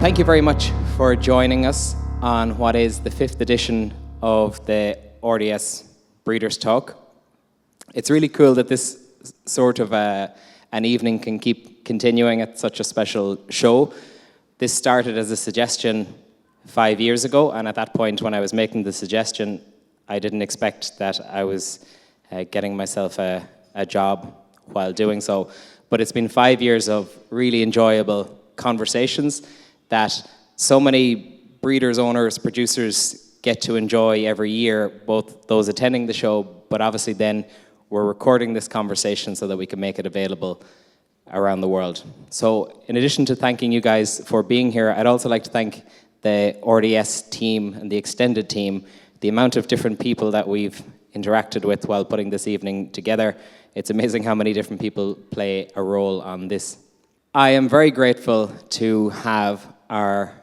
Thank you very much for joining us on what is the 5th edition of the RDS Breeders Talk. It's really cool that this sort of an evening can keep continuing at such a special show. This started as a suggestion 5 years ago, and at that point when I was making the suggestion, I didn't expect that I was getting myself a job while doing so. But it's been 5 years of really enjoyable conversations that so many breeders, owners, producers get to enjoy every year, both those attending the show, but obviously then we're recording this conversation so that we can make it available around the world. So in addition to thanking you guys for being here, I'd also like to thank the RDS team and the extended team, the amount of different people that we've interacted with while putting this evening together. It's amazing how many different people play a role on this. I am very grateful to have our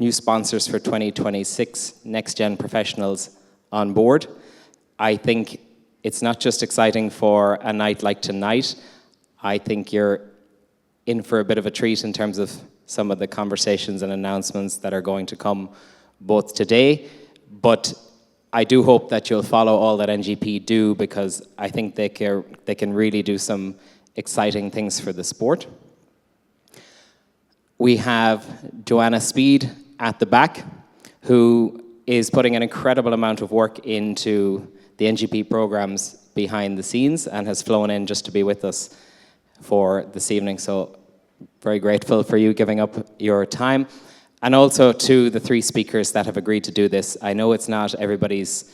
new sponsors for 2026, Next Gen Professionals, on board. I think it's not just exciting for a night like tonight. I think you're in for a bit of a treat in terms of some of the conversations and announcements that are going to come both today, but I do hope that you'll follow all that NGP do, because I think they can really do some exciting things for the sport. We have Joanna Speed at the back, who is putting an incredible amount of work into the NGP programs behind the scenes and has flown in just to be with us for this evening. So very grateful for you giving up your time. And also to the three speakers that have agreed to do this. I know it's not everybody's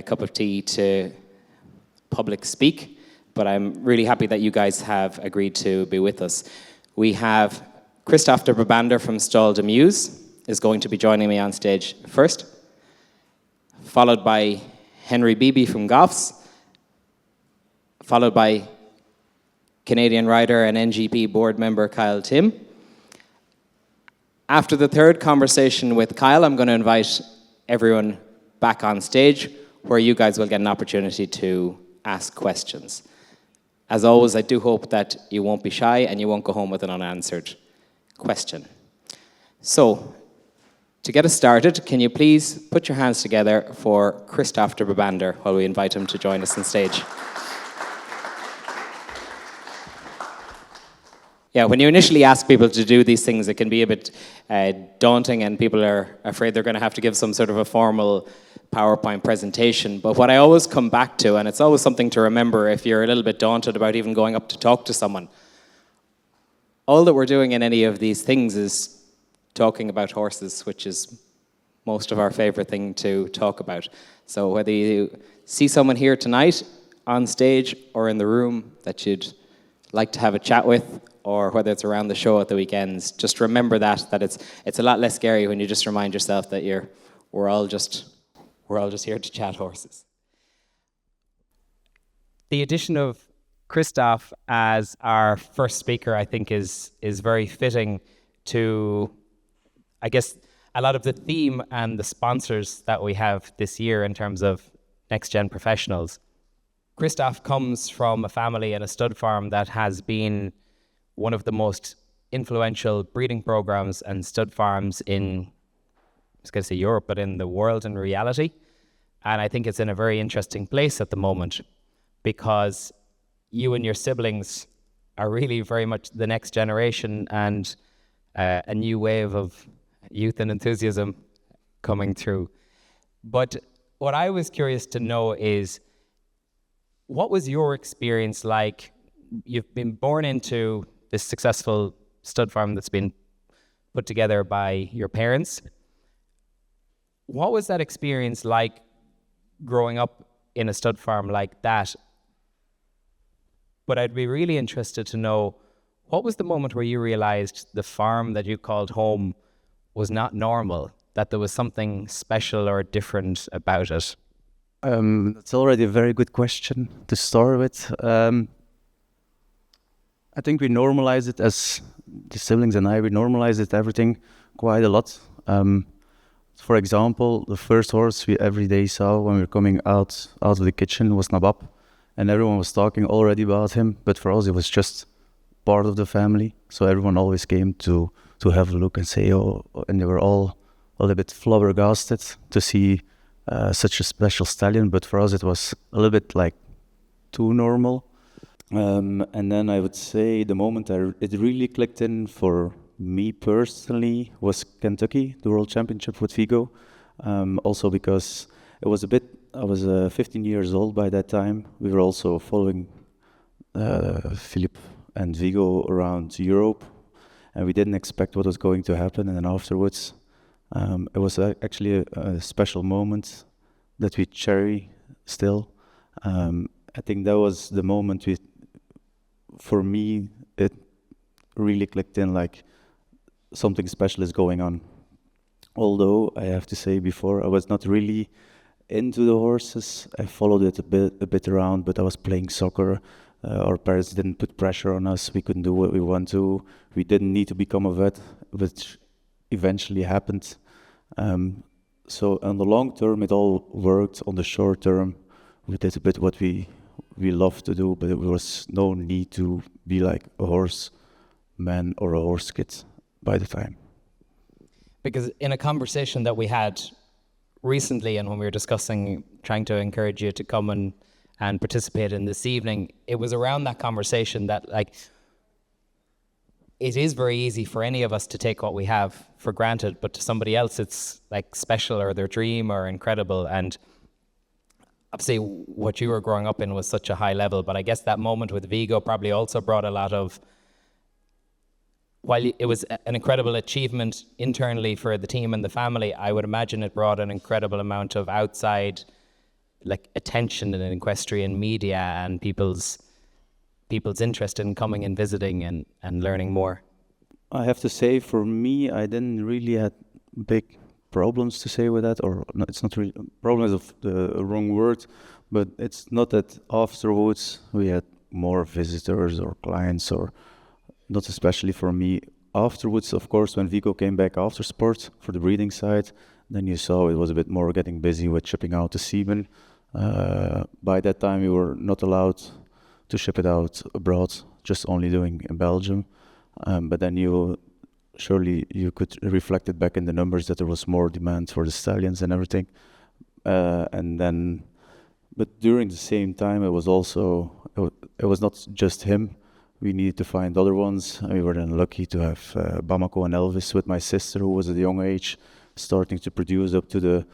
cup of tea to public speak, but I'm really happy that you guys have agreed to be with us. We have Christophe de Brabander from Stal de Muze is going to be joining me on stage first, followed by Henry Beeby from Goffs, followed by Canadian rider and NGP board member Kyle Timm. After the third conversation with Kyle, I'm going to invite everyone back on stage where you guys will get an opportunity to ask questions. As always, I do hope that you won't be shy and you won't go home with an unanswered question. So, to get us started, can you please put your hands together for Christophe de Brabander while we invite him to join us on stage. Yeah, when you initially ask people to do these things, it can be a bit daunting and people are afraid they're going to have to give some sort of a formal PowerPoint presentation. But what I always come back to, and it's always something to remember if you're a little bit daunted about even going up to talk to someone, all that we're doing in any of these things is talking about horses, which is most of our favorite thing to talk about. So whether you see someone here tonight on stage or in the room that you'd like to have a chat with, or whether it's around the show at the weekends, just remember that it's a lot less scary when you just remind yourself that we're all just here to chat horses. The addition of Christophe as our first speaker, I think, is very fitting to, I guess, a lot of the theme and the sponsors that we have this year in terms of Next Gen Professionals. Christophe comes from a family and a stud farm that has been one of the most influential breeding programs and stud farms in, I was going to say Europe, but in the world in reality. And I think it's in a very interesting place at the moment, because you and your siblings are really very much the next generation and a new wave of youth and enthusiasm coming through. But what I was curious to know is, what was your experience like? You've been born into this successful stud farm that's been put together by your parents. What was that experience like growing up in a stud farm like that? But I'd be really interested to know, what was the moment where you realized the farm that you called home was not normal, that there was something special or different about it? That's already a very good question to start with. I think we normalize it, as the siblings and I, we normalize it, everything quite a lot. For example, the first horse we every day saw when we were coming out of the kitchen was Nabab, and everyone was talking already about him, but for us it was just part of the family, so everyone always came to to have a look and say, oh, and they were all a little bit flabbergasted to see such a special stallion. But for us, it was a little bit like too normal. And then I would say the moment it really clicked in for me personally was Kentucky, the World Championship with Vigo. Also because it was I was 15 years old by that time. We were also following Philippe and Vigo around Europe, and we didn't expect what was going to happen. And then afterwards, it was actually a special moment that we cherish still. I think that was the moment for me, it really clicked in, like something special is going on. Although I have to say before, I was not really into the horses. I followed it a bit around, but I was playing soccer. Our parents didn't put pressure on us. We couldn't do what we want to. We didn't need to become a vet, which eventually happened. So on the long term, it all worked. On the short term, we did a bit what we love to do, but there was no need to be like a horse man or a horse kid by the time. Because in a conversation that we had recently, and when we were discussing trying to encourage you to come and participate in this evening, it was around that conversation that, like, it is very easy for any of us to take what we have for granted, but to somebody else it's like special or their dream or incredible. And obviously what you were growing up in was such a high level, but I guess that moment with Vigo probably also brought a lot of, while it was an incredible achievement internally for the team and the family, I would imagine it brought an incredible amount of outside like attention in equestrian media and people's interest in coming and visiting and learning more. I have to say, for me, I didn't really have big problems to say with that, or no, it's not really problems of the wrong word, but it's not that afterwards we had more visitors or clients, or not especially for me. Afterwards, of course, when Vigo came back after sport for the breeding side, then you saw it was a bit more getting busy with shipping out the semen. By that time, we were not allowed to ship it out abroad, just only doing in Belgium. But then surely you could reflect it back in the numbers that there was more demand for the stallions and everything. But during the same time, it was not just him. We needed to find other ones. We were then lucky to have Bamako and Elvis with my sister, who was at a young age, starting to produce up to the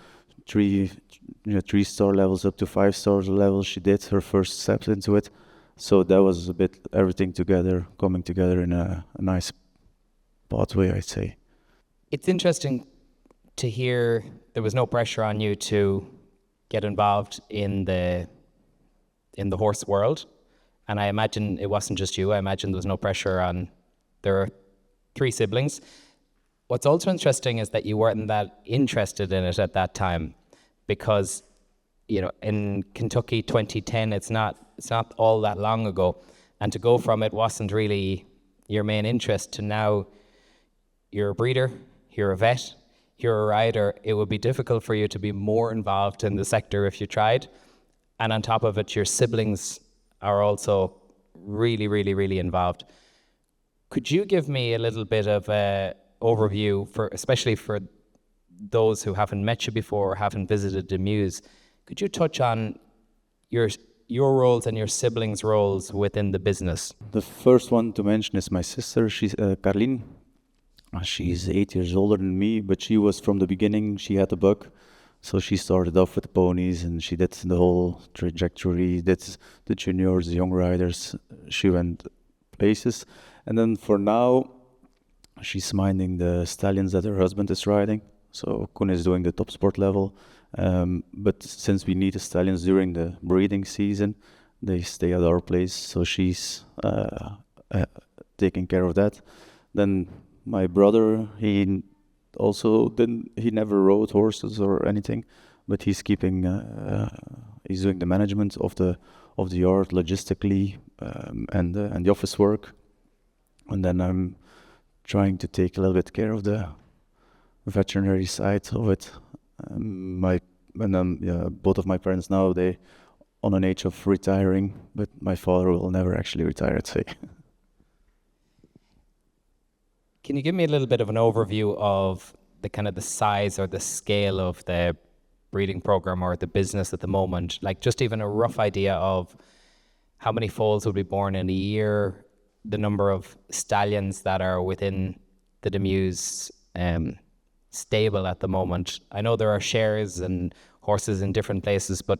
3-star levels, up to 5-star levels. She did her first steps into it. So that was a bit everything together, coming together in a nice pathway, I'd say. It's interesting to hear there was no pressure on you to get involved in the horse world. And I imagine it wasn't just you. I imagine there was no pressure on, there are 3 siblings. What's also interesting is that you weren't that interested in it at that time, because, you know, in Kentucky 2010, it's not all that long ago. And to go from it wasn't really your main interest to now you're a breeder, you're a vet, you're a rider. It would be difficult for you to be more involved in the sector if you tried. And on top of it, your siblings are also really, really, really involved. Could you give me a little bit of an overview, especially for those who haven't met you before or haven't visited the Muze? Could you touch on your roles and your siblings' roles within the business? The first one to mention is my sister. She's Carlin. She's 8 years older than me, but she was from the beginning. She had a bug. So she started off with the ponies, and she did the whole trajectory, did the juniors, the young riders. She went places. And then for now, she's minding the stallions that her husband is riding. So Kun is doing the top sport level. But since we need the stallions during the breeding season, they stay at our place. So she's taking care of that. Then my brother, he never rode horses or anything, but he's doing the management of the yard logistically, and the office work. And then I'm trying to take a little bit care of the veterinary side of it. Both of my parents now, they on an age of retiring, but my father will never actually retire, I'd say. Can you give me a little bit of an overview of the kind of the size or the scale of the breeding program or the business at the moment? Like just even a rough idea of how many foals will be born in a year, the number of stallions that are within the Muze stable at the moment. I know there are shares and horses in different places, but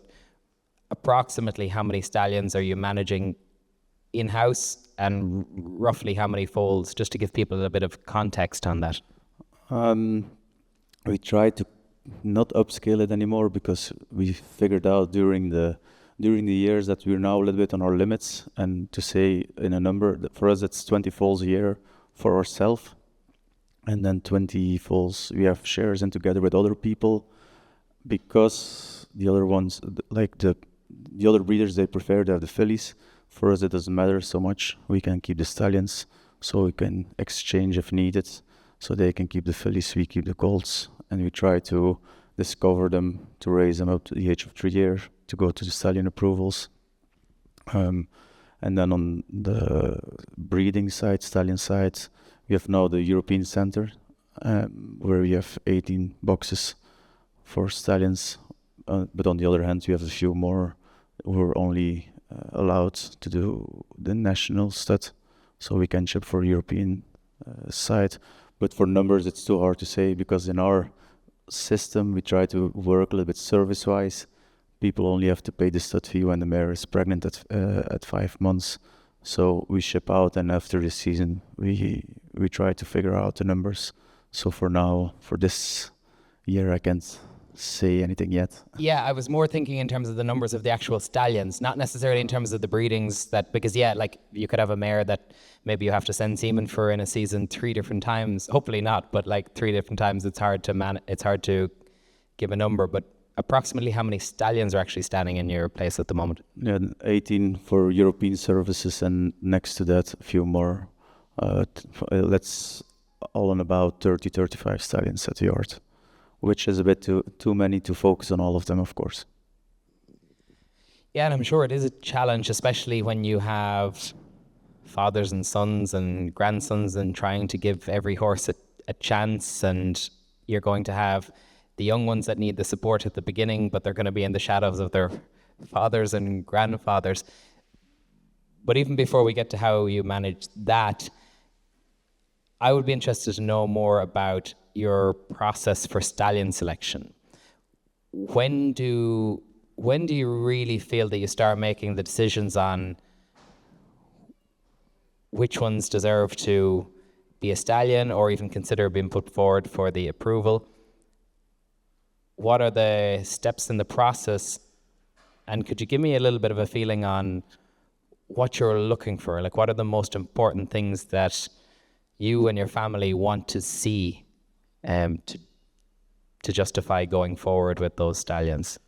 approximately how many stallions are you managing in-house, and roughly how many foals, just to give people a bit of context on that? We try to not upscale it anymore because we figured out during the years that we're now a little bit on our limits, and to say in a number, for us it's 20 foals a year for ourselves, and then 20 foals we have shares in together with other people, because the other ones, like the other breeders, they prefer to have the fillies. For us it doesn't matter so much. We can keep the stallions, so we can exchange if needed, so they can keep the fillies, we keep the colts, and we try to discover them, to raise them up to the age of 3 years, to go to the stallion approvals. And then on the breeding side, stallion side, we have now the European Center, where we have 18 boxes for stallions. But on the other hand, we have a few more who are only allowed to do the national stud, so we can ship for European side. But for numbers, it's too hard to say, because in our system, we try to work a little bit service-wise. People only have to pay the stud fee when the mare is pregnant at 5 months. So we ship out, and after the season, we try to figure out the numbers. So for now, for this year, I can't say anything yet. Yeah, I was more thinking in terms of the numbers of the actual stallions, not necessarily in terms of the breedings. That because like you could have a mare that maybe you have to send semen for in a season 3 different times. Hopefully not, but like 3 different times, it's hard to give a number. But approximately how many stallions are actually standing in your place at the moment? Yeah, 18 for European services, and next to that, a few more. Let's all in about 30-35 stallions at the yard, which is a bit too many to focus on all of them, of course. Yeah, and I'm sure it is a challenge, especially when you have fathers and sons and grandsons, and trying to give every horse a chance, and you're going to have the young ones that need the support at the beginning, but they're going to be in the shadows of their fathers and grandfathers. But even before we get to how you manage that, I would be interested to know more about your process for stallion selection. When do you really feel that you start making the decisions on which ones deserve to be a stallion, or even consider being put forward for the approval? What are the steps in the process? And could you give me a little bit of a feeling on what you're looking for? Like, what are the most important things that you and your family want to see to justify going forward with those stallions?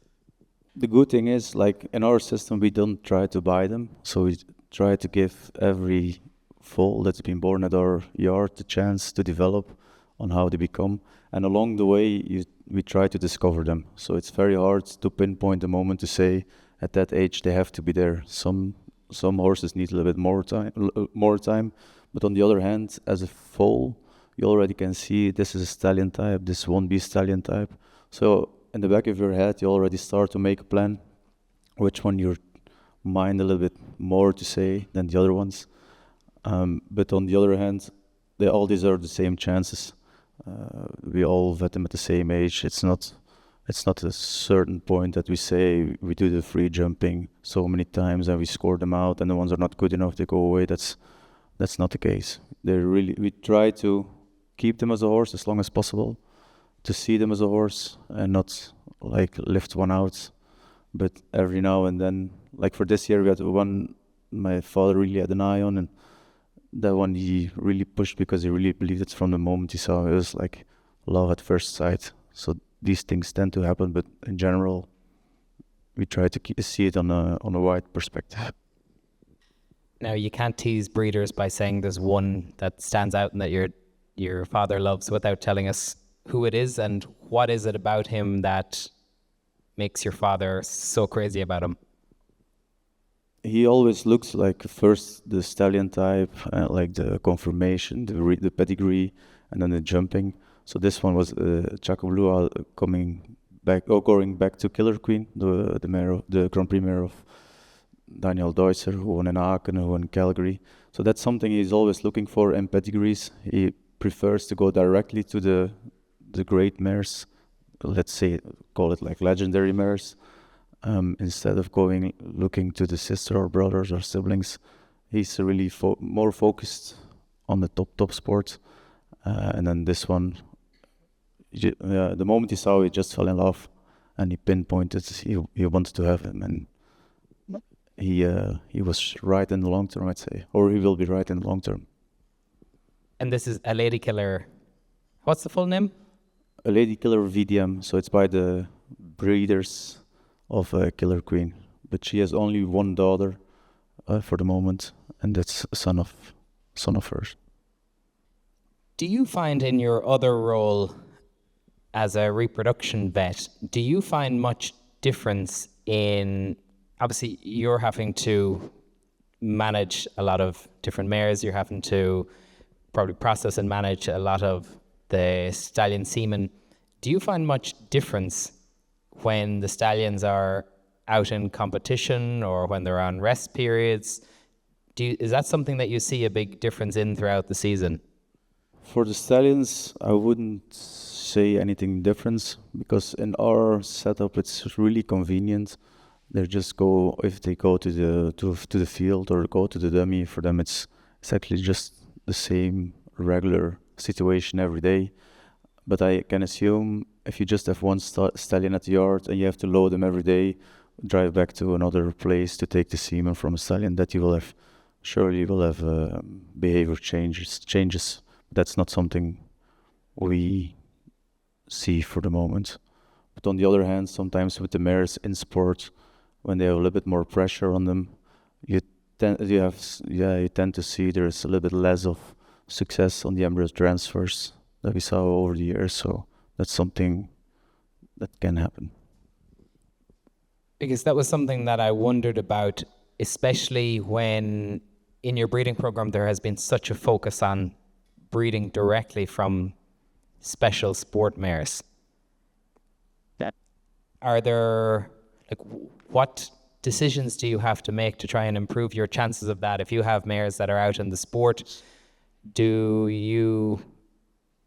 The good thing is, like in our system, we don't try to buy them. So we try to give every foal that's been born at our yard the chance to develop on how they become. And along the way, we try to discover them. So it's very hard to pinpoint a moment to say at that age they have to be there. Some horses need a little bit more time. But on the other hand, as a foal, you already can see this is a stallion type, this won't be a stallion type. So in the back of your head, you already start to make a plan, which one you mind a little bit more to say than the other ones. But on the other hand, they all deserve the same chances. We all vet them at the same age. It's not a certain point that we say we do the free jumping so many times and we score them out, and the ones are not good enough, they go away. That's not the case. We try to keep them as a horse as long as possible, to see them as a horse and not like lift one out. But every now and then, like for this year, we had one my father really had an eye on, and that one he really pushed because he really believed it from the moment he saw it. It was like love at first sight. So these things tend to happen, but in general, we try to see it on a wide perspective. Now, you can't tease breeders by saying there's one that stands out and that your father loves without telling us who it is, and what is it about him that makes your father so crazy about him? He always looks like first the stallion type, like the conformation, the pedigree, and then the jumping. So this one was Chaco Blue coming back, or going back to Killer Queen, the Grand Prix mare of Daniel Deutzer, who won in Aachen, who won in Calgary. So that's something he's always looking for in pedigrees. He prefers to go directly to the great mares, let's say, call it like legendary mares, instead of going looking to the sister or brothers or siblings. He's really more focused on the top sport. And then this one, the moment he saw, he just fell in love, and he pinpointed he wanted to have him, and he was right in the long term, I'd say, or he will be right in the long term. And this is a Lady Killer. What's the full name? A Lady Killer VDM. So it's by the breeders of Killer Queen, but she has only one daughter for the moment, and that's a son of hers. Do you find in your other role as a reproduction vet, do you find much difference in, obviously you're having to manage a lot of different mares, you're having to probably process and manage a lot of the stallion semen. Do you find much difference when the stallions are out in competition or when they're on rest periods? Is that something that you see a big difference in throughout the season? For the stallions, I wouldn't say anything different, because in our setup it's really convenient. They just go, if they go to the field or go to the dummy, for them it's actually just the same regular situation every day. But I can assume if you just have one stallion at the yard and you have to load them every day, drive back to another place to take the semen from a stallion, that you will have, surely you will have behavior changes. That's not something we see for the moment. But on the other hand, sometimes with the mares in sport, when they have a little bit more pressure on them, you tend to see there's a little bit less of success on the embryo transfers that we saw over the years. So that's something that can happen. Because that was something that I wondered about, especially when in your breeding program there has been such a focus on breeding directly from special sport mares. Are there, like, what decisions do you have to make to try and improve your chances of that? If you have mares that are out in the sport, do you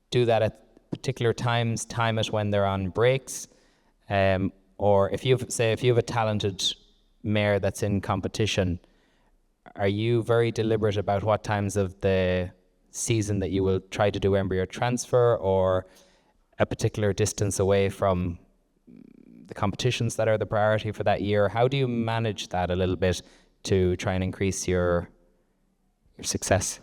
do that at particular times, time it when they're on breaks? Or if you have a talented mare that's in competition, are you very deliberate about what times of the season that you will try to do embryo transfer, or a particular distance away from the competitions that are the priority for that year? How do you manage that a little bit to try and increase your success?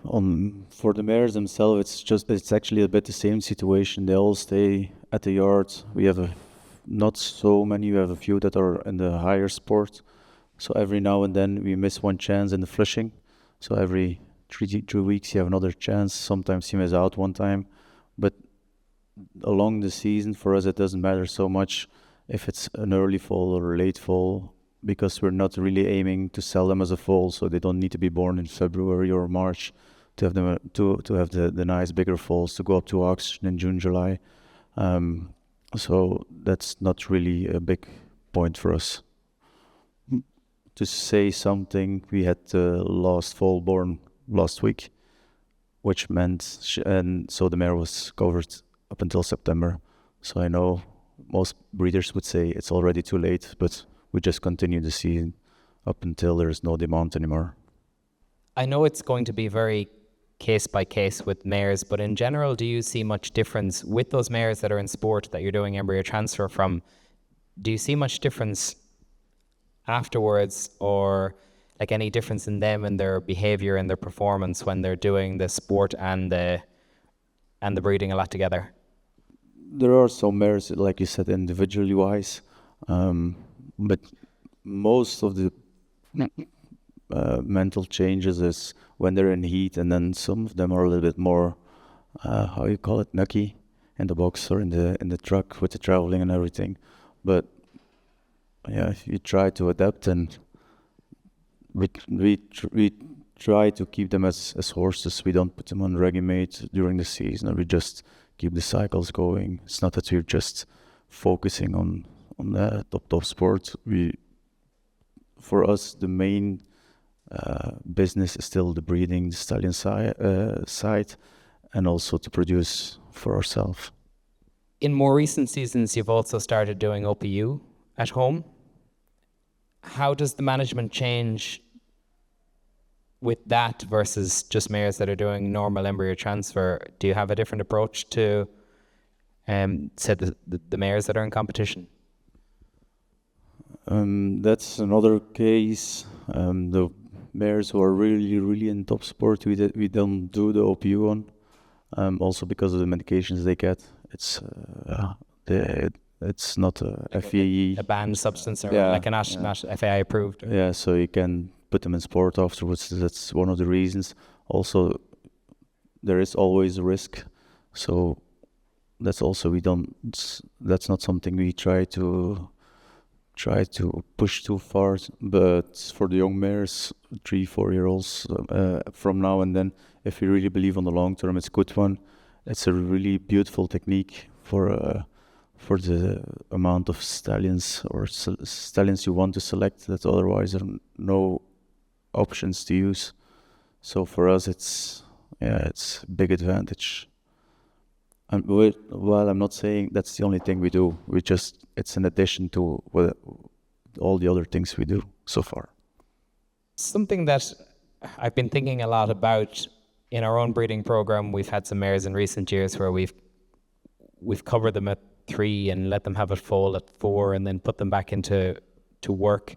For the mares themselves, it's actually a bit the same situation. They all stay at the yard. We have not so many. We have a few that are in the higher sport. So every now and then we miss one chance in the flushing. So every 3 weeks you have another chance. Sometimes you miss out one time, but along the season for us it doesn't matter so much if it's an early fall or a late fall, because we're not really aiming to sell them as a foal, so they don't need to be born in February or March to have them to have the nice bigger foals to go up to auction in June, July. So that's not really a big point for us. To say something, we had the last foal born last week, which meant and so the mare was covered up until September. So I know most breeders would say it's already too late, but we just continue the season up until there is no demand anymore. I know it's going to be very case by case with mares, but in general, do you see much difference with those mares that are in sport that you're doing embryo transfer from? Do you see much difference afterwards, or like any difference in them and their behavior and their performance when they're doing the sport and the breeding a lot together? There are some mares, like you said, individually wise, but most of the mental changes is when they're in heat, and then some of them are a little bit more, how you call it, nucky in the box or in the truck with the traveling and everything. But yeah, if you try to adapt, and we try to keep them as horses. We don't put them on ready-made during the season. We just keep the cycles going. It's not that we're just focusing on the top sport. For us, the main business is still the breeding, the stallion side, and also to produce for ourselves. In more recent seasons, you've also started doing OPU at home. How does the management change with that versus just mares that are doing normal embryo transfer? Do you have a different approach to say the mares that are in competition? That's another case. The mares who are really in top sport, we don't do the OPU on. Also because of the medications they get. It's not a FAE. A banned substance, or like a not FAI approved. Yeah, so you can put them in sport afterwards. That's one of the reasons. Also, there is always a risk. So that's also that's not something we try to push too far. But for the young mares, 3-4-year-olds, from now and then, if we really believe on the long term, it's a good one. It's a really beautiful technique for the amount of stallions or stallions you want to select that otherwise there are no options to use. So for us, it's a big advantage. And while I'm not saying that's the only thing we do, it's an addition to all the other things we do so far. Something that I've been thinking a lot about in our own breeding program, we've had some mares in recent years where we've covered them at 3 and let them have a foal at 4 and then put them back into work.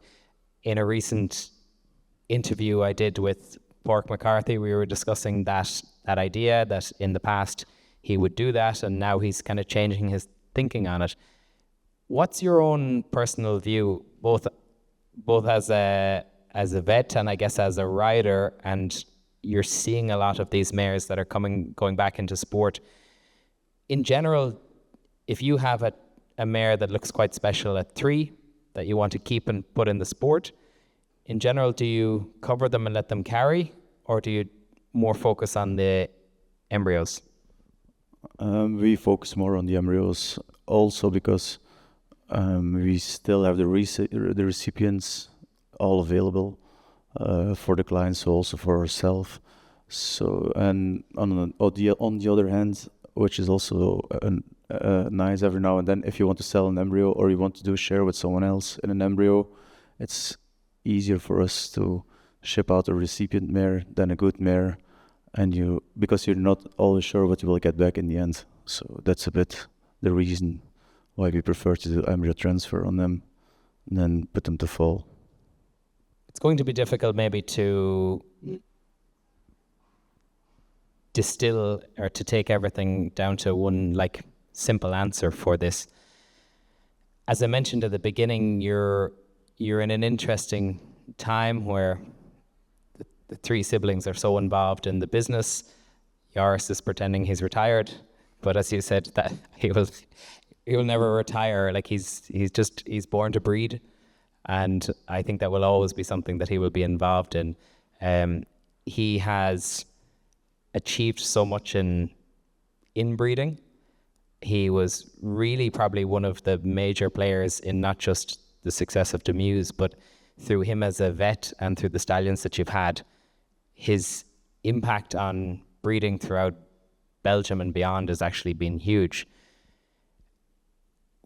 In a recent interview I did with Pork McCarthy, we were discussing that idea that in the past he would do that, and now he's kind of changing his thinking on it. What's your own personal view, both as a vet and I guess as a rider, and you're seeing a lot of these mares that are going back into sport. In general, if you have a mare that looks quite special at 3 that you want to keep and put in the sport, in general, do you cover them and let them carry, or do you more focus on the embryos? We focus more on the embryos also because we still have the recipients all available for the clients, so also for ourselves. So, and on the other hand, which is also nice every now and then, if you want to sell an embryo or you want to do a share with someone else in an embryo, it's easier for us to ship out a recipient mare than a good mare, and because you're not always sure what you will get back in the end. So that's a bit the reason why we prefer to do embryo transfer on them and then put them to foal. It's going to be difficult maybe to distill or to take everything down to one simple answer for this. As I mentioned at the beginning, you're in an interesting time where the 3 siblings are so involved in the business. Joris is pretending he's retired, but as you said, that he will never retire. He's born to breed, and I think that will always be something that he will be involved in. He has achieved so much in breeding. He was really probably one of the major players in not just the success of the Muze, but through him as a vet and through the stallions that you've had, his impact on breeding throughout Belgium and beyond has actually been huge.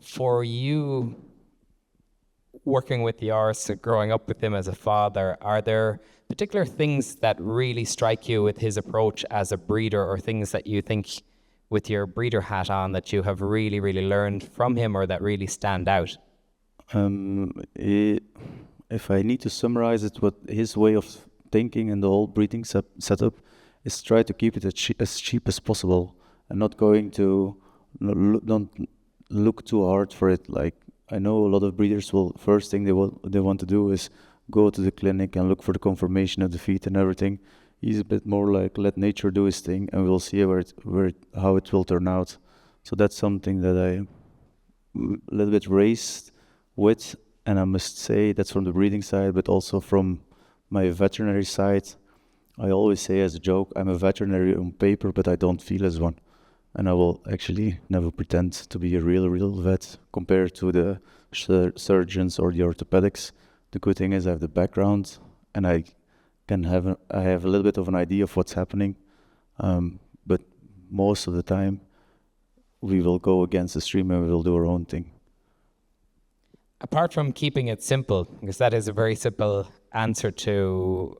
For you, working with Joris, growing up with him as a father, are there particular things that really strike you with his approach as a breeder, or things that you think with your breeder hat on that you have really, really learned from him or that really stand out? If I need to summarize it, what his way of thinking and the whole breeding setup is try to keep it as cheap as possible and not going to don't look too hard for it. Like, I know a lot of breeders first thing they want to do is go to the clinic and look for the conformation of the feet and everything. He's a bit more like, let nature do his thing and we'll see how it will turn out. So that's something that I'm a little bit raised with, and I must say that's from the breeding side, but also from my veterinary side, I always say as a joke, I'm a veterinary on paper, but I don't feel as one. And I will actually never pretend to be a real vet compared to the surgeons or the orthopedics. The good thing is I have the background, and I have a little bit of an idea of what's happening. But most of the time, we will go against the stream and we will do our own thing. Apart from keeping it simple, because that is a very simple answer to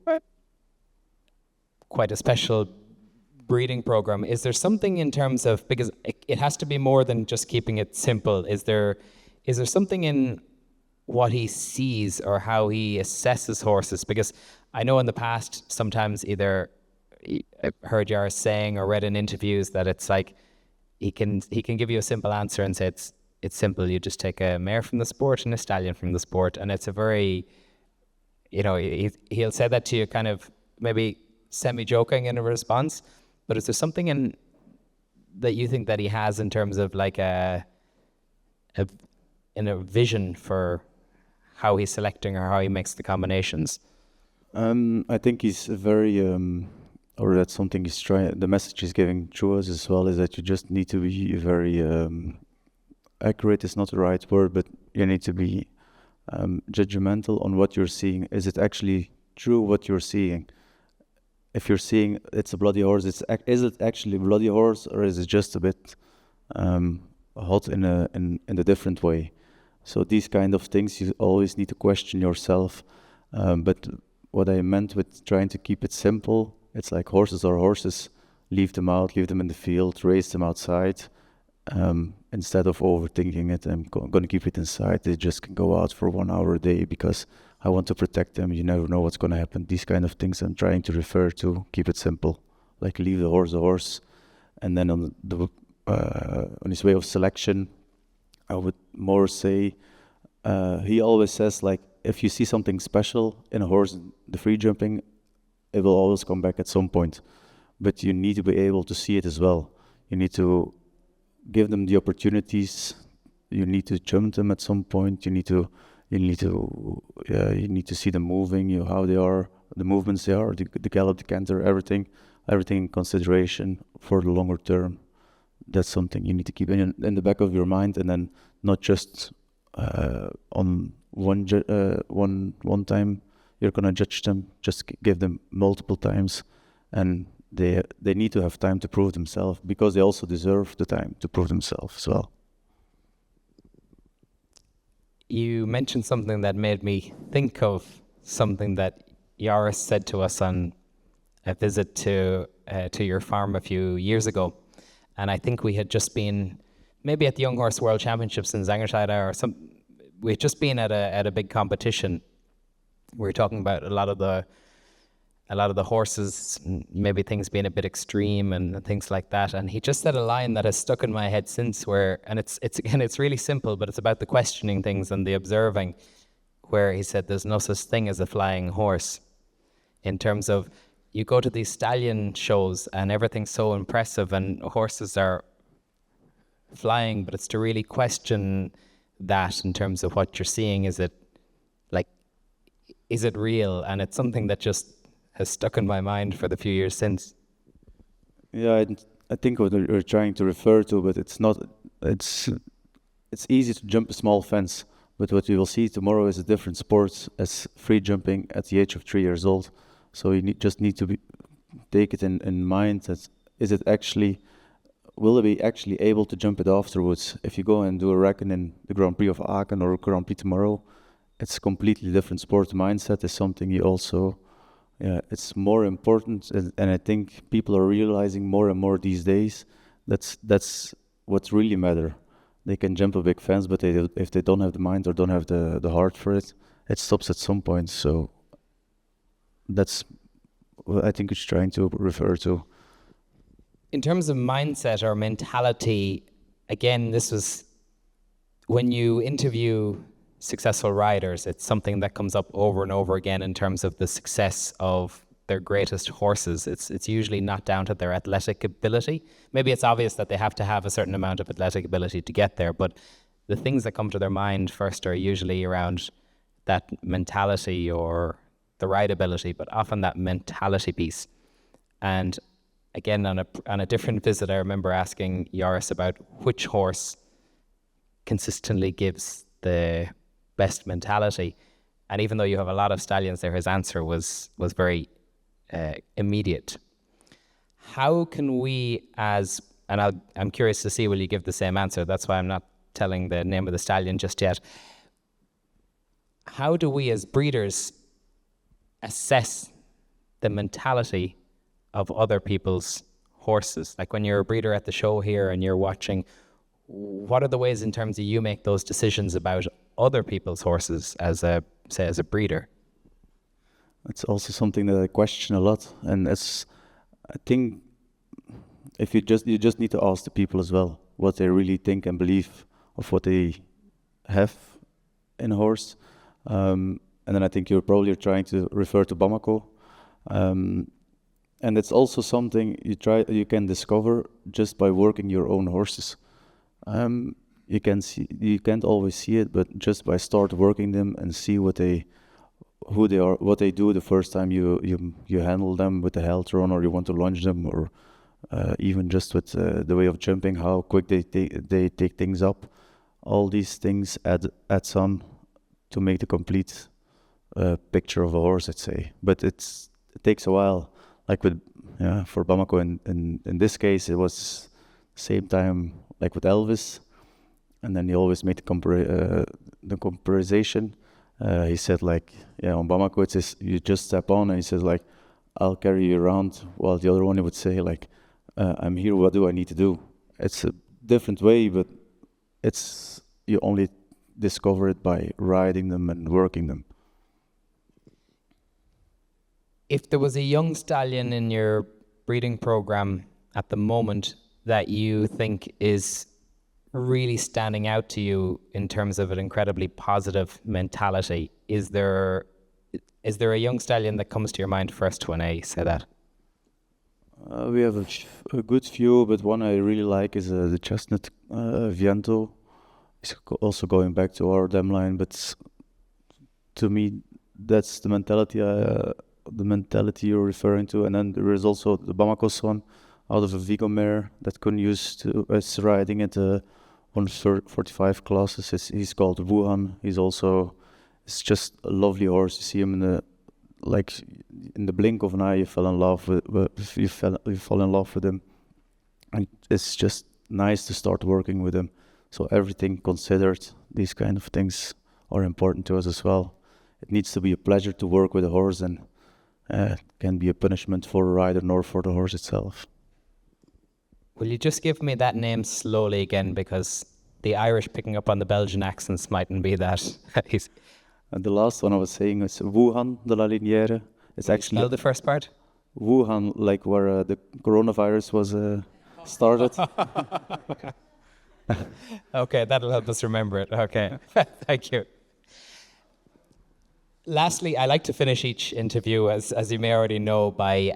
quite a special breeding program, is there something in terms of, because it has to be more than just keeping it simple, is there something in what he sees or how he assesses horses? Because I know in the past, sometimes either I've heard Yara saying or read in interviews that it's like he can give you a simple answer and say it's simple. You just take a mare from the sport and a stallion from the sport, and it's a very, he'll say that to you kind of maybe semi-joking in a response. But is there something in that you think that he has in terms of like a vision for how he's selecting or how he makes the combinations? I think he's very, or that's something he's trying. The message he's giving through us as well is that you just need to be very accurate. Is not the right word, but you need to be judgmental on what you're seeing. Is it actually true what you're seeing? If you're seeing it's a bloody horse, is it actually a bloody horse, or is it just a bit hot in a different way? So these kind of things you always need to question yourself. But what I meant with trying to keep it simple, it's like horses are horses. Leave them out, leave them in the field, raise them outside. Instead of overthinking it, I'm going to keep it inside. They just can go out for 1 hour a day because I want to protect them. You never know what's going to happen. These kind of things I'm trying to refer to. Keep it simple, like leave the horse a horse. And then on his way of selection, I would more say he always says, like, if you see something special in a horse, the free jumping, it will always come back at some point. But you need to be able to see it as well. You need to give them the opportunities. You need to jump them at some point. You need to see them moving, how they are, the movements they are, the gallop, the canter, everything in consideration for the longer term. That's something you need to keep in the back of your mind, and then not just on one time you're gonna judge them. Just give them multiple times, and they need to have time to prove themselves, because they also deserve the time to prove themselves as well. You mentioned something that made me think of something that Yaris said to us on a visit to your farm a few years ago. And I think we had just been maybe at the Young Horse World Championships in Zangerscheid, or we had just been at a big competition. We were talking about a lot of the horses, maybe things being a bit extreme and things like that. And he just said a line that has stuck in my head since, and it's really simple, but it's about the questioning things and the observing, where he said there's no such thing as a flying horse. In terms of, you go to these stallion shows and everything's so impressive and horses are flying, but it's to really question that in terms of what you're seeing. Is it real? And it's something that just has stuck in my mind for the few years since. Yeah, I think what we're trying to refer to, but it's not. It's easy to jump a small fence, but what we will see tomorrow is a different sport as free jumping at the age of 3 years old. So you just need to take it in mind that will it be actually able to jump it afterwards? If you go and do a reckon in the Grand Prix of Aachen or Grand Prix tomorrow, it's a completely different sport. Mindset is something you also. Yeah, it's more important, and I think people are realizing more and more these days that's what really matter. They can jump a big fence, but if they don't have the mind or don't have the heart for it, it stops at some point. So that's what I think it's trying to refer to. In terms of mindset or mentality, again, this was when you interview successful riders, it's something that comes up over and over again in terms of the success of their greatest horses. It's usually not down to their athletic ability. Maybe it's obvious that they have to have a certain amount of athletic ability to get there, but the things that come to their mind first are usually around that mentality or the rideability, but often that mentality piece. And again, on a different visit, I remember asking Joris about which horse consistently gives the best mentality. And even though you have a lot of stallions there, his answer was very immediate. How can we I'm curious to see, will you give the same answer? That's why I'm not telling the name of the stallion just yet. How do we as breeders assess the mentality of other people's horses? Like when you're a breeder at the show here and you're watching, what are the ways in terms of you make those decisions about other people's horses as a breeder? It's also something that I question a lot, and I think if you just need to ask the people as well what they really think and believe of what they have in a horse, and then I think you're probably trying to refer to Bamako, and it's also something you can discover just by working your own horses. You can't always see it, but just by start working them and see who they are, what they do the first time you handle them with the halter run, or you want to launch them, or even just with the way of jumping, how quick they take things up. All these things add on to make the complete picture of a horse, I'd say. But it takes a while. Like for Bamako, in this case, it was same time like with Elvis, and then he always made the comparison. He said like, on Bamako it says you just step on, and he says like, I'll carry you around, while the other one would say like, I'm here, what do I need to do? It's a different way, but you only discover it by riding them and working them. If there was a young stallion in your breeding program at the moment that you think is really standing out to you in terms of an incredibly positive mentality, is there a young stallion that comes to your mind first when I say that? We have a good few, but one I really like is the chestnut Viento. It's also going back to our dam line, but to me, that's the mentality you're referring to. And then there is also the Bamako son out of a Vigo mare that couldn't is riding at 145 classes. He's called Wuhan. It's just a lovely horse. You see him in the blink of an eye, you fall in love with him, and it's just nice to start working with him. So everything considered, these kind of things are important to us as well. It needs to be a pleasure to work with a horse, and it can be a punishment for a rider nor for the horse itself. Will you just give me that name slowly again, because the Irish picking up on the Belgian accents mightn't be that easy. And the last one I was saying is Wuhan de la Linière. It's actually spell the first part. Wuhan, like where the coronavirus was started. Okay, that'll help us remember it. Okay, thank you. Lastly, I like to finish each interview, as you may already know, by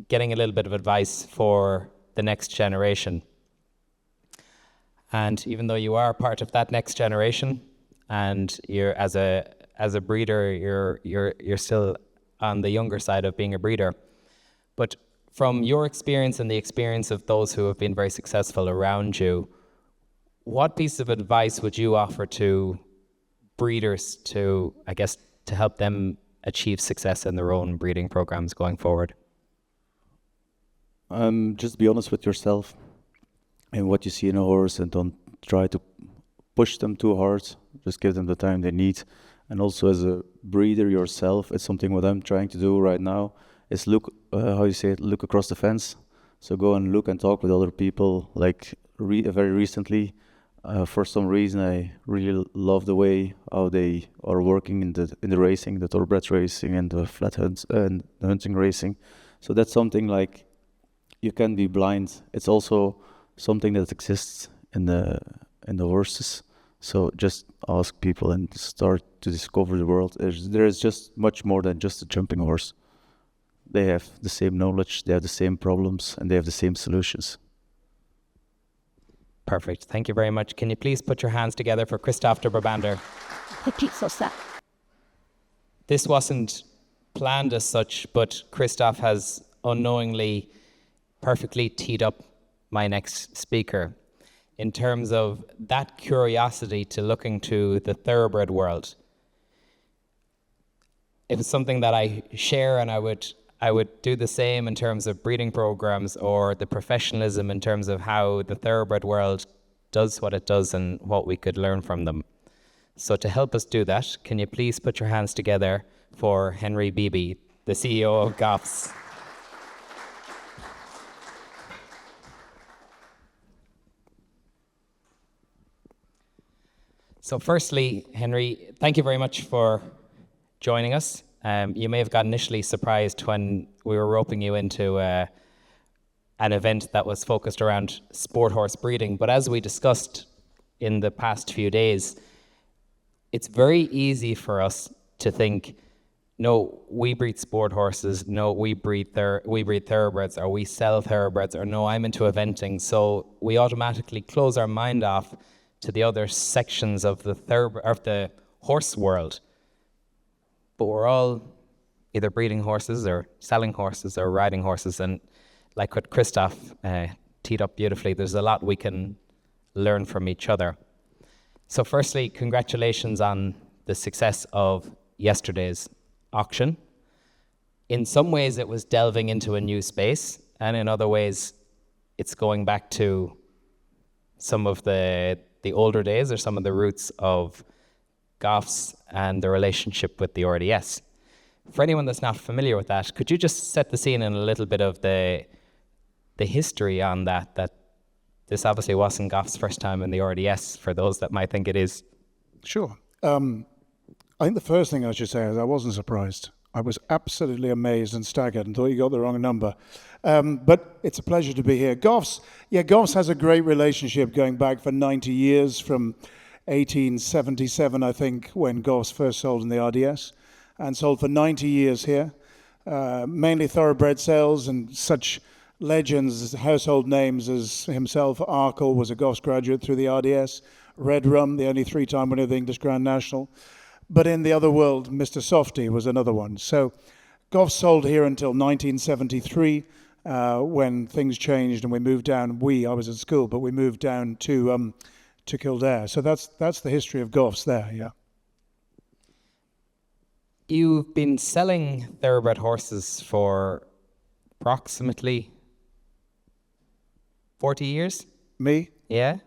getting a little bit of advice for the next generation. And even though you are part of that next generation, and you're as a breeder, you're still on the younger side of being a breeder. But from your experience and the experience of those who have been very successful around you, what piece of advice would you offer to breeders to help them achieve success in their own breeding programs going forward? Just be honest with yourself and what you see in a horse, and don't try to push them too hard. Just give them the time they need. And also as a breeder yourself, it's something what I'm trying to do right now, is look across the fence. So go and look and talk with other people. Like very recently, for some reason, I really love the way how they are working in the racing, the thoroughbred racing and the flat hunt and the hunting racing. So that's something like you can be blind. It's also something that exists in the horses. So just ask people and start to discover the world. There is just much more than just a jumping horse. They have the same knowledge, they have the same problems, and they have the same solutions. Perfect. Thank you very much. Can you please put your hands together for Christophe de Brabander? This wasn't planned as such, but Christophe has unknowingly perfectly teed up my next speaker in terms of that curiosity to looking to the thoroughbred world. It was something that I share, and I would do the same in terms of breeding programs or the professionalism in terms of how the thoroughbred world does what it does and what we could learn from them. So to help us do that, can you please put your hands together for Henry Beeby, the CEO of Goffs. So firstly, Henry, thank you very much for joining us. You may have got initially surprised when we were roping you into an event that was focused around sport horse breeding. But as we discussed in the past few days, it's very easy for us to think, no, we breed sport horses, no, we breed thoroughbreds, or we sell thoroughbreds, or no, I'm into eventing. So we automatically close our mind off to the other sections of the horse world. But we're all either breeding horses or selling horses or riding horses, and like what Christophe teed up beautifully, there's a lot we can learn from each other. So firstly, congratulations on the success of yesterday's auction. In some ways it was delving into a new space, and in other ways it's going back to some of the older days or some of the roots of Goffs and the relationship with the RDS. For anyone that's not familiar with that, could you just set the scene in a little bit of the history on that this obviously wasn't Goffs' first time in the RDS, for those that might think it is? Sure. I think the first thing I should say is I wasn't surprised. I was absolutely amazed and staggered and thought you got the wrong number. But it's a pleasure to be here. Goffs has a great relationship going back for 90 years, from 1877, I think, when Goffs first sold in the RDS, and sold for 90 years here. Mainly thoroughbred sales, and such legends, household names as himself. Arkle was a Goffs graduate through the RDS. Red Rum, the only three-time winner of the English Grand National. But in the other world, Mr. Softy was another one. So Goffs sold here until 1973, when things changed and we moved down. I was at school, but we moved down to Kildare. So that's the history of Goffs there, yeah. You've been selling thoroughbred horses for approximately 40 years? Me? Yeah?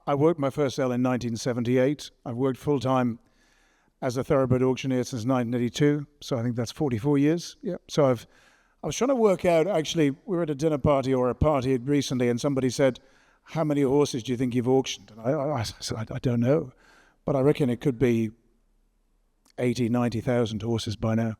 I worked my first sale in 1978. I've worked full-time as a thoroughbred auctioneer since 1982, so I think that's 44 years. Yeah. So I was trying to work out, actually, we were at a dinner party or a party recently, and somebody said, how many horses do you think you've auctioned? And I said, I don't know, but I reckon it could be 80, 90,000 horses by now,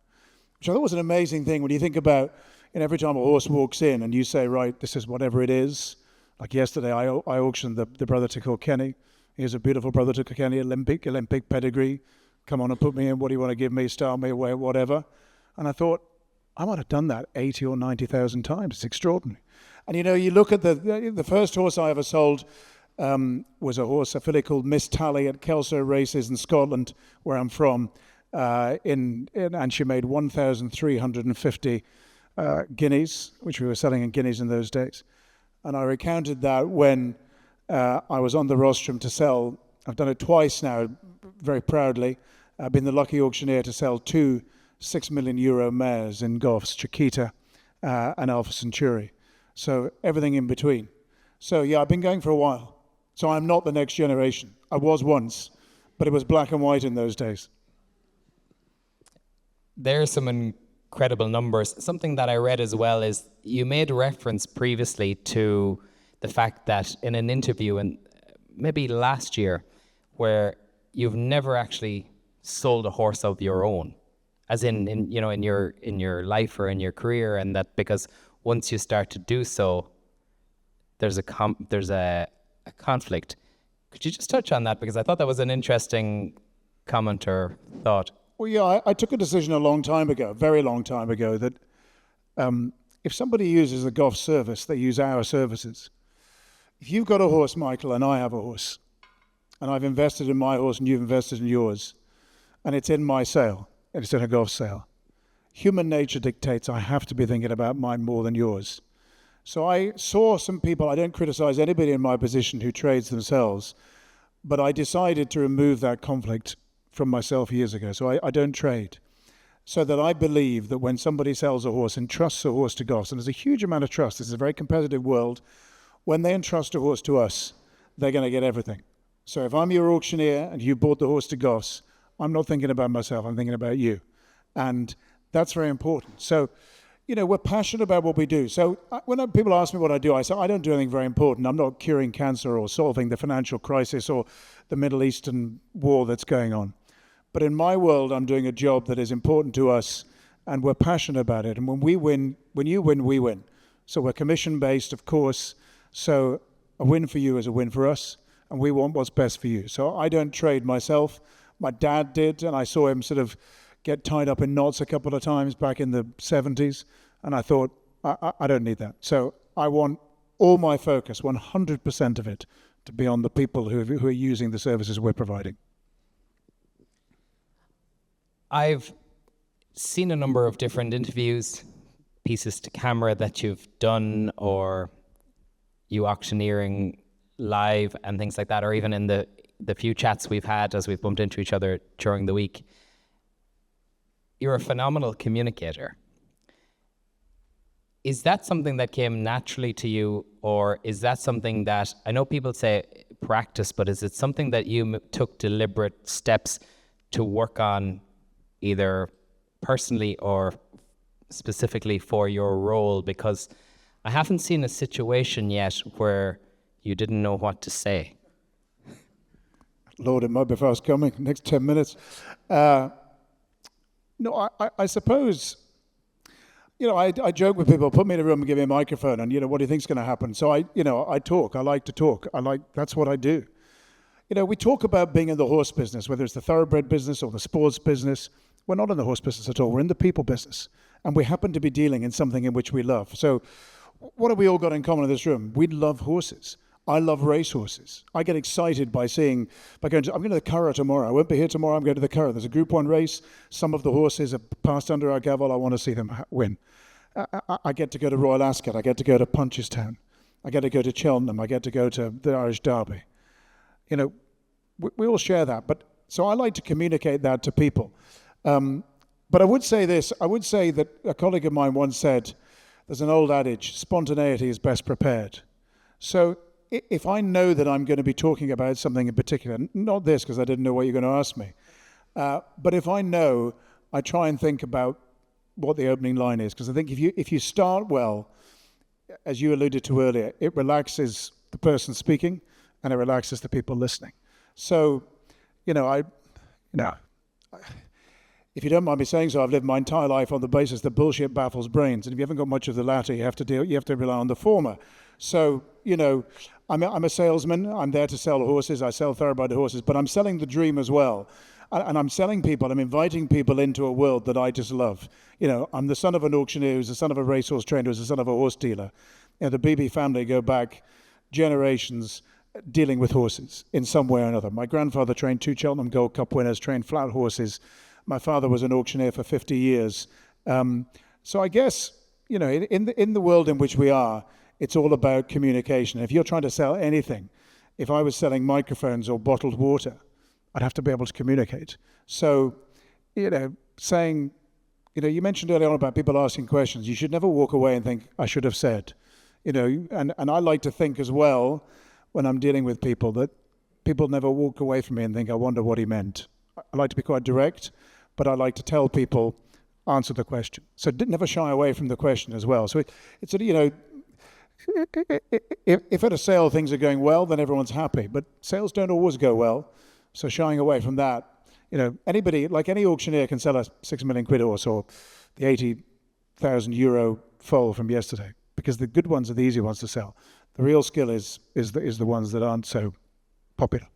which I thought was an amazing thing when you think about, every time a horse walks in and you say, right, this is whatever it is. Like yesterday, I auctioned the brother to Kilkenny. Here's a beautiful brother to Kilkenny, Olympic pedigree. Come on and put me in. What do you want to give me? Style me away, whatever. And I thought, I might have done that 80 or 90,000 times. It's extraordinary. And you look at the first horse I ever sold was a filly called Miss Tally at Kelso Races in Scotland, where I'm from. And she made 1,350 guineas, which we were selling in guineas in those days. And I recounted that when I was on the rostrum to sell. I've done it twice now, very proudly. I've been the lucky auctioneer to sell two €6 million mares in Goffs, Chiquita and Alpha Centauri. So everything in between. So yeah, I've been going for a while. So I'm not the next generation. I was once, but it was black and white in those days. There's some incredible numbers. Something that I read as well is you made reference previously to the fact that in an interview, and maybe last year, where you've never actually sold a horse of your own, as in your life or in your career, and that because once you start to do so, there's a conflict. Could you just touch on that, because I thought that was an interesting comment or thought? Well, yeah, I took a decision a long time ago, very long time ago, that if somebody uses the Goffs service, they use our services. If you've got a horse, Michael, and I have a horse, and I've invested in my horse and you've invested in yours, and it's in my sale, and it's in a Goffs sale, human nature dictates I have to be thinking about mine more than yours. So I saw some people, I don't criticize anybody in my position who trades themselves, but I decided to remove that conflict from myself years ago. So I don't trade. So that I believe that when somebody sells a horse, entrusts a horse to Goffs, and there's a huge amount of trust, this is a very competitive world, when they entrust a horse to us, they're going to get everything. So if I'm your auctioneer and you bought the horse to Goffs, I'm not thinking about myself, I'm thinking about you. And that's very important. So, we're passionate about what we do. So when people ask me what I do, I say, I don't do anything very important. I'm not curing cancer or solving the financial crisis or the Middle Eastern war that's going on. But in my world, I'm doing a job that is important to us, and we're passionate about it. And when we win, when you win, we win. So we're commission-based, of course. So a win for you is a win for us, and we want what's best for you. So I don't trade myself. My dad did, and I saw him sort of get tied up in knots a couple of times back in the 70s, and I thought, I don't need that. So I want all my focus, 100% of it, to be on the people who are using the services we're providing. I've seen a number of different interviews, pieces to camera that you've done, or you auctioneering live and things like that, or even in the few chats we've had as we've bumped into each other during the week. You're a phenomenal communicator. Is that something that came naturally to you, or is that something that, I know people say practice, but is it something that you took deliberate steps to work on, either personally or specifically for your role? Because I haven't seen a situation yet where you didn't know what to say. Lord, it might be fast coming, next 10 minutes. No, I suppose, I joke with people, put me in a room and give me a microphone and, what do you think's going to happen? So I talk, I like to talk. That's what I do. We talk about being in the horse business, whether it's the thoroughbred business or the sports business. We're not in the horse business at all. We're in the people business. And we happen to be dealing in something in which we love. So what have we all got in common in this room? We love horses. I love racehorses. I get excited by going to, I'm going to the Curragh tomorrow. I won't be here tomorrow, I'm going to the Curragh. There's a Group 1 race. Some of the horses have passed under our gavel. I want to see them win. I get to go to Royal Ascot. I get to go to Punchestown. I get to go to Cheltenham. I get to go to the Irish Derby. We all share that. But so I like to communicate that to people. But I would say this. I would say that a colleague of mine once said, there's an old adage, spontaneity is best prepared. So if I know that I'm going to be talking about something in particular, not this because I didn't know what you're going to ask me, but if I know, I try and think about what the opening line is, because I think if you start well, as you alluded to earlier, it relaxes the person speaking and it relaxes the people listening. So, if you don't mind me saying so, I've lived my entire life on the basis that bullshit baffles brains, and if you haven't got much of the latter, you have to rely on the former. So, I'm a salesman. I'm there to sell horses. I sell thoroughbred horses, but I'm selling the dream as well. And I'm selling people, I'm inviting people into a world that I just love. I'm the son of an auctioneer who's the son of a racehorse trainer who's the son of a horse dealer. The Beeby family go back generations dealing with horses in some way or another. My grandfather trained 2 Cheltenham Gold Cup winners, trained flat horses. My father was an auctioneer for 50 years. So I guess, in the world in which we are, it's all about communication. If you're trying to sell anything, if I was selling microphones or bottled water, I'd have to be able to communicate. So, saying, you mentioned earlier on about people asking questions. You should never walk away and think, I should have said. And I like to think as well, when I'm dealing with people, that people never walk away from me and think, I wonder what he meant. I like to be quite direct, but I like to tell people, answer the question. So never shy away from the question as well. So it's if at a sale things are going well, then everyone's happy. But sales don't always go well. So shying away from that, anybody, like any auctioneer, can sell a 6 million quid horse or the 80,000 euro foal from yesterday, because the good ones are the easy ones to sell. The real skill is the ones that aren't so popular.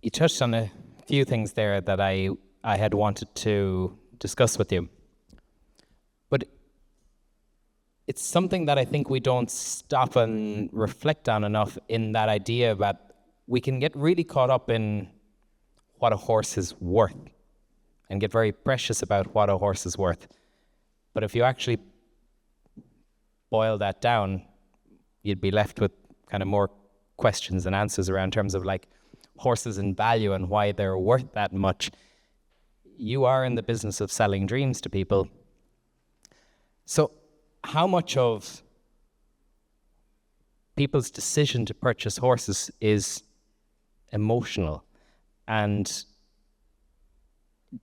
You touched on a few things there that I had wanted to discuss with you. But it's something that I think we don't stop and reflect on enough, in that idea that we can get really caught up in what a horse is worth. and get very precious about what a horse is worth. But if you actually boil that down, you'd be left with kind of more questions and answers around terms of like horses in value and why they're worth that much. You are in the business of selling dreams to people. So how much of people's decision to purchase horses is emotional? And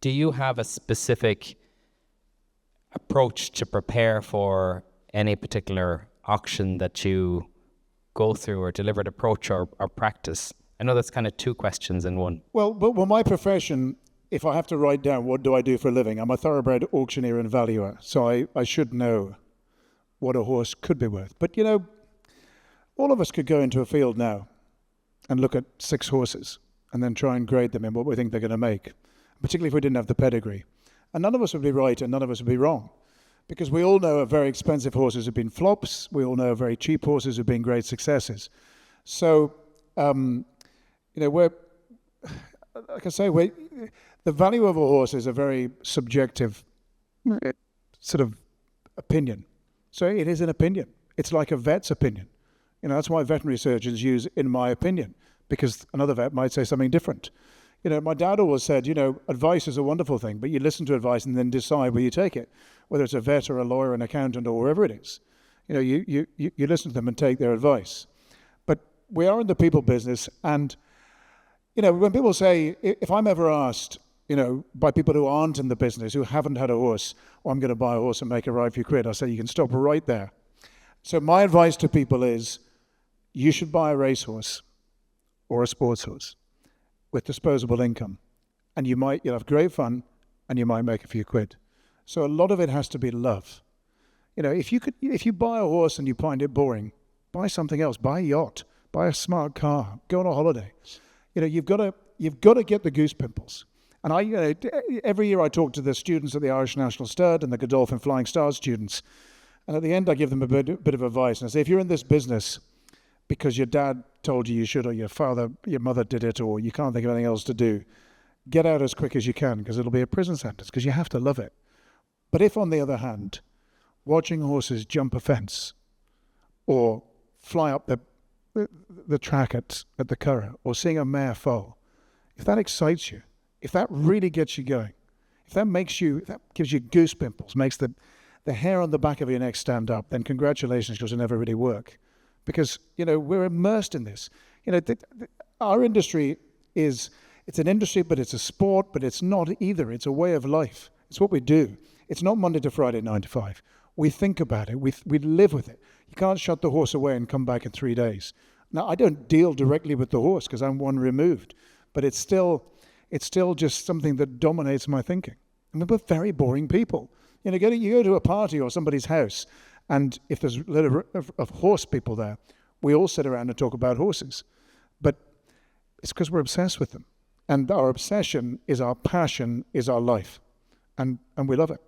do you have a specific approach to prepare for any particular auction that you go through, or deliberate approach or practice? I know that's kind of two questions in one. Well, my profession, if I have to write down what do I do for a living, I'm a thoroughbred auctioneer and valuer, so I should know what a horse could be worth. But you know, all of us could go into a field now and look at 6 horses and then try and grade them in what we think they're going to make, particularly if we didn't have the pedigree. And none of us would be right and none of us would be wrong, because we all know very expensive horses have been flops. We all know very cheap horses have been great successes. So, you know, like I say, the value of a horse is a very subjective sort of opinion. So it is an opinion. It's like a vet's opinion. You know, that's why veterinary surgeons use "in my opinion," because another vet might say something different. You know, my dad always said, you know, advice is a wonderful thing, but you listen to advice and then decide where you take it, whether it's a vet or a lawyer, an accountant, or wherever it is. You know, you listen to them and take their advice. But we are in the people business, and, you know, when people say, if I'm ever asked, you know, by people who aren't in the business, who haven't had a horse, or I'm going to buy a horse and make a ride for you quid, I say, you can stop right there. So my advice to people is, you should buy a racehorse or a sports horse with disposable income, and you'll have great fun, and you might make a few quid. So a lot of it has to be love. You know, if you buy a horse and you find it boring, buy something else. Buy a yacht, buy a smart car, go on a holiday. You know, you've got to get the goose pimples. And every year I talk to the students at the Irish National Stud and the Godolphin Flying Stars students, and at the end I give them a bit of advice, and I say, if you're in this business because your dad told you should, or your mother did it, or you can't think of anything else to do, get out as quick as you can, because it'll be a prison sentence, because you have to love it. But if, on the other hand, watching horses jump a fence, or fly up the track at the Curragh, or seeing a mare foal, if that excites you, if that really gets you going, if that gives you goose pimples, makes the hair on the back of your neck stand up, then congratulations, because it'll never really work. Because, you know, we're immersed in this. You know, our industry it's an industry, but it's a sport, but it's not either. It's a way of life. It's what we do. It's not Monday to Friday, 9 to 5. We think about it. We live with it. You can't shut the horse away and come back in 3 days. Now, I don't deal directly with the horse because I'm one removed, but it's still just something that dominates my thinking. I mean, we're very boring people. You know, you go to a party or somebody's house, and if there's a lot of horse people there, we all sit around and talk about horses. But it's because we're obsessed with them. And our obsession is our passion, is our life. And we love it.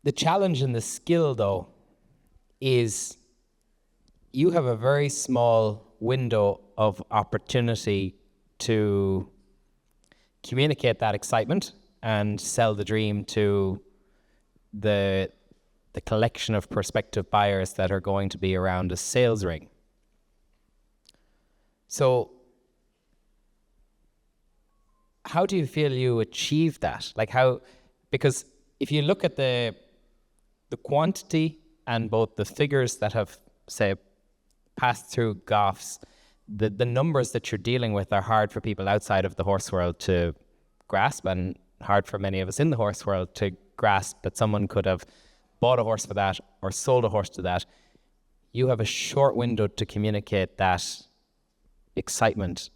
The challenge and the skill, though, is you have a very small window of opportunity to communicate that excitement and sell the dream to the collection of prospective buyers that are going to be around a sales ring. So how do you feel you achieve that? Because if you look at the quantity and both the figures that have, say, passed through Goffs, the numbers that you're dealing with are hard for people outside of the horse world to grasp, and hard for many of us in the horse world to grasp that someone could have bought a horse for that or sold a horse to that. You have a short window to communicate that excitement.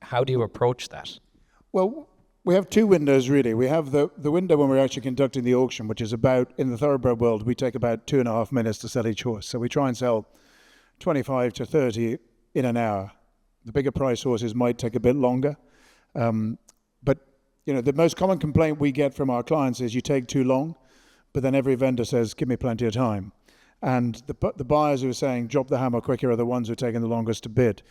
How do you approach that? Well, we have 2 windows, really. We have the window when we're actually conducting the auction, which is about, in the thoroughbred world, we take about 2.5 minutes to sell each horse. So we try and sell 25 to 30 in an hour. The bigger price horses might take a bit longer. But, you know, the most common complaint we get from our clients is you take too long, but then every vendor says, give me plenty of time. And the buyers who are saying, drop the hammer quicker, are the ones who are taking the longest to bid.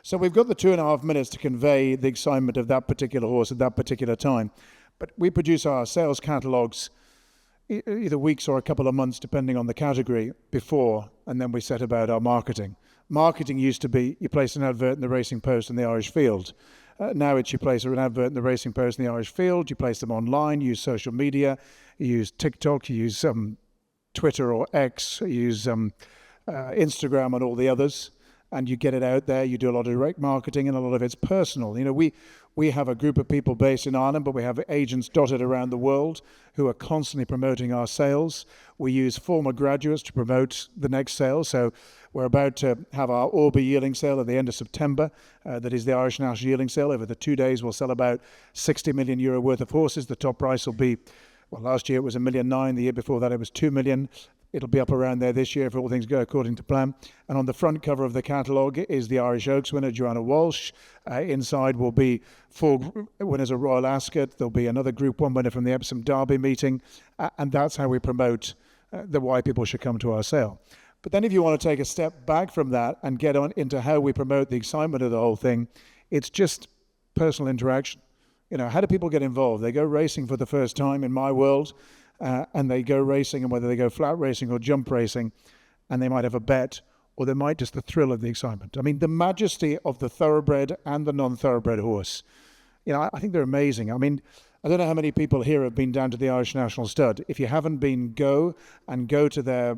So we've got the 2.5 minutes to convey the excitement of that particular horse at that particular time. But we produce our sales catalogues either weeks or a couple of months, depending on the category, before, and then we set about our marketing. Marketing used to be, you place an advert in the Racing Post and the Irish Field. Now it's you place an advert in the Racing Post and the Irish Field, you place them online, you use social media, you use TikTok, you use Twitter or X, you use Instagram and all the others, and you get it out there. You do a lot of direct marketing, and a lot of it's personal. You know, we have a group of people based in Ireland, but we have agents dotted around the world who are constantly promoting our sales. We use former graduates to promote the next sale. So we're about to have our Orby yearling sale at the end of September. That is the Irish National Yearling Sale. Over the 2 days, we'll sell about 60 million euro worth of horses. The top price will be, well, last year it was 1.9 million. The year before that it was 2 million. It'll be up around there this year if all things go according to plan. And on the front cover of the catalogue is the Irish Oaks winner, Joanna Walsh. Inside will be 4 winners of Royal Ascot. There'll be another Group 1 winner from the Epsom Derby meeting. And that's how we promote why people should come to our sale. But then if you want to take a step back from that and get on into how we promote the excitement of the whole thing, it's just personal interaction. You know, how do people get involved? They go racing for the first time in my world. And they go racing, and whether they go flat racing or jump racing, and they might have a bet, or they might just the thrill of the excitement. I mean, the majesty of the thoroughbred and the non-thoroughbred horse. You know, I think they're amazing. I mean, I don't know how many people here have been down to the Irish National Stud. If you haven't been, go to their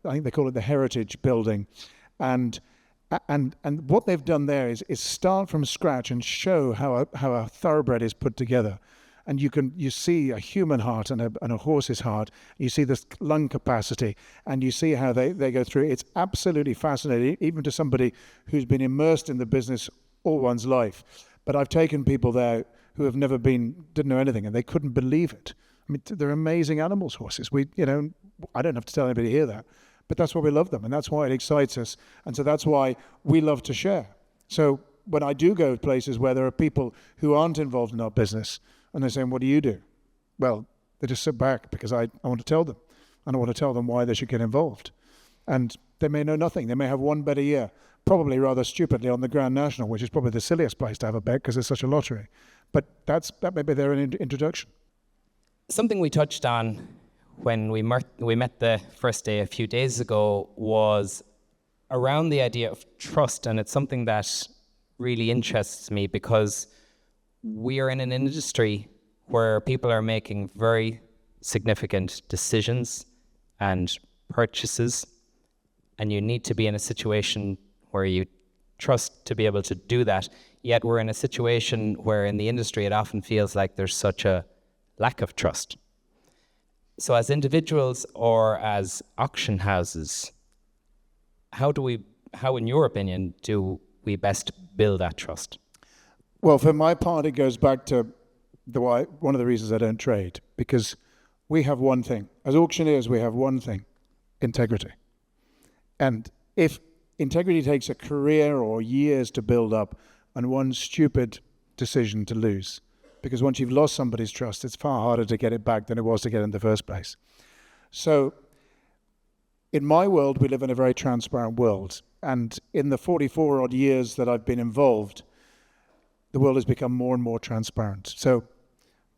I think they call it the Heritage Building, and what they've done there is start from scratch and show how a thoroughbred is put together. And you see a human heart and a horse's heart. You see this lung capacity, and you see how they go through. It's absolutely fascinating, even to somebody who's been immersed in the business all one's life. But I've taken people there who have never didn't know anything, and they couldn't believe it. I mean, they're amazing animals, horses. I don't have to tell anybody here that, but that's why we love them, and that's why it excites us, and so that's why we love to share. So when I do go to places where there are people who aren't involved in our business, and they're saying, what do you do? Well, they just sit back because I want to tell them. And I want to tell them why they should get involved. And they may know nothing. They may have one bet a year, probably rather stupidly on the Grand National, which is probably the silliest place to have a bet because it's such a lottery. But that may be their introduction. Something we touched on when we met the first day a few days ago was around the idea of trust. And it's something that really interests me because we are in an industry where people are making very significant decisions and purchases, and you need to be in a situation where you trust to be able to do that. Yet we're in a situation where in the industry it often feels like there's such a lack of trust. So as individuals or as auction houses, how in your opinion do we best build that trust? Well, for my part, it goes back to one of the reasons I don't trade, because we have one thing. As auctioneers, we have one thing: integrity. And if integrity takes a career or years to build up and one stupid decision to lose, because once you've lost somebody's trust, it's far harder to get it back than it was to get it in the first place. So in my world, we live in a very transparent world. And in the 44 odd years that I've been involved, the world has become more and more transparent. So,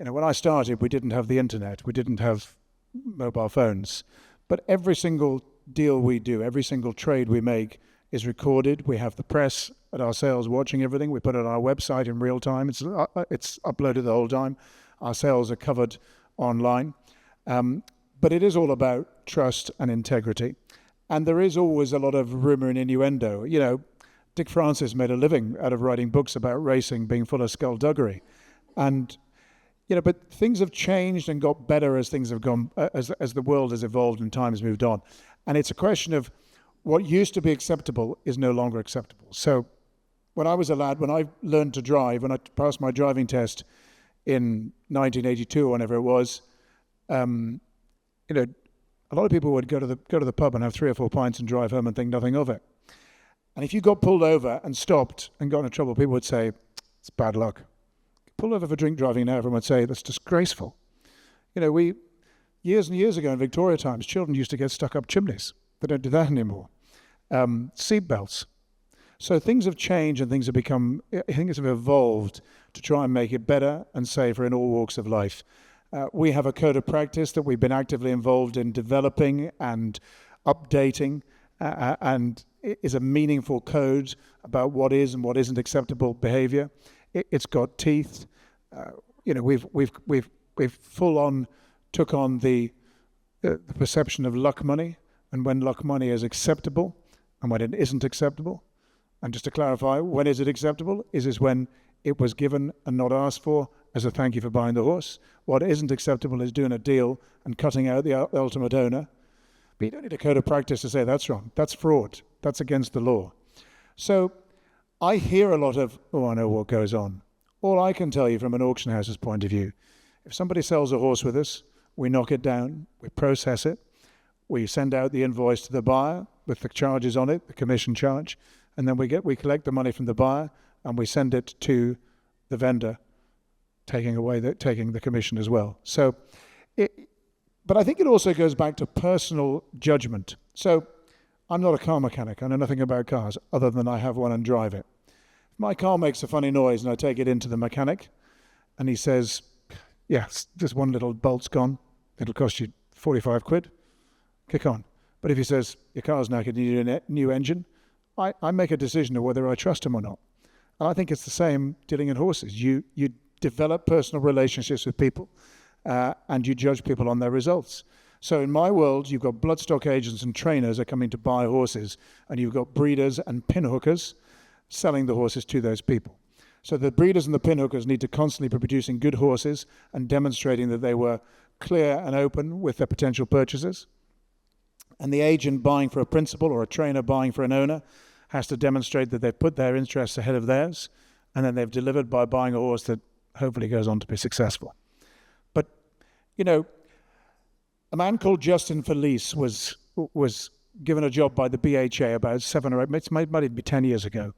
when I started, we didn't have the internet, we didn't have mobile phones, but every single deal we do, every single trade we make is recorded. We have the press at our sales watching everything. We put it on our website in real time. It's uploaded the whole time. Our sales are covered online. But it is all about trust and integrity. And there is always a lot of rumor and innuendo. Dick Francis made a living out of writing books about racing being full of skullduggery. And, but things have changed and got better as things have gone, as the world has evolved and time has moved on. And it's a question of what used to be acceptable is no longer acceptable. So when I was a lad, when I learned to drive, when I passed my driving test in 1982 or whenever it was, a lot of people would go to the pub and have 3 or 4 pints and drive home and think nothing of it. And if you got pulled over and stopped and got into trouble, people would say, it's bad luck. Pulled over for drink driving now, everyone would say, that's disgraceful. Years and years ago in Victoria times, children used to get stuck up chimneys. They don't do that anymore. Seat belts. So things have changed and things have become, things have evolved to try and make it better and safer in all walks of life. We have a code of practice that we've been actively involved in developing and updating, and it is a meaningful code about what is and what isn't acceptable behavior. It's got teeth. We've full on took on the perception of luck money, and when luck money is acceptable and when it isn't acceptable. And just to clarify, when is it acceptable? Is when it was given and not asked for as a thank you for buying the horse. What isn't acceptable is doing a deal and cutting out the ultimate owner. But you don't need a code of practice to say that's wrong. That's fraud. That's against the law. So I hear a lot of, oh, I know what goes on. All I can tell you from an auction house's point of view, if somebody sells a horse with us, we knock it down, we process it, we send out the invoice to the buyer with the charges on it, the commission charge, and then we collect the money from the buyer and we send it to the vendor, taking the commission as well. So, but I think it also goes back to personal judgment. So I'm not a car mechanic. I know nothing about cars other than I have one and drive it. If my car makes a funny noise and I take it into the mechanic and he says, yes, just one little bolt's gone, it'll cost you 45 quid, kick on. But if he says, your car's now going to need a new engine, I make a decision of whether I trust him or not. And I think it's the same dealing in horses. You develop personal relationships with people and you judge people on their results. So in my world, you've got bloodstock agents and trainers are coming to buy horses, and you've got breeders and pinhookers selling the horses to those people. So the breeders and the pinhookers need to constantly be producing good horses and demonstrating that they were clear and open with their potential purchasers. And the agent buying for a principal or a trainer buying for an owner has to demonstrate that they've put their interests ahead of theirs, and then they've delivered by buying a horse that hopefully goes on to be successful. But, a man called Justin Felice was given a job by the BHA about 7 or 8, it might be 10 years ago,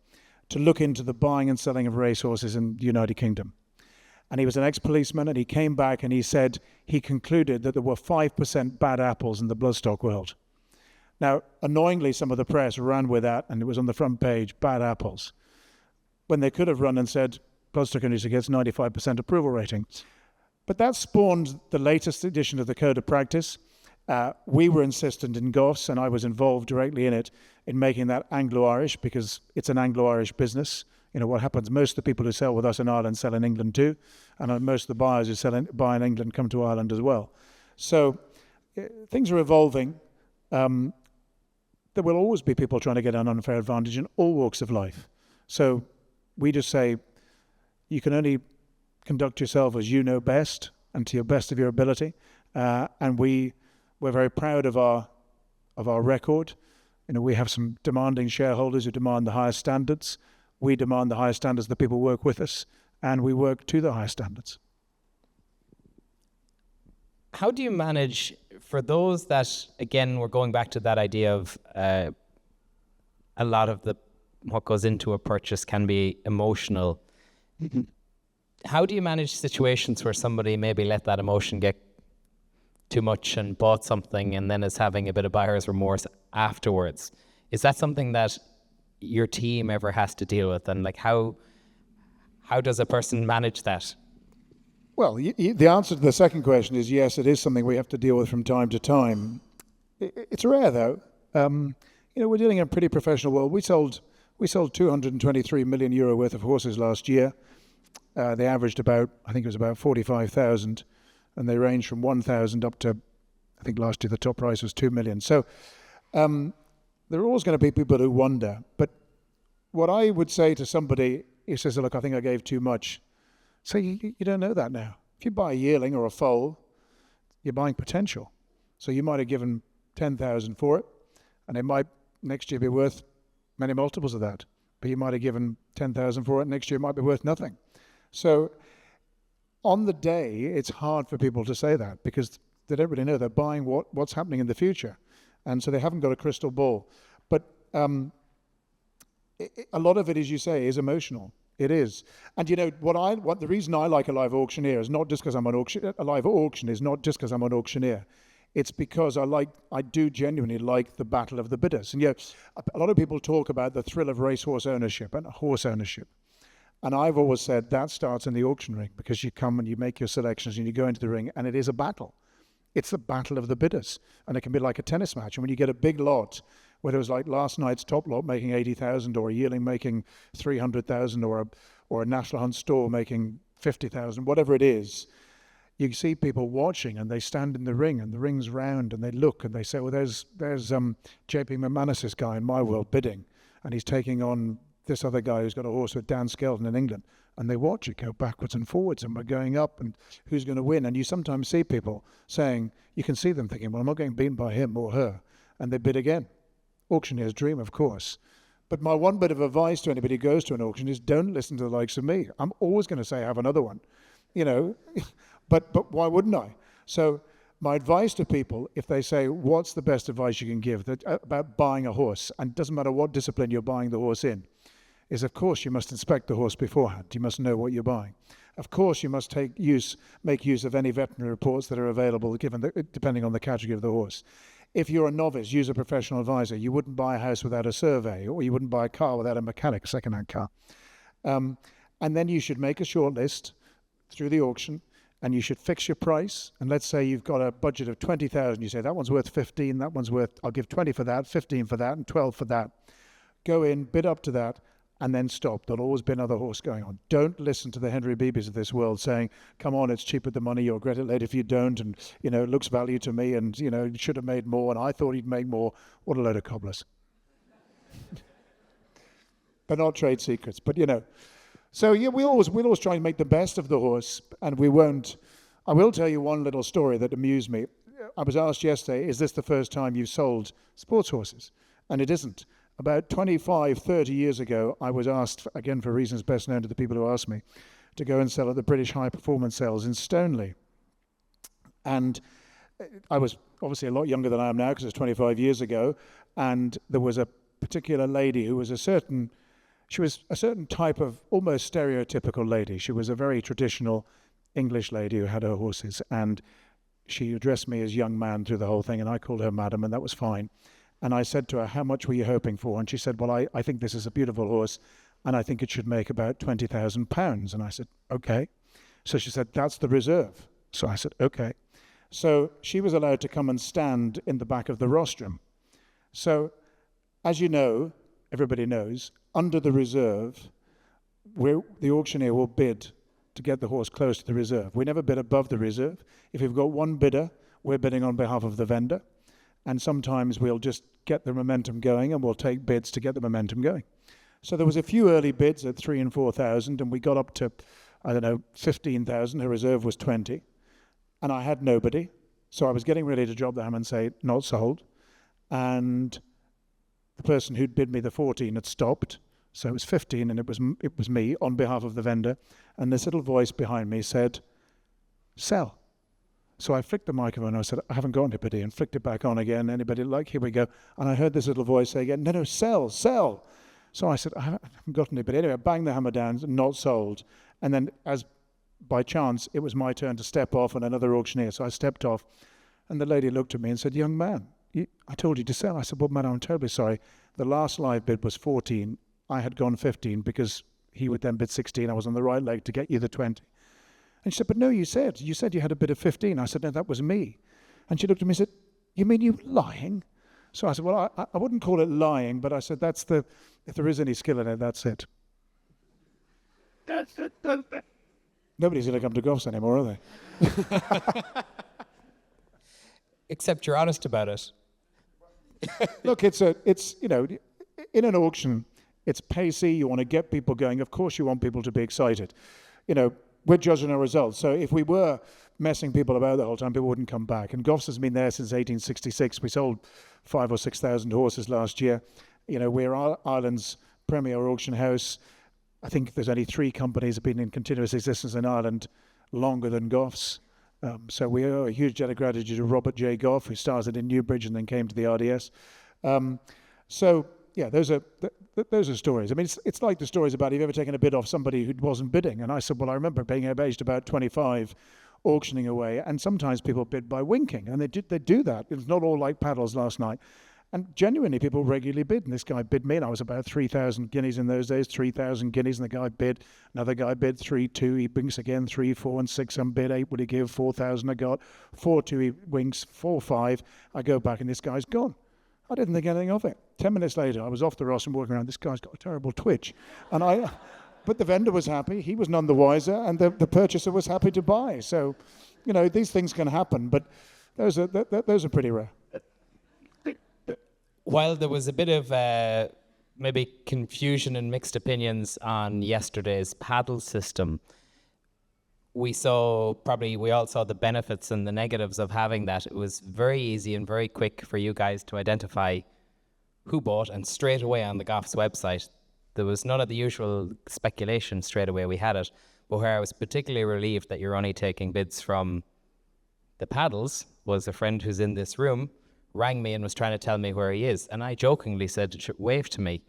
to look into the buying and selling of racehorses in the United Kingdom. And he was an ex-policeman, and he came back and he said he concluded that there were 5% bad apples in the bloodstock world. Now, annoyingly, some of the press ran with that, and it was on the front page, bad apples, when they could have run and said, bloodstock industry gets 95% approval rating. But that spawned the latest edition of the Code of Practice. We were insistent in Goffs, and I was involved directly in it, in making that Anglo-Irish, because it's an Anglo-Irish business. What happens, most of the people who sell with us in Ireland sell in England too, and most of the buyers who buy in England come to Ireland as well. So things are evolving. There will always be people trying to get an unfair advantage in all walks of life. So we just say, you can only conduct yourself as you know best and to your best of your ability. And we're very proud of our record. We have some demanding shareholders who demand the highest standards. We demand the highest standards that people work with us, and we work to the highest standards. How do you manage, for those that, again, we're going back to that idea of a lot of what goes into a purchase can be emotional. How do you manage situations where somebody maybe let that emotion get too much and bought something and then is having a bit of buyer's remorse afterwards? Is that something that your team ever has to deal with? And how does a person manage that? Well, the answer to the second question is yes, it is something we have to deal with from time to time. It's rare, though. We're dealing in a pretty professional world. We sold 223 million euro worth of horses last year. They averaged about 45,000, and they range from 1,000 up to, I think last year the top price was 2 million. So there are always going to be people who wonder. But what I would say to somebody who says, look, I think I gave too much, say, you don't know that now. If you buy a yearling or a foal, you're buying potential. So you might have given 10,000 for it, and it might next year be worth many multiples of that. But you might have given 10,000 for it, next year it might be worth nothing. So on the day, it's hard for people to say that because they don't really know. They're buying what's happening in the future. And so they haven't got a crystal ball. But a lot of it, as you say, is emotional. It is. And the reason I like a live auctioneer is not just because I'm an auctioneer. A live auction is not just because I'm an auctioneer. It's because I do genuinely like the battle of the bidders. And a lot of people talk about the thrill of racehorse ownership and horse ownership. And I've always said that starts in the auction ring, because you come and you make your selections and you go into the ring and it is a battle. It's the battle of the bidders. And it can be like a tennis match. And when you get a big lot, whether it was like last night's top lot making 80,000, or a yearling making 300,000, or a National Hunt store making 50,000, whatever it is, you see people watching and they stand in the ring and the ring's round and they look and they say, well, there's JP McManus's guy in my world bidding, and he's taking on this other guy who's got a horse with Dan Skelton in England. And they watch it go backwards and forwards, and we're going up, and who's going to win? And you sometimes see people saying, you can see them thinking, well, I'm not getting beaten by him or her, and they bid again. Auctioneer's dream, of course. But my one bit of advice to anybody who goes to an auction is don't listen to the likes of me. I'm always going to say have another one, but why wouldn't I? So my advice to people, if they say, what's the best advice you can give about buying a horse, and it doesn't matter what discipline you're buying the horse in, is of course you must inspect the horse beforehand. You must know what you're buying. Of course you must make use of any veterinary reports that are available, depending on the category of the horse. If you're a novice, use a professional advisor. You wouldn't buy a house without a survey, or you wouldn't buy a car without a mechanic, second-hand car. And then you should make a short list through the auction, and you should fix your price. And let's say you've got a budget of 20,000. You say, that one's worth 15, that one's worth, I'll give 20 for that, 15 for that, and 12 for that. Go in, bid up to that, and then stop. There'll always be another horse going on. Don't listen to the Henry Beebys of this world saying, come on, it's cheap with the money, you'll regret it later if you don't, and, it looks value to me, and, you should have made more, and I thought he'd make more. What a load of cobblers. They're not trade secrets, but, So, we'll always try and make the best of the horse, and we won't. I will tell you one little story that amused me. I was asked yesterday, is this the first time you've sold sports horses? And it isn't. About 25, 30 years ago, I was asked, again for reasons best known to the people who asked me, to go and sell at the British High Performance Sales in Stoneleigh. And I was obviously a lot younger than I am now, because it was 25 years ago, and there was a particular lady who was a certain type of almost stereotypical lady. She was a very traditional English lady who had her horses, and she addressed me as young man through the whole thing, and I called her madam, and that was fine. And I said to her, how much were you hoping for? And she said, well, I think this is a beautiful horse, and I think it should make about £20,000. And I said, okay. So she said, that's the reserve. So I said, okay. So she was allowed to come and stand in the back of the rostrum. So, as you know, everybody knows, under the reserve, the auctioneer will bid to get the horse close to the reserve. We never bid above the reserve. If we've got one bidder, we're bidding on behalf of the vendor. And sometimes we'll just get the momentum going, and we'll take bids to get the momentum going. So there was a few early bids at 3,000 and 4,000, and we got up to, 15,000. Her reserve was 20. And I had nobody. So I was getting ready to drop the hammer and say, not sold. And the person who'd bid me the 14 had stopped. So it was 15, and it was me on behalf of the vendor. And this little voice behind me said, sell. So I flicked the microphone, and I said, I haven't got anybody, and flicked it back on again. Anybody like? Here we go. And I heard this little voice say again, no, sell. So I said, I haven't got anybody. Anyway, I banged the hammer down, not sold. And then, as by chance, it was my turn to step off and another auctioneer. So I stepped off, and the lady looked at me and said, young man, I told you to sell. I said, well, madam, I'm terribly sorry. The last live bid was 14. I had gone 15 because he would then bid 16. I was on the right leg to get you the 20. And she said, but no, you said you had a bid of 15. I said, no, that was me. And she looked at me and said, you mean you were lying? So I said, well, I wouldn't call it lying, but I said, if there is any skill in it, that's it. That's it. Nobody's going to come to Goffs anymore, are they? Except you're honest about it. Look, it's in an auction, it's pacey. You want to get people going. Of course, you want people to be excited. We're judging our results. So if we were messing people about the whole time, people wouldn't come back. And Goffs has been there since 1866. We sold 5,000 or 6,000 horses last year. We're Ireland's premier auction house. I think there's only 3 companies that have been in continuous existence in Ireland longer than Goffs. So we owe a huge debt of gratitude to Robert J. Goff, who started in Newbridge and then came to the RDS. Those are stories. I mean, it's like the stories about, have you ever taken a bid off somebody who wasn't bidding? And I said, well, I remember being aged about 25 auctioning away, and sometimes people bid by winking, and they do that. It's not all like paddles last night. And genuinely, people regularly bid. And this guy bid me, and I was about 3,000 guineas in those days, 3,000 guineas, and the guy bid. Another guy bid 3,2. He winks again, 3, 4, and 6. I'm bid 8. Would he give 4,000? I got 4,2. He winks 4, 5. I go back, and this guy's gone. I didn't think anything of it. 10 minutes later, I was off the Ross and walking around. This guy's got a terrible twitch, but the vendor was happy. He was none the wiser, and the purchaser was happy to buy. So, these things can happen, but those are pretty rare. While there was a bit of maybe confusion and mixed opinions on yesterday's paddle system, we all saw the benefits and the negatives of having that. It was very easy and very quick for you guys to identify who bought, and straight away on the Goffs website, there was none of the usual speculation. Straight away we had it. But where I was particularly relieved that you're only taking bids from the paddles was a friend who's in this room rang me and was trying to tell me where he is. And I jokingly said, wave to me.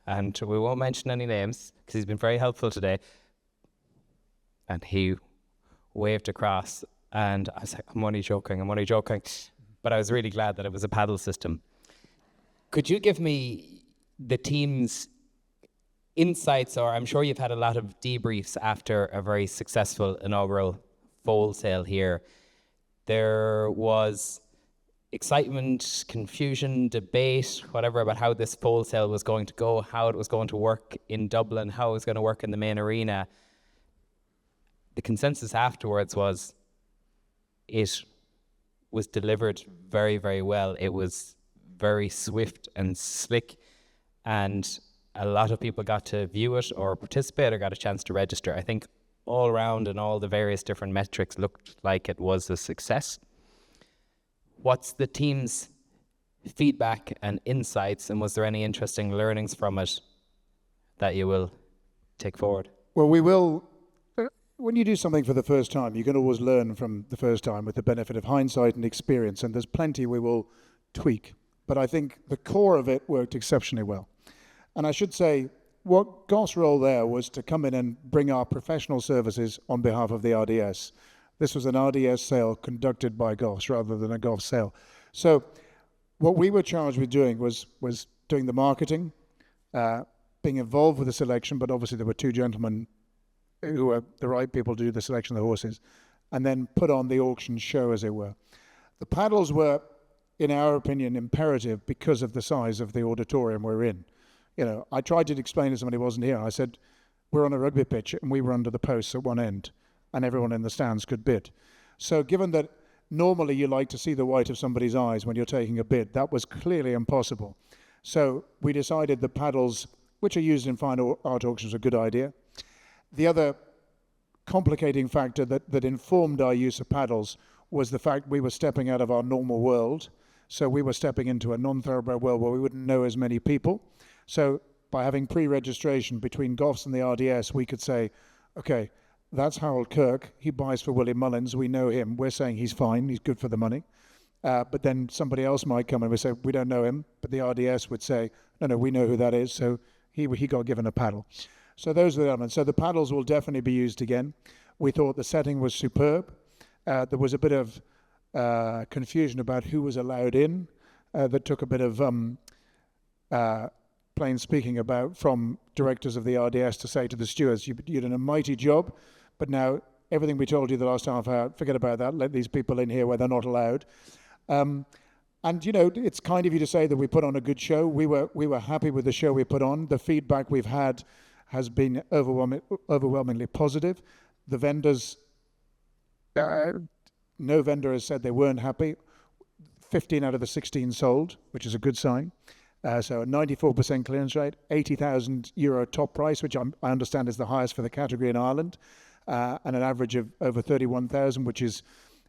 And we won't mention any names because he's been very helpful today. And he waved across, and I was like, I'm only joking. But I was really glad that it was a paddle system. Could you give me the team's insights, or I'm sure you've had a lot of debriefs after a very successful inaugural foal sale here. There was excitement, confusion, debate, whatever, about how this foal sale was going to go, how it was going to work in Dublin, how it was going to work in the main arena. The consensus afterwards was it was delivered very, very well. It was very swift and slick, and a lot of people got to view it or participate or got a chance to register. I think all around and all the various different metrics looked like it was a success. What's the team's feedback and insights, and was there any interesting learnings from it that you will take forward? Well, we will. When you do something for the first time, you can always learn from the first time with the benefit of hindsight and experience, and there's plenty we will tweak. But I think the core of it worked exceptionally well. And I should say, what Goffs' role there was to come in and bring our professional services on behalf of the RDS. This was an RDS sale conducted by Goffs rather than a Goffs sale. So what we were charged with doing was doing the marketing, being involved with the selection, but obviously there were two gentlemen who were the right people to do the selection of the horses, and then put on the auction show, as it were. The paddles were, in our opinion, imperative because of the size of the auditorium we're in. I tried to explain to somebody who wasn't here. I said, we're on a rugby pitch and we were under the posts at one end and everyone in the stands could bid. So given that normally you like to see the white of somebody's eyes when you're taking a bid, that was clearly impossible. So we decided the paddles, which are used in fine art auctions, are a good idea. The other complicating factor that informed our use of paddles was the fact we were stepping out of our normal world. So we were stepping into a non-thoroughbred world where we wouldn't know as many people. So by having pre-registration between Goffs and the RDS, we could say, okay, that's Harold Kirk. He buys for Willie Mullins. We know him. We're saying he's fine. He's good for the money. But then somebody else might come and we say, we don't know him. But the RDS would say, no, we know who that is. So he got given a paddle. So those are the elements. So the paddles will definitely be used again. We thought the setting was superb. There was a bit of confusion about who was allowed in. That took a bit of plain speaking about from directors of the RDS to say to the stewards, you did a mighty job, but now everything we told you the last half hour, forget about that, let these people in here where they're not allowed. And it's kind of you to say that we put on a good show. We were happy with the show we put on. The feedback we've had has been overwhelmingly positive. The vendors, no vendor has said they weren't happy. 15 out of the 16 sold, which is a good sign. So a 94% clearance rate, €80,000 top price, which I understand is the highest for the category in Ireland, and an average of over 31,000, which is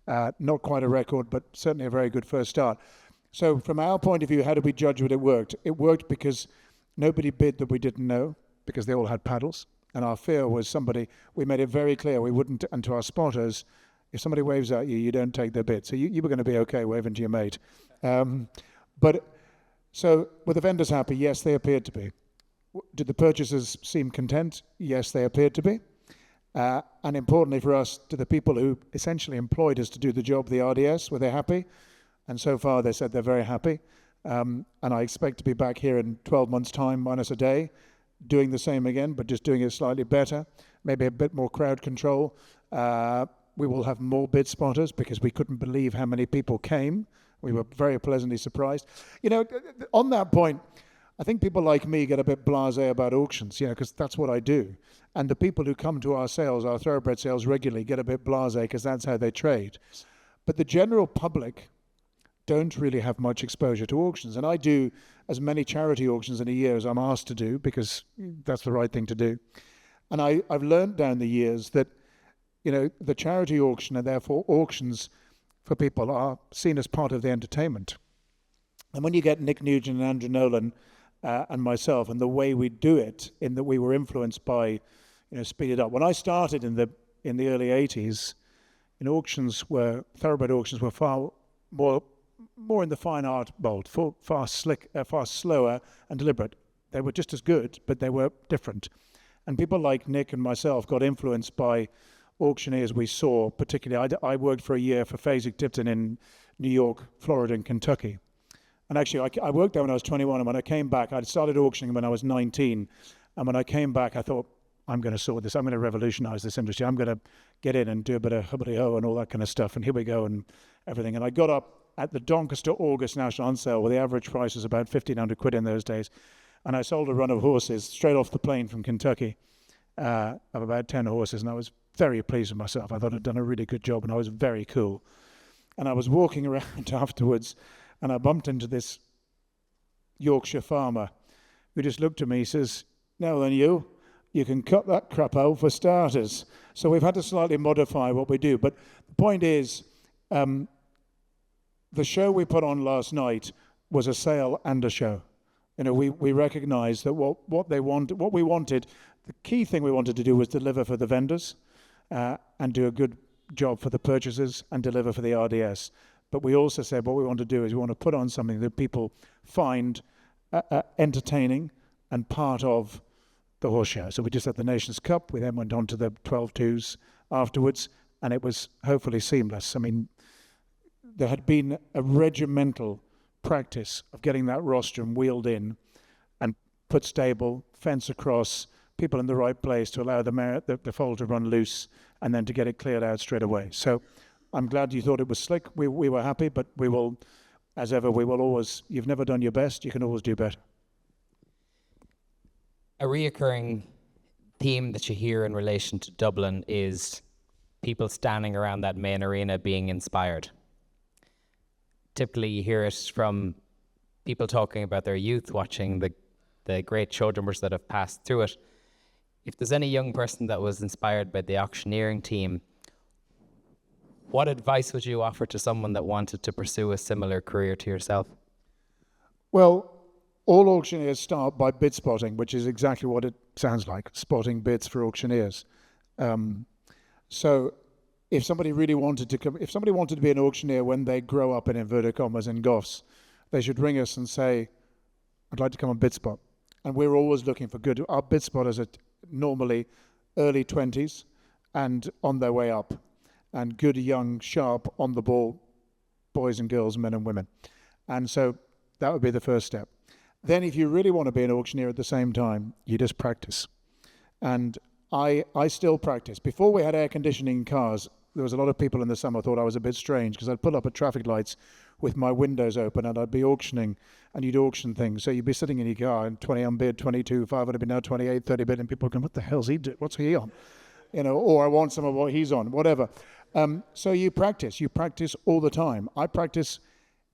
not quite a record, but certainly a very good first start. So from our point of view, how did we judge what it worked? It worked because nobody bid that we didn't know, because they all had paddles. And our fear was we made it very clear we wouldn't, and to our spotters, if somebody waves at you, you don't take their bid. So you were going to be okay waving to your mate. So were the vendors happy? Yes, they appeared to be. Did the purchasers seem content? Yes, they appeared to be. And importantly for us, to the people who essentially employed us to do the job, the RDS, were they happy? And so far they said they're very happy. And I expect to be back here in 12 months' time, minus a day, doing the same again, but just doing it slightly better, maybe a bit more crowd control. We will have more bid spotters because we couldn't believe how many people came. We were very pleasantly surprised. You know, on that point, I think people like me get a bit blasé about auctions, you know, because that's what I do. And the people who come to our sales, our thoroughbred sales regularly, get a bit blasé because that's how they trade. But the general public don't really have much exposure to auctions. And I do as many charity auctions in a year as I'm asked to do because that's the right thing to do. And I've learned down the years that, you know, the charity auction and therefore auctions for people are seen as part of the entertainment. And when you get Nick Nugent and Andrew Nolan and myself and the way we do it, in that we were influenced by, you know, Speed It Up. When I started in the early 80s, thoroughbred auctions were far more in the fine art mold, far slower and deliberate. They were just as good, but they were different. And people like Nick and myself got influenced by auctioneers we saw, particularly. I worked for a year for Fasig-Tipton in New York, Florida, and Kentucky. And actually, I worked there when I was 21, and when I came back, I'd started auctioning when I was 19. And when I came back, I thought, I'm going to sort this. I'm going to revolutionize this industry. I'm going to get in and do a bit of hubbity-ho and all that kind of stuff. And here we go and everything. And I got up at the Doncaster August National Hunt Sale, where the average price was about 1,500 quid in those days. And I sold a run of horses straight off the plane from Kentucky, of about 10 horses. And I was very pleased with myself. I thought I'd done a really good job, and I was very cool. And I was walking around afterwards, and I bumped into this Yorkshire farmer who just looked at me. He says, "Now then, you can cut that crap out for starters." So we've had to slightly modify what we do. But the point is, the show we put on last night was a sale and a show. You know, we recognised that what we wanted, the key thing we wanted to do was deliver for the vendors and do a good job for the purchasers and deliver for the RDS. But we also said what we want to do is we want to put on something that people find entertaining and part of the horse show. So we just had the Nations Cup. We then went on to the 12-2s afterwards, and it was hopefully seamless. I mean, there had been a regimental practice of getting that rostrum wheeled in and put stable, fence across, people in the right place to allow the foal to run loose and then to get it cleared out straight away. So I'm glad you thought it was slick. We were happy, but we will, as ever, we will always, you've never done your best, you can always do better. A reoccurring theme that you hear in relation to Dublin is people standing around that main arena being inspired. Typically you hear it from people talking about their youth, watching the great show jumpers that have passed through it. If there's any young person that was inspired by the auctioneering team, what advice would you offer to someone that wanted to pursue a similar career to yourself? Well, all auctioneers start by bid spotting, which is exactly what it sounds like, spotting bids for auctioneers. So if somebody really wanted to be an auctioneer when they grow up in inverted commas in Goffs, they should ring us and say, "I'd like to come and bid spot." And we're always looking for good. Our bid spotters are normally early 20s and on their way up, and good, young, sharp, on the ball boys and girls, men and women. And so that would be the first step. Then if you really want to be an auctioneer at the same time, you just practice. And I still practice. Before we had air conditioning in cars, there was a lot of people in the summer thought I was a bit strange because I'd pull up at traffic lights with my windows open and I'd be auctioning, and you'd auction things. So you'd be sitting in your car and 20 on bid, 22, 500 bid, now 28, 30 bid, and people are going, "What the hell's he doing? What's he on?" You know, or "I want some of what he's on," whatever. So you practice all the time. I practice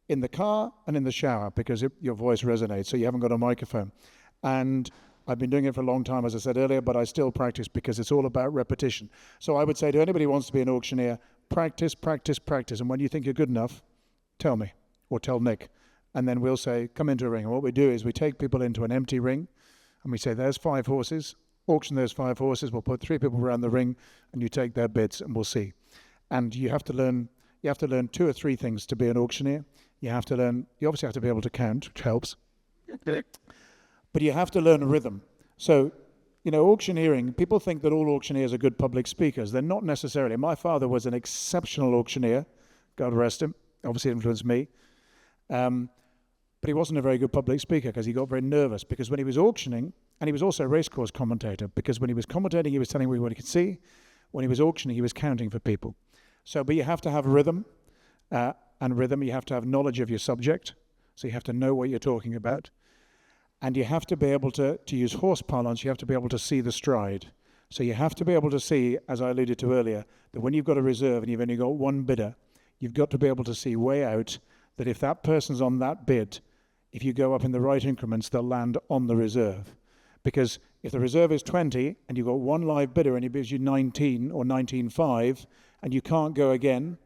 in the car and in the shower because your voice resonates, so you haven't got a microphone. And I've been doing it for a long time, as I said earlier, but I still practice because it's all about repetition. So I would say to anybody who wants to be an auctioneer, practice, practice, practice. And when you think you're good enough, tell me or tell Nick. And then we'll say, "Come into a ring." And what we do is we take people into an empty ring and we say, "There's 5 horses. Auction those 5 horses. We'll put 3 people around the ring and you take their bids and we'll see." And you have to learn 2 or 3 things to be an auctioneer. You obviously have to be able to count, which helps. But you have to learn a rhythm. So auctioneering, people think that all auctioneers are good public speakers. They're not necessarily. My father was an exceptional auctioneer, God rest him, obviously influenced me. But he wasn't a very good public speaker because he got very nervous, because when he was auctioning, and he was also a racecourse commentator, because when he was commentating, he was telling me what he could see. When he was auctioning, he was counting for people. But you have to have rhythm, you have to have knowledge of your subject, so you have to know what you're talking about. And you have to be able to use horse parlance, you have to be able to see the stride. So you have to be able to see, as I alluded to earlier, that when you've got a reserve and you've only got one bidder, you've got to be able to see way out that if that person's on that bid, if you go up in the right increments, they'll land on the reserve. Because if the reserve is 20 and you've got one live bidder and he bids you 19 or 19.5 and you can't go again,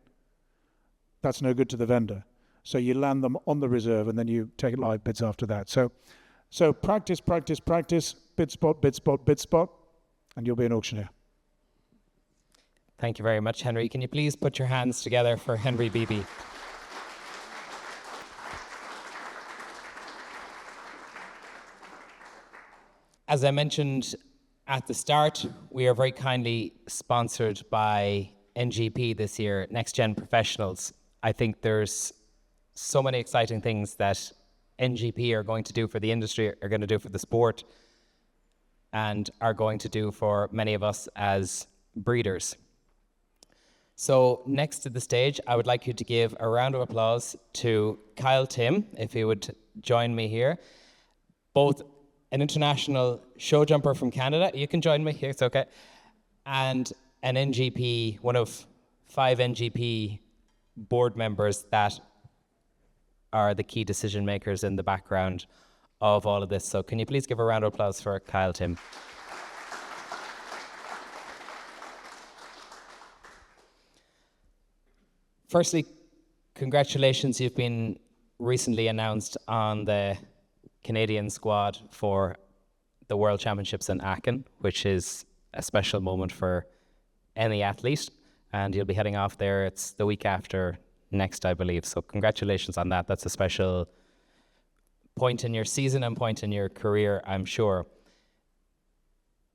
that's no good to the vendor. So you land them on the reserve and then you take live bids after that. So practice, bid spot, and you'll be an auctioneer. Thank you very much, Henry. Can you please put your hands together for Henry Beeby? As I mentioned at the start, we are very kindly sponsored by NGP this year, Next Gen Professionals. I think there's so many exciting things that NGP are going to do for the industry, are going to do for the sport, and are going to do for many of us as breeders. So next to the stage, I would like you to give a round of applause to Kyle Timm, if he would join me here. Both an international show jumper from Canada, you can join me here, it's okay, and an NGP, one of 5 NGP board members that are the key decision makers in the background of all of this. So can you please give a round of applause for Kyle Timm? Firstly, congratulations, you've been recently announced on the Canadian squad for the World Championships in Aachen, which is a special moment for any athlete, and you'll be heading off there. It's the week after next, I believe. So congratulations on that. That's a special point in your season and point in your career, I'm sure.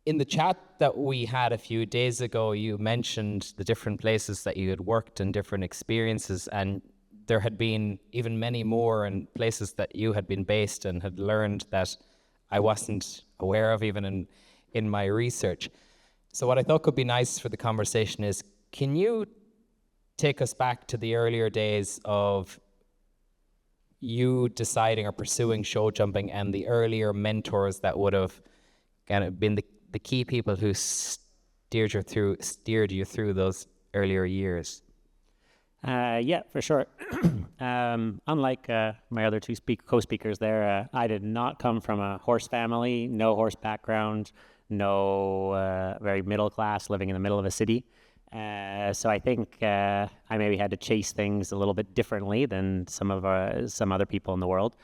In the chat that we had a few days ago, you mentioned the different places that you had worked and different experiences, and there had been even many more and places that you had been based and had learned that I wasn't aware of even in my research. So what I thought could be nice for the conversation is, can you take us back to the earlier days of you deciding or pursuing show jumping and the earlier mentors that would have kind of been the key people who steered you through those earlier years? Yeah, for sure. Unlike my other 2 co-speakers there, I did not come from a horse family, no horse background, no very middle class, living in the middle of a city. So I think I maybe had to chase things a little bit differently than some other people in the world.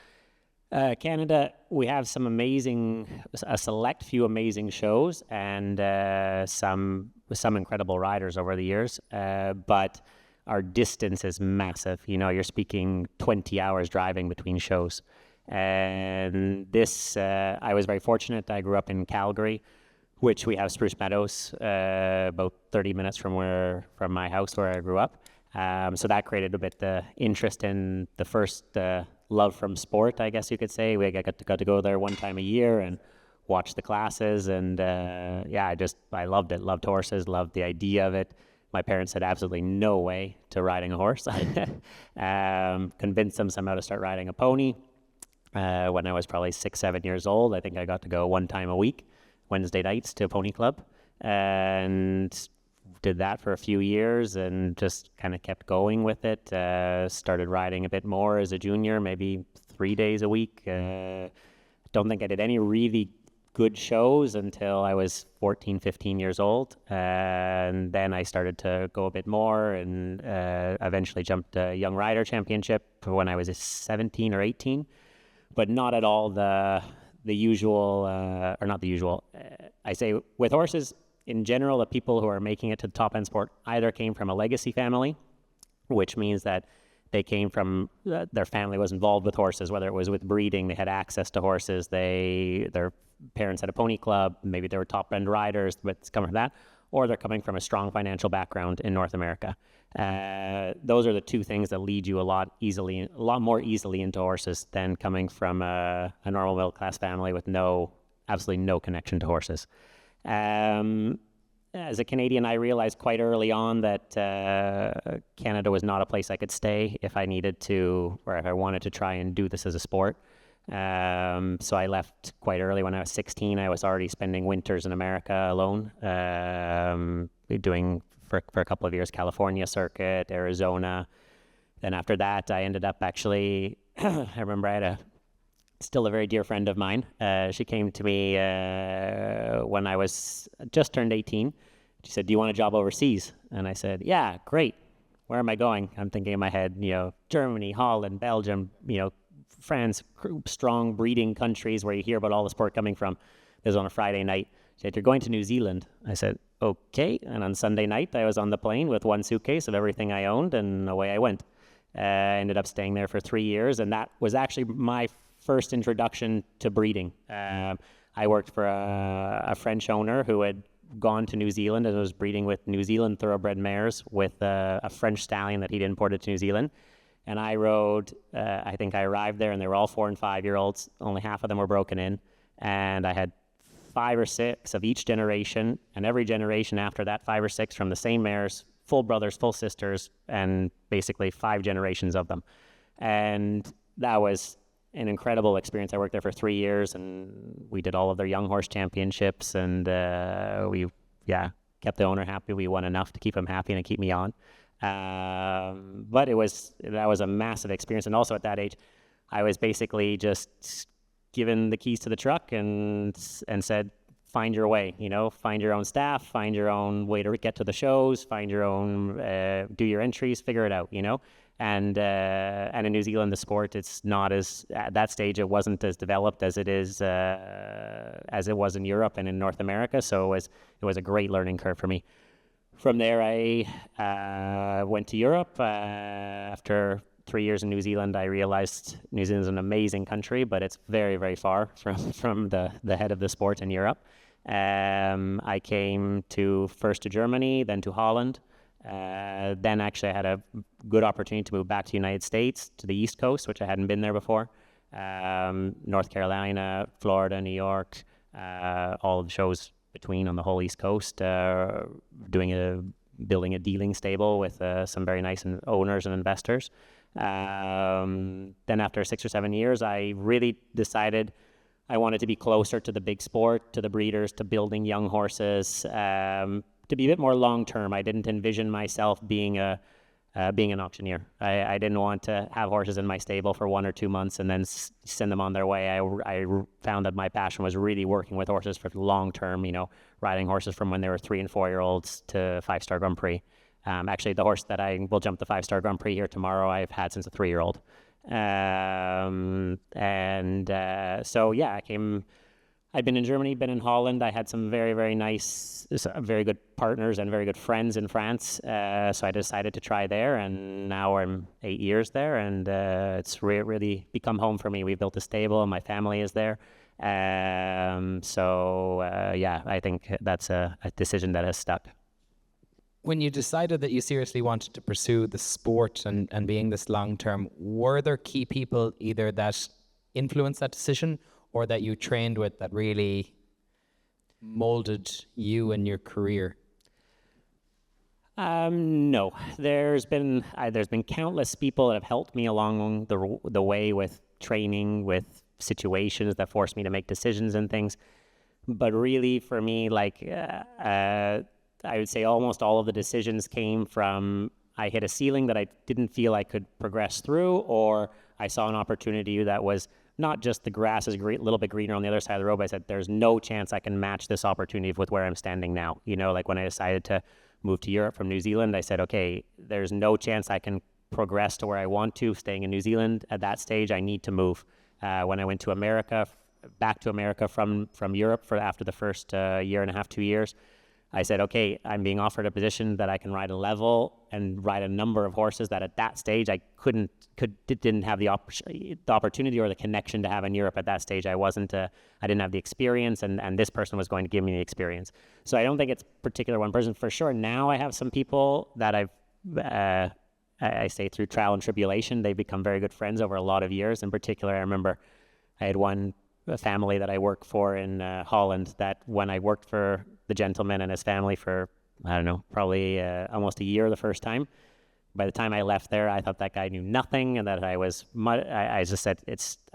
Canada, we have a select few amazing shows and some incredible riders over the years, but our distance is massive. You're speaking 20 hours driving between shows. And this, I was very fortunate. I grew up in Calgary, which we have Spruce Meadows, about 30 minutes from my house where I grew up. So that created a bit the interest in the first love from sport, I guess you could say. I got to go there one time a year and watch the classes. And I loved it, loved horses, loved the idea of it. My parents had absolutely no way to riding a horse. Convinced them somehow to start riding a pony. When I was probably 6, 7 years old, I think I got to go one time a week, Wednesday nights, to a pony club, and did that for a few years and just kind of kept going with it. Started riding a bit more as a junior, maybe 3 days a week. Don't think I did any really good shows until I was 14, 15 years old. And then I started to go a bit more and eventually jumped a Young Rider Championship when I was 17 or 18, but not at all the usual, or not the usual. I say with horses, in general, the people who are making it to the top end sport either came from a legacy family, which means that they came from, their family was involved with horses, whether it was with breeding, they had access to horses, their parents had a pony club, maybe they were top-end riders, but it's coming from that, or they're coming from a strong financial background in North America. Those are the two things that lead you a lot more easily into horses than coming from a normal middle-class family with absolutely no connection to horses. As a Canadian, I realized quite early on that Canada was not a place I could stay if I needed to, or if I wanted to try and do this as a sport. So I left quite early. When I was 16, I was already spending winters in America alone, doing for a couple of years California circuit, Arizona. Then after that, I ended up actually, I remember I had still a very dear friend of mine. She came to me when I was just turned 18. She said, "Do you want a job overseas?" And I said, "Yeah, great. Where am I going?" I'm thinking in my head, Germany, Holland, Belgium, France, strong breeding countries where you hear about all the sport coming from. This was on a Friday night. She said, "You're going to New Zealand." I said, "Okay." And on Sunday night, I was on the plane with one suitcase of everything I owned, and away I went. I ended up staying there for 3 years, and that was actually my first introduction to breeding. I worked for a French owner who had gone to New Zealand and was breeding with New Zealand thoroughbred mares with a French stallion that he'd imported to New Zealand. And I rode, I think I arrived there and they were all 4 and 5 year olds. Only half of them were broken in. And I had 5 or 6 of each generation, and every generation after that, 5 or 6 from the same mares, full brothers, full sisters, and basically 5 generations of them. And that was an incredible experience. I worked there for 3 years, and we did all of their young horse championships, and we kept the owner happy. We won enough to keep him happy and to keep me on. But that was a massive experience. And also at that age, I was basically just given the keys to the truck and said, find your way, find your own staff, find your own way to get to the shows, find your own, do your entries, figure it out, And in New Zealand, the sport, it's not at that stage, it wasn't as developed as it is, as it was in Europe and in North America. So it was a great learning curve for me. From there, I went to Europe. After 3 years in New Zealand, I realized New Zealand is an amazing country, but it's very, very far from the head of the sport in Europe. I came first to Germany, then to Holland. Then actually I had a good opportunity to move back to the United States, to the East Coast, which I hadn't been there before. North Carolina, Florida, New York, all of the shows between on the whole East Coast, building a dealing stable with some very nice owners and investors. Then after 6 or 7 years, I really decided I wanted to be closer to the big sport, to the breeders, to building young horses, to be a bit more long-term. I didn't envision myself being an auctioneer. I didn't want to have horses in my stable for 1 or 2 months and then send them on their way. I found that my passion was really working with horses for the long-term, riding horses from when they were 3 and 4 year olds to 5-star Grand Prix. Actually, the horse that I will jump the 5-star Grand Prix here tomorrow, I've had since a 3-year-old. I'd been in Germany, been in Holland. I had some very, very nice, very good partners and very good friends in France. So I decided to try there, and now I'm 8 years there, and it's really become home for me. We built a stable, and my family is there. I think that's a decision that has stuck. When you decided that you seriously wanted to pursue the sport and being this long-term, were there key people either that influenced that decision or that you trained with that really molded you and your career? No, there's been countless people that have helped me along the way with training, with situations that forced me to make decisions and things. But really, for me, I would say almost all of the decisions came from I hit a ceiling that I didn't feel I could progress through, or I saw an opportunity that was not just the grass is a little bit greener on the other side of the road, but I said, there's no chance I can match this opportunity with where I'm standing now. Like when I decided to move to Europe from New Zealand, I said, okay, there's no chance I can progress to where I want to staying in New Zealand. At that stage, I need to move. When I went to America, back to America from Europe after the first year and a half, 2 years, I said, okay, I'm being offered a position that I can ride a level and ride a number of horses that at that stage I didn't have the opportunity or the connection to have in Europe at that stage. I didn't have the experience, and this person was going to give me the experience. So I don't think it's particular one person. For sure, now I have some people that I say through trial and tribulation, they've become very good friends over a lot of years. In particular, I remember I had a family that I worked for in Holland, that when I worked for the gentleman and his family for, I don't know, probably almost a year the first time. By the time I left there, I thought that guy knew nothing, and that I just said,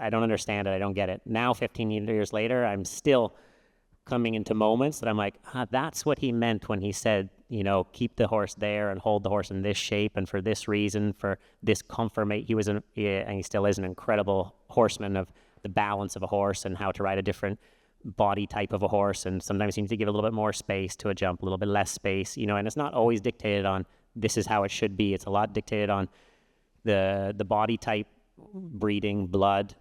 I don't understand it, I don't get it. Now, 15 years later, I'm still coming into moments that I'm like, that's what he meant when he said, keep the horse there and hold the horse in this shape and for this reason, for this conformation. And he still is an incredible horseman of the balance of a horse and how to ride a different body type of a horse. And sometimes you need to give a little bit more space to a jump, a little bit less space, and it's not always dictated on this is how it should be. It's a lot dictated on the body type, breeding, blood,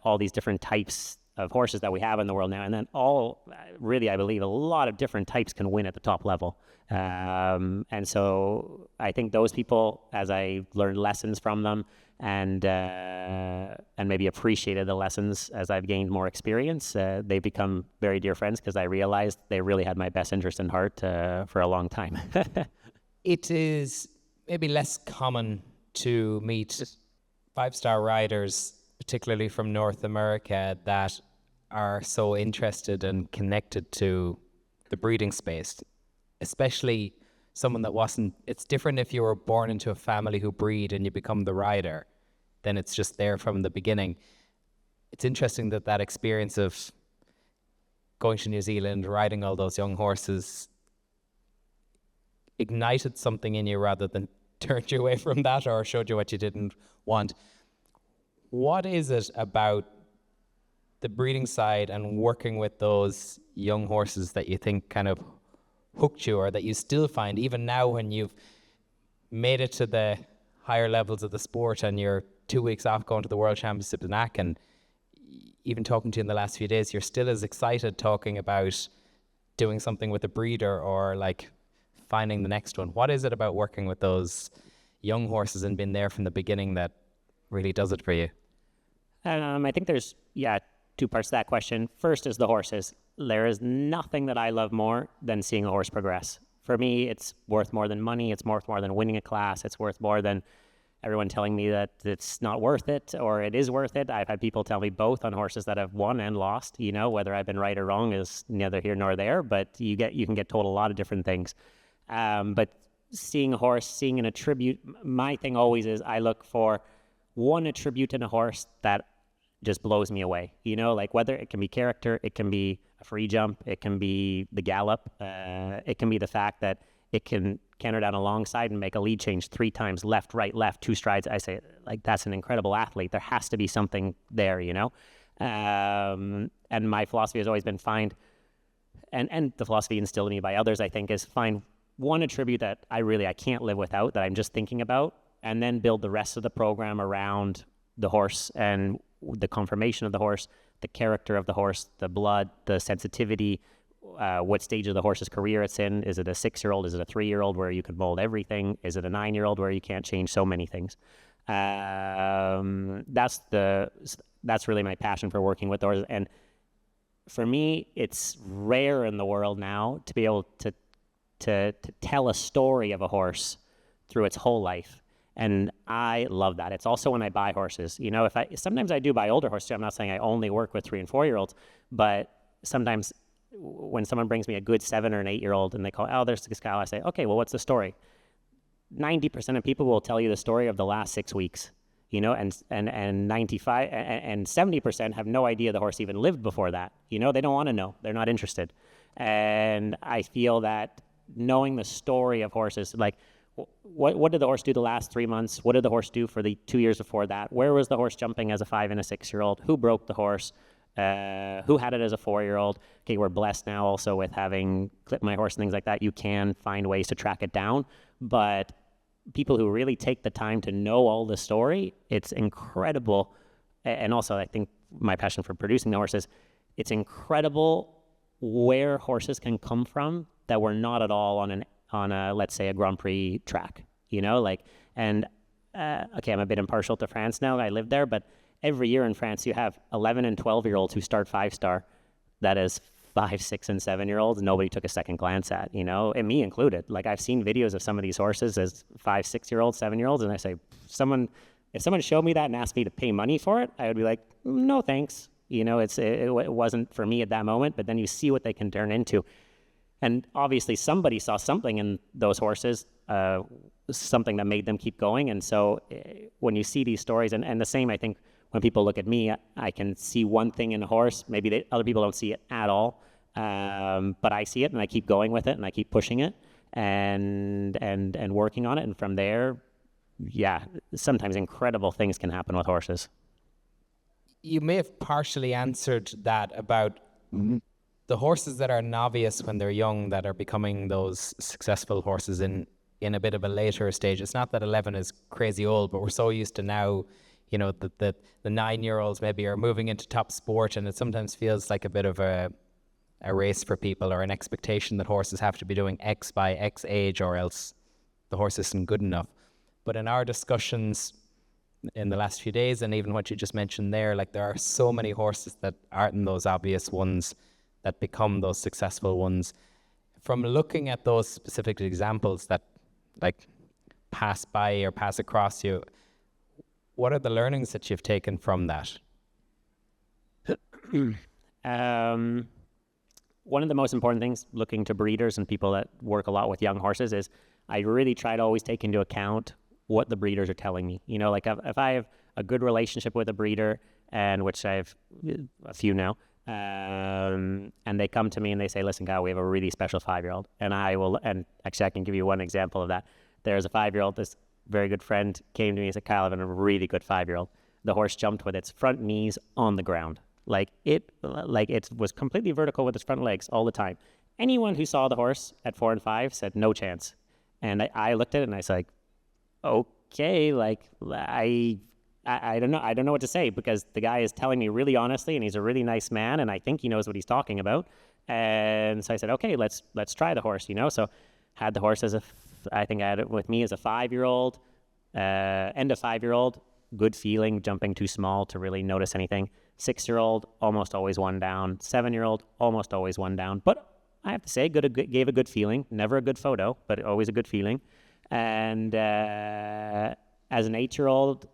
all these different types of horses that we have in the world now. And then I believe a lot of different types can win at the top level. And so I think those people, as I learned lessons from them and maybe appreciated the lessons as I've gained more experience, they've become very dear friends, because I realized they really had my best interest in heart for a long time. It is maybe less common to meet five-star riders, particularly from North America, that are so interested and connected to the breeding space, especially someone that wasn't. It's different if you were born into a family who breed and you become the rider, then it's just there from the beginning. It's interesting that experience of going to New Zealand, riding all those young horses, ignited something in you rather than turned you away from that or showed you what you didn't want. What is it about the breeding side and working with those young horses that you think kind of hooked you, or that you still find, even now when you've made it to the higher levels of the sport and you're 2 weeks off going to the World Championship in Ack, and even talking to you in the last few days, you're still as excited talking about doing something with a breeder or like finding the next one? What is it about working with those young horses and being there from the beginning that really does it for you? I think there's, two parts to that question. First is the horses. There is nothing that I love more than seeing a horse progress. For me, it's worth more than money. It's worth more than winning a class. It's worth more than everyone telling me that it's not worth it or it is worth it. I've had people tell me both on horses that have won and lost. Whether I've been right or wrong is neither here nor there, but you can get told a lot of different things. But seeing a horse, seeing an attribute, my thing always is I look for one attribute in a horse that just blows me away. Like whether it can be character, it can be a free jump, it can be the gallop, it can be the fact that it can canter down alongside and make a lead change 3 times, left, right, left, 2 strides. I say, like, that's an incredible athlete. There has to be something there, And my philosophy has always been and the philosophy instilled in me by others, I think, is find one attribute that I can't live without, that I'm just thinking about, and then build the rest of the program around the horse and the conformation of the horse, the character of the horse, the blood, the sensitivity, what stage of the horse's career it's in. Is it a 6-year-old? Is it a 3-year-old where you can mold everything? Is it a 9-year-old where you can't change so many things? That's really my passion for working with horses. And for me, it's rare in the world now to be able to tell a story of a horse through its whole life. And I love that. It's also when I buy horses. Sometimes I do buy older horses. I'm not saying I only work with 3- and 4-year-olds, but sometimes when someone brings me a good 7- or 8-year-old and they call, there's this cow, I say, okay, well, what's the story? 90% of people will tell you the story of the last 6 weeks, and 95 and 70% have no idea the horse even lived before that. They don't want to know. They're not interested. And I feel that knowing the story of horses, like, what did the horse do the last 3 months? What did the horse do for the 2 years before that? Where was the horse jumping as a 5- and a 6-year-old? Who broke the horse? Who had it as a 4-year-old? Okay, we're blessed now also with having Clip My Horse and things like that. You can find ways to track it down. But people who really take the time to know all the story, it's incredible. And also, I think my passion for producing the horses, it's incredible where horses can come from that were not at all on a let's say a Grand Prix track, you know, like, and okay, I'm a bit impartial to France now. I live there, but every year in France you have 11 and 12-year-olds who start 5-star. That is 5, 6, and 7-year-olds. Nobody took a second glance at, you know, and me included. Like I've seen videos of some of these horses as 5, 6-year-olds, 7-year-olds, and I say, if someone showed me that and asked me to pay money for it, I would be like, no thanks. You know, it wasn't for me at that moment. But then you see what they can turn into, and obviously somebody saw something in those horses, something that made them keep going. And so when you see these stories, and the same, I think, when people look at me, I can see one thing in a horse. Maybe other people don't see it at all, but I see it, and I keep going with it, and I keep pushing it, and working on it. And from there, yeah, sometimes incredible things can happen with horses. You may have partially answered that about the horses that are novice when they're young, that are becoming those successful horses in a bit of a later stage. It's not that 11 is crazy old, but we're so used to now, you know, the 9-year-olds maybe are moving into top sport, and it sometimes feels like a bit of a race for people, or an expectation that horses have to be doing X by X age or else the horse isn't good enough. But in our discussions in the last few days, and even what you just mentioned there, like there are so many horses that aren't those obvious ones that become those successful ones. From looking at those specific examples that like pass by or pass across you, what are the learnings that you've taken from that? One of the most important things looking to breeders and people that work a lot with young horses is I really try to always take into account what the breeders are telling me. You know, like if I have a good relationship with a breeder, and which I have a few now, and they come to me and they say, listen, Kyle, we have a really special 5-year-old. And and actually I can give you one example of that. There's a 5-year-old, this very good friend came to me and said, Kyle, I have a really good 5-year-old. The horse jumped with its front knees on the ground. Like it was completely vertical with its front legs all the time. Anyone who saw the horse at 4 and 5 said no chance. And I looked at it and I was like, okay, like I don't know what to say, because the guy is telling me really honestly, and he's a really nice man, and I think he knows what he's talking about. And so I said, okay, let's try the horse, you know. So had the horse I think I had it with me as a 5-year-old, end of 5-year-old, good feeling, jumping too small to really notice anything. 6-year-old, almost always one down. 7-year-old, almost always one down. But I have to say, gave a good feeling. Never a good photo, but always a good feeling. And as an 8-year-old,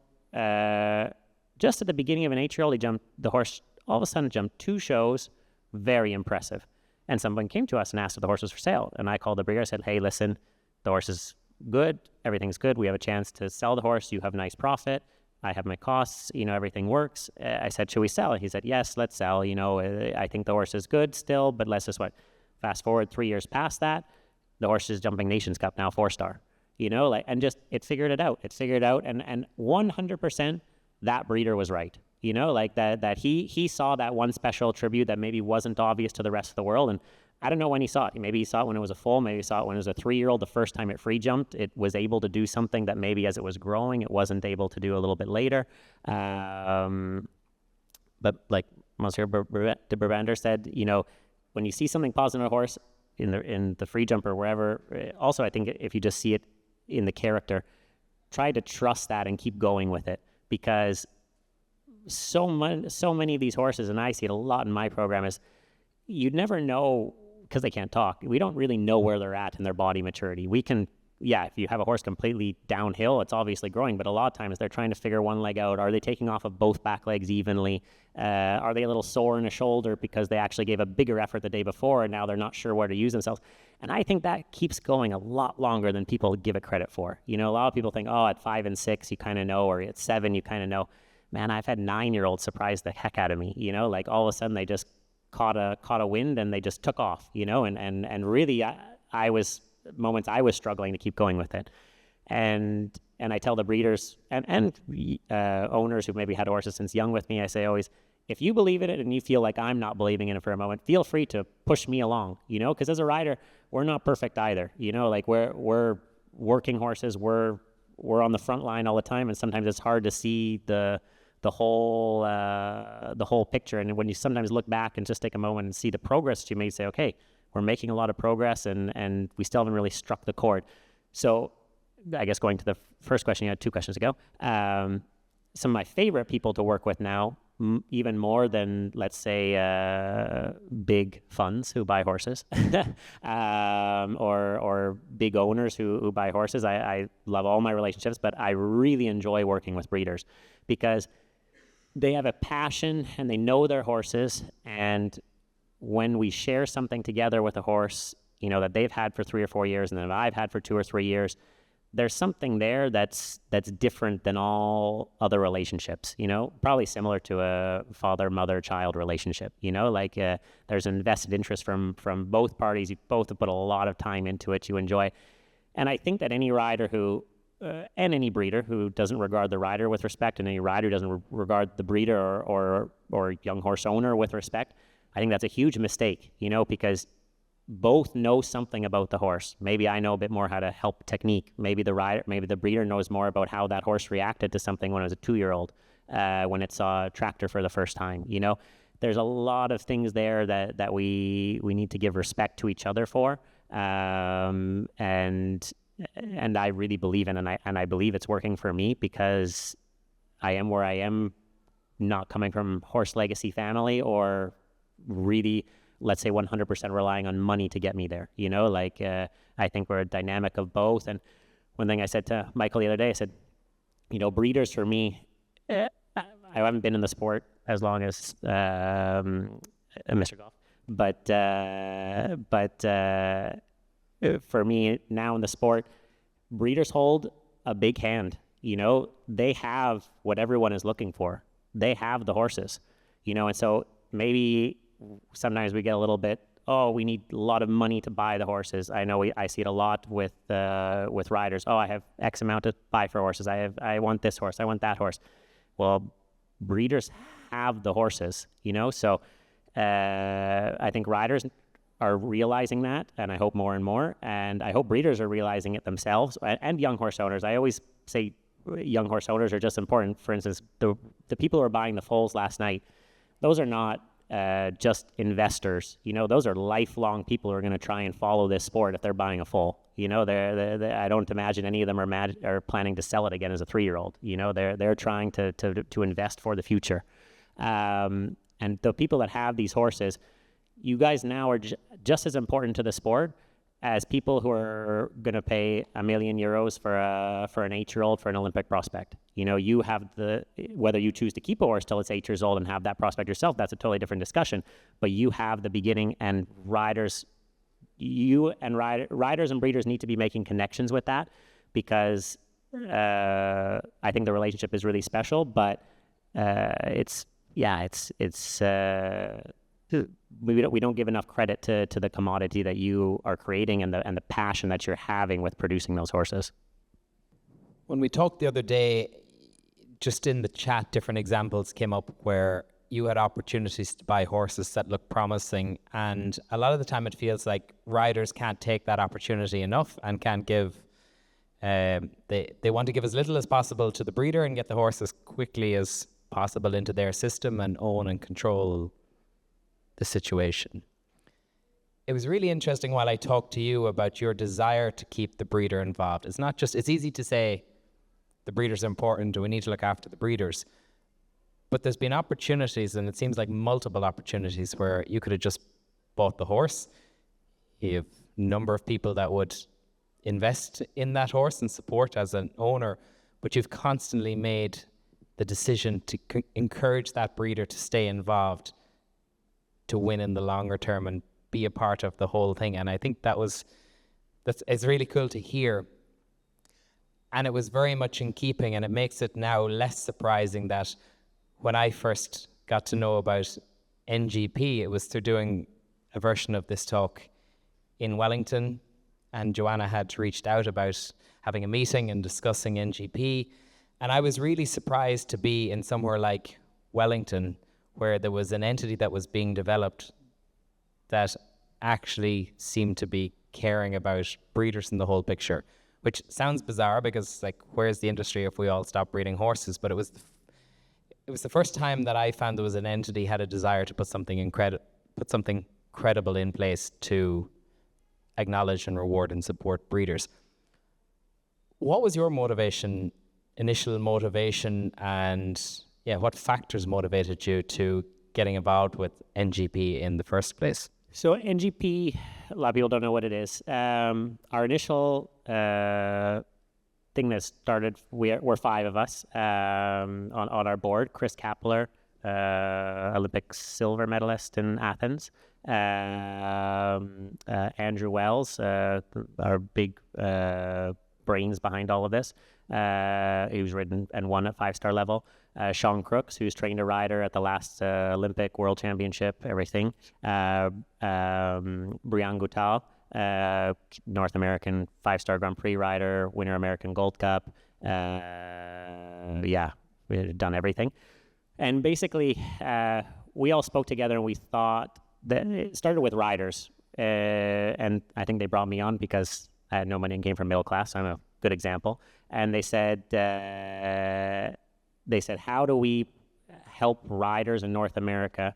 just at the beginning of an 8-year-old, the horse all of a sudden jumped 2 shows, very impressive. And someone came to us and asked if the horse was for sale. And I called the breeder, said, hey, listen, the horse is good, everything's good, we have a chance to sell the horse, you have nice profit, I have my costs, you know, everything works. I said, should we sell? He said, yes, let's sell, you know, I think the horse is good still, but let's just fast forward 3 years past that, the horse is jumping Nations Cup now, 4-star. You know, like, and just, it figured it out, and 100% that breeder was right. You know, like that he saw that one special attribute that maybe wasn't obvious to the rest of the world. And I don't know when he saw it. Maybe he saw it when it was a foal, maybe he saw it when it was a 3-year-old, the first time it free jumped, it was able to do something that maybe as it was growing, it wasn't able to do a little bit later. But like Monsieur de Brabander said, you know, when you see something positive in a horse, in the free jump or wherever, also I think if you just see it in the character, try to trust that and keep going with it, because so many of these horses, and I see it a lot in my program, is you'd never know, because they can't talk, we don't really know where they're at in their body maturity. We can, if you have a horse completely downhill, it's obviously growing, but a lot of times they're trying to figure one leg out. Are they taking off of both back legs evenly? Are they a little sore in the shoulder because they actually gave a bigger effort the day before and now they're not sure where to use themselves? And I think that keeps going a lot longer than people give it credit for. You know, a lot of people think, at 5 and 6 you kind of know, or at 7 you kind of know. Man, I've had 9-year-olds surprise the heck out of me. You know, like all of a sudden they just caught a wind and they just took off. You know, and really I was moments I was struggling to keep going with it. And I tell the breeders and owners who maybe had horses since young with me, I say always, if you believe in it and you feel like I'm not believing in it for a moment, feel free to push me along, you know, because as a rider, we're not perfect either. You know, like we're working horses, we're on the front line all the time, and sometimes it's hard to see the whole picture. And when you sometimes look back and just take a moment and see the progress you made, say, okay, we're making a lot of progress, and we still haven't really struck the chord. So I guess going to the first question, you had 2 questions ago. Some of my favorite people to work with now, even more than, let's say, big funds who buy horses, or big owners who buy horses. I love all my relationships, but I really enjoy working with breeders because they have a passion and they know their horses. And when we share something together with a horse, you know, that they've had for 3 or 4 years and that I've had for 2 or 3 years, there's something there that's different than all other relationships, you know, probably similar to a father, mother, child relationship, you know, like there's an invested interest from both parties. You both have put a lot of time into it. You enjoy. And I think that any rider who, and any breeder who doesn't regard the rider with respect, and any rider who doesn't regard the breeder or young horse owner with respect, I think that's a huge mistake, you know, because both know something about the horse. Maybe I know a bit more how to help technique. Maybe the breeder knows more about how that horse reacted to something when it was a 2-year-old, when it saw a tractor for the first time. You know, there's a lot of things there that we need to give respect to each other for, and I really believe in, and I believe it's working for me because I am where I am, not coming from horse legacy family or really, let's say, 100% relying on money to get me there. You know, like I think we're a dynamic of both. And one thing I said to Michael the other day, I said, you know, breeders for me, I haven't been in the sport as long as Mr. Goff, but for me now in the sport, breeders hold a big hand. You know, they have what everyone is looking for. They have the horses, you know, and so maybe sometimes we get a little bit, oh, we need a lot of money to buy the horses. I know I see it a lot with riders. Oh, I have X amount to buy for horses. I want this horse. I want that horse. Well, breeders have the horses, you know. So I think riders are realizing that, and I hope more and more. And I hope breeders are realizing it themselves, and young horse owners. I always say young horse owners are just important. For instance, the people who are buying the foals last night, those are not just investors, you know. Those are lifelong people who are going to try and follow this sport if they're buying a foal. You know, I don't imagine any of them are planning to sell it again as a 3-year-old. You know, they're trying to invest for the future. And the people that have these horses, you guys now are just as important to the sport as people who are going to pay €1 million for an 8-year-old for an Olympic prospect. You know, you have whether you choose to keep a horse till it's 8 years old and have that prospect yourself, that's a totally different discussion. But you have the beginning, and riders and breeders need to be making connections with that, because I think the relationship is really special. But we don't give enough credit to the commodity that you are creating and the passion that you're having with producing those horses. When we talked the other day, just in the chat, different examples came up where you had opportunities to buy horses that look promising, and a lot of the time it feels like riders can't take that opportunity enough and can't give. They want to give as little as possible to the breeder and get the horse as quickly as possible into their system and own and control the situation. It was really interesting while I talked to you about your desire to keep the breeder involved. It's easy to say the breeders are important and we need to look after the breeders, but there's been opportunities, and it seems like multiple opportunities, where you could have just bought the horse. You have a number of people that would invest in that horse and support as an owner, but you've constantly made the decision to encourage that breeder to stay involved, to win in the longer term and be a part of the whole thing. And I think it's really cool to hear. And it was very much in keeping, and it makes it now less surprising that when I first got to know about NGP, it was through doing a version of this talk in Wellington, and Joanna had reached out about having a meeting and discussing NGP. And I was really surprised to be in somewhere like Wellington, where there was an entity that was being developed that actually seemed to be caring about breeders in the whole picture, which sounds bizarre because, like, where's the industry if we all stop breeding horses? But it was the first time that I found there was an entity had a desire to put something credible in place to acknowledge and reward and support breeders. What was your initial motivation, and what factors motivated you to getting involved with NGP in the first place? So NGP, a lot of people don't know what it is. Our initial thing that started, we're 5 of us on our board. Chris Kapler, Olympic silver medalist in Athens. Andrew Wells, our big brains behind all of this. He was ridden and won at 5-star level. Sean Crooks, who's trained a rider at the last Olympic World Championship, everything. Brian Goutal, North American 5-star Grand Prix rider, winner American Gold Cup. We had done everything. And basically, we all spoke together and we thought that it started with riders. And I think they brought me on because I had no money and came from middle class. I'm a good example. And they said, how do we help riders in North America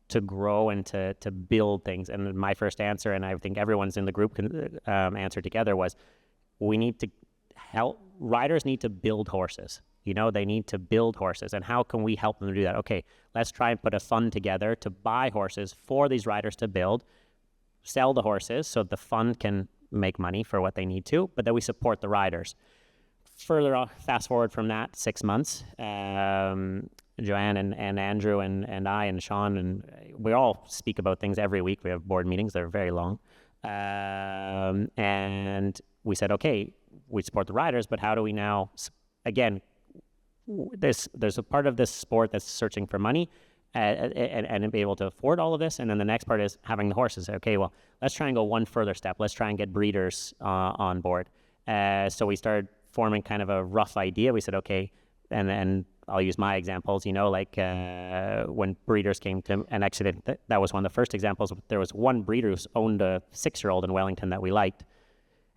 to grow and to build things? And my first answer, and I think everyone's in the group can answer together, was we need to help, riders need to build horses. They need to build horses. And how can we help them do that? Okay, let's try and put a fund together to buy horses for these riders to build, sell the horses so the fund can make money for what they need to, but then we support the riders. Further off, fast forward from that 6 months, Joanne and Andrew and I and Sean, and we all speak about things every week. We have board meetings. They're very long. And we said, okay, we support the riders, but how do we now, again, there's a part of this sport that's searching for money and be able to afford all of this. And then the next part is having the horses. Okay, well, let's try and go one further step. Let's try and get breeders on board. So we started forming kind of a rough idea. We said, okay, and I'll use my examples, when breeders came to, and actually that was one of the first examples. There was one breeder who owned a 6-year-old in Wellington that we liked.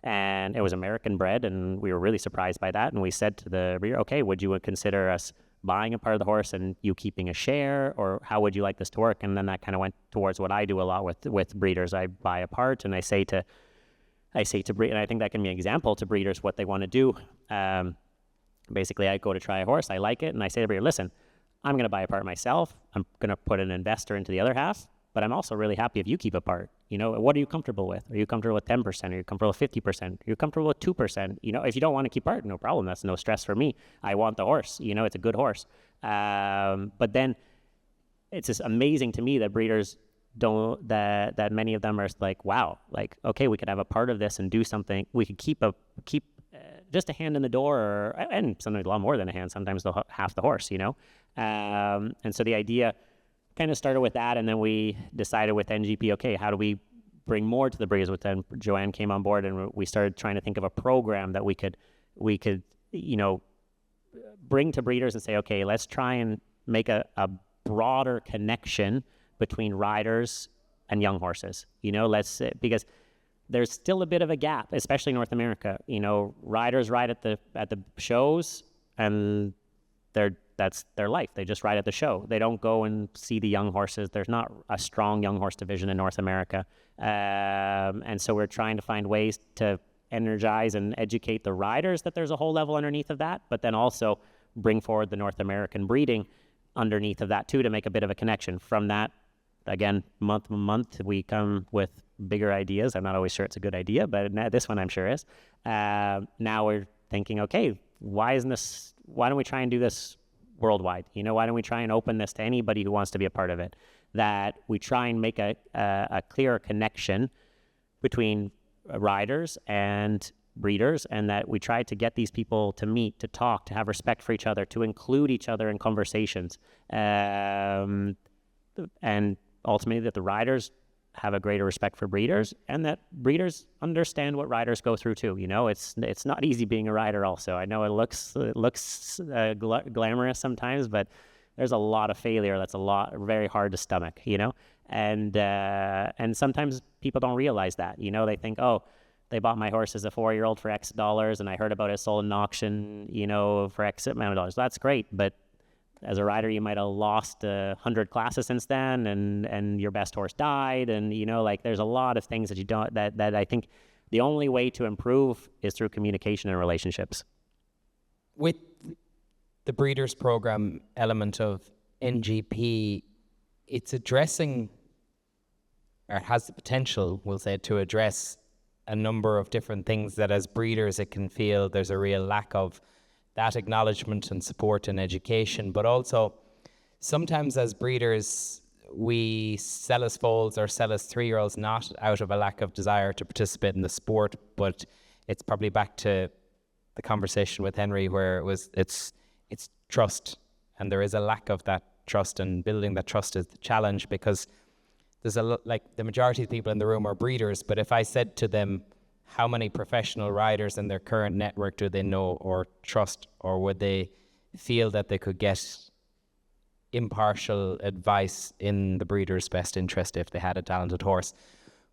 And it was American bred, and we were really surprised by that. And we said to the breeder, okay, would you consider us buying a part of the horse and you keeping a share, or how would you like this to work? And then that kind of went towards what I do a lot with breeders. I buy a part, and I say to breed, and I think that can be an example to breeders what they want to do. Basically, I go to try a horse, I like it, and I say to the breeder, listen, I'm going to buy a part myself. I'm going to put an investor into the other half, but I'm also really happy if you keep a part. What are you comfortable with? Are you comfortable with 10%? Are you comfortable with 50%? Are you comfortable with 2%? If you don't want to keep part, no problem. That's no stress for me. I want the horse. It's a good horse. But then it's just amazing to me that breeders don't, that many of them are like, wow, like, okay, we could have a part of this and do something. We could keep just a hand in the door, and sometimes a lot more than a hand, sometimes half the horse, And so the idea kind of started with that, and then we decided with NGP, okay, how do we bring more to the breeders? With then Joanne came on board, and we started trying to think of a program that we could bring to breeders and say, okay, let's try and make a broader connection between riders and young horses. Because there's still a bit of a gap, especially in North America. Riders ride at the shows, and that's their life. They just ride at the show. They don't go and see the young horses. There's not a strong young horse division in North America. And so we're trying to find ways to energize and educate the riders that there's a whole level underneath of that, but then also bring forward the North American breeding underneath of that too, to make a bit of a connection. From that, again, month to month, we come with bigger ideas. I'm not always sure it's a good idea, but this one I'm sure is. Now we're thinking, okay, why don't we try and do this worldwide? Why don't we try and open this to anybody who wants to be a part of it? That we try and make a clearer connection between riders and breeders, and that we try to get these people to meet, to talk, to have respect for each other, to include each other in conversations, and ultimately that the riders have a greater respect for breeders, and that breeders understand what riders go through too. It's not easy being a rider also. I know it looks glamorous sometimes, but there's a lot of failure that's very hard to stomach, and sometimes people don't realize that. They think, oh, they bought my horse as a 4-year-old for X dollars, and I heard about it sold in an auction, for X amount of dollars. That's great, but as a rider, you might have lost 100 classes since then, and your best horse died, and like there's a lot of things that you don't that I think the only way to improve is through communication and relationships. With the breeders program element of NGP, it's addressing, or it has the potential, we'll say, to address a number of different things that as breeders it can feel there's a real lack of that acknowledgement and support and education. But also sometimes as breeders we sell as foals or sell as 3-year-olds not out of a lack of desire to participate in the sport, but it's probably back to the conversation with Henry where it's trust, and there is a lack of that trust, and building that trust is the challenge, because there's like the majority of people in the room are breeders, but if I said to them, how many professional riders in their current network do they know or trust, or would they feel that they could get impartial advice in the breeder's best interest if they had a talented horse?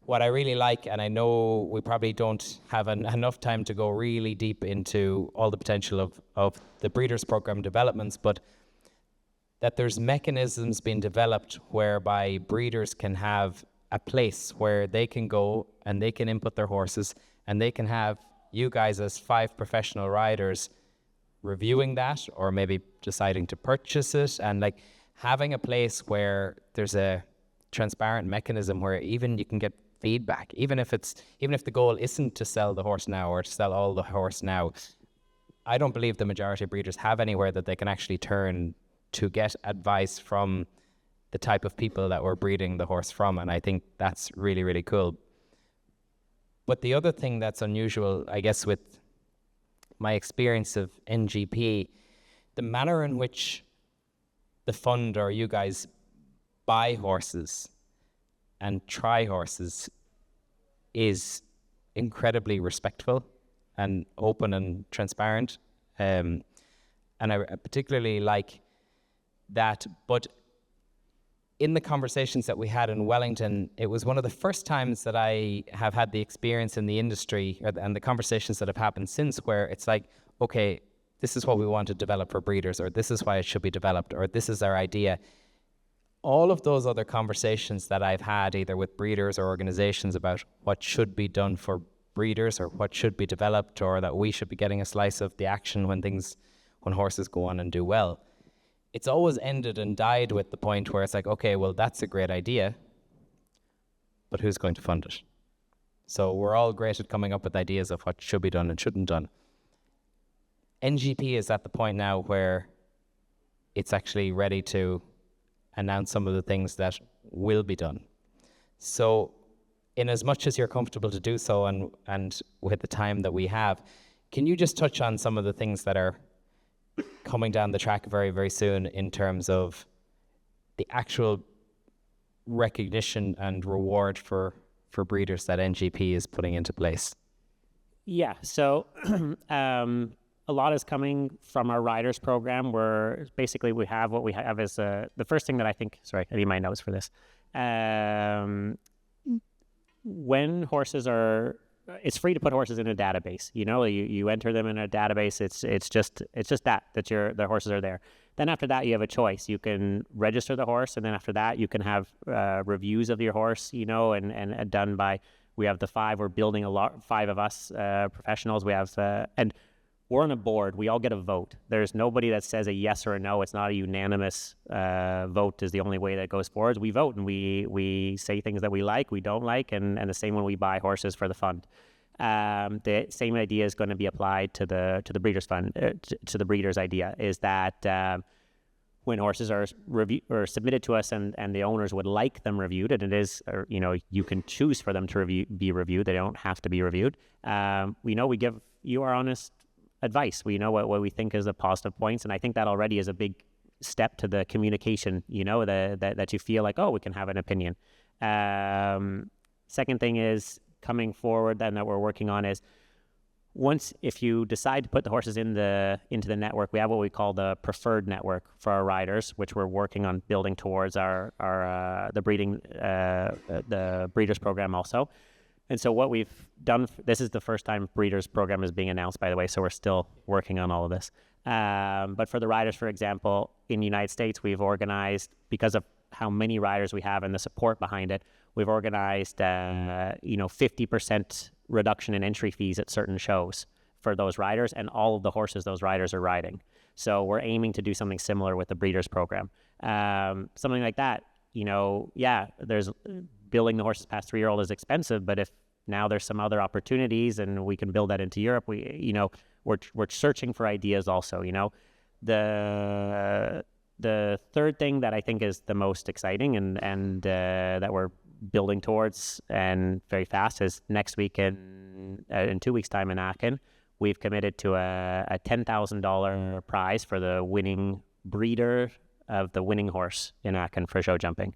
What I really like, and I know we probably don't have enough time to go really deep into all the potential of the breeders program developments, but that there's mechanisms being developed whereby breeders can have a place where they can go and they can input their horses, and they can have you guys as 5 professional riders reviewing that, or maybe deciding to purchase it, and like having a place where there's a transparent mechanism where even you can get feedback, even if the goal isn't to sell the horse now or to sell all the horse now. I don't believe the majority of breeders have anywhere that they can actually turn to get advice from the type of people that we're breeding the horse from, and I think that's really, really cool. But the other thing that's unusual, I guess, with my experience of NGP, the manner in which the fund or you guys buy horses and try horses is incredibly respectful and open and transparent. And I particularly like that. But in the conversations that we had in Wellington, it was one of the first times that I have had the experience in the industry, and the conversations that have happened since, where it's like, okay, this is what we want to develop for breeders, or this is why it should be developed, or this is our idea. All of those other conversations that I've had either with breeders or organizations about what should be done for breeders or what should be developed, or that we should be getting a slice of the action when horses go on and do well, it's always ended and died with the point where it's like, okay, well, that's a great idea, but who's going to fund it? So we're all great at coming up with ideas of what should be done and shouldn't done. NGP is at the point now where it's actually ready to announce some of the things that will be done. So in as much as you're comfortable to do so, and with the time that we have, can you just touch on some of the things that are coming down the track very, very soon in terms of the actual recognition and reward for breeders that NGP is putting into place? Yeah, so a lot is coming from our riders program, where basically we have what we have is the first thing that I think, sorry, I need my notes for this. When horses are, it's free to put horses in a database. You enter them in a database. It's just that the horses are there. Then after that, you have a choice. You can register the horse, and then after that, you can have reviews of your horse. And done by, we have the 5. We're building 5 of us professionals. We have and we're on a board. We all get a vote. There's nobody that says a yes or a no. It's not a unanimous vote is the only way that goes forward. We vote, and we say things that we like, we don't like, and the same when we buy horses for the fund. The same idea is going to be applied to the breeders fund, to the breeders idea, is that when horses are submitted to us and the owners would like them reviewed, and it is, you can choose for them to be reviewed. They don't have to be reviewed. We give you our honest advice. We know what we think is the positive points, and I think that already is a big step to the communication, that you feel like, oh, we can have an opinion. Second thing is coming forward then that we're working on is, if you decide to put the horses into the network, we have what we call the preferred network for our riders, which we're working on building towards the breeders program also. And so what we've done, this is the first time breeders program is being announced, by the way, so we're still working on all of this. But for the riders, for example, in the United States, we've organized, because of how many riders we have and the support behind it, we've organized 50% reduction in entry fees at certain shows for those riders and all of the horses those riders are riding. So we're aiming to do something similar with the breeders program. Something like that, there's building the horses past 3-year-old is expensive, but if now there's some other opportunities and we can build that into Europe, we're searching for ideas also, The third thing that I think is the most exciting and that we're building towards and very fast is next week in 2 weeks' time in Aachen, we've committed to a $10,000 prize for the winning breeder of the winning horse in Aachen for show jumping.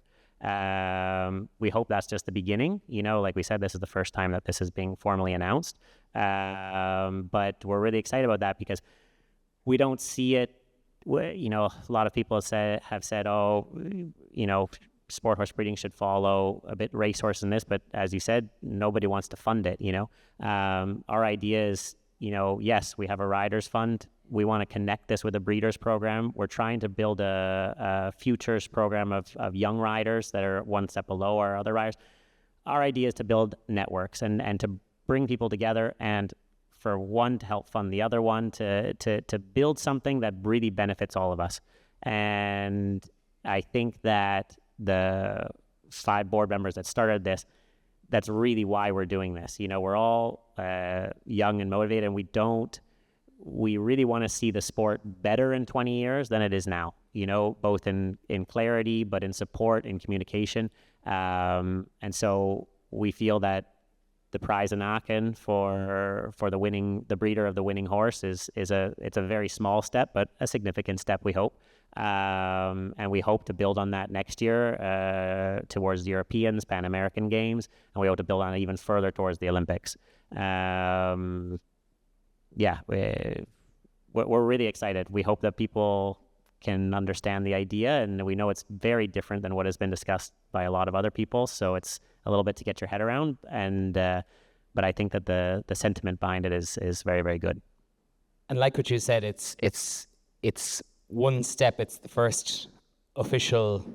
We hope that's just the beginning. Like we said, this is the first time that this is being formally announced. But we're really excited about that because we don't see it. A lot of people have said, sport horse breeding should follow a bit racehorse in this, but as you said, nobody wants to fund it. Our idea is, yes, we have a riders fund. We want to connect this with a breeders program. We're trying to build a futures program of young riders that are one step below our other riders. Our idea is to build networks and to bring people together, and for one to help fund the other one, to build something that really benefits all of us. And I think that the 5 board members that started this, that's really why we're doing this. We're all young and motivated, and we really want to see the sport better in 20 years than it is now, both in clarity, but in support, in communication. And so we feel that the prize in Aachen for the breeder of the winning horse it's a very small step, but a significant step, we hope. And we hope to build on that next year towards the Europeans, Pan American Games, and we hope to build on it even further towards the Olympics. We're really excited. We hope that people can understand the idea, and we know it's very different than what has been discussed by a lot of other people, so it's a little bit to get your head around, but I think that the sentiment behind it is very, very good. And like what you said, it's one step. It's the first official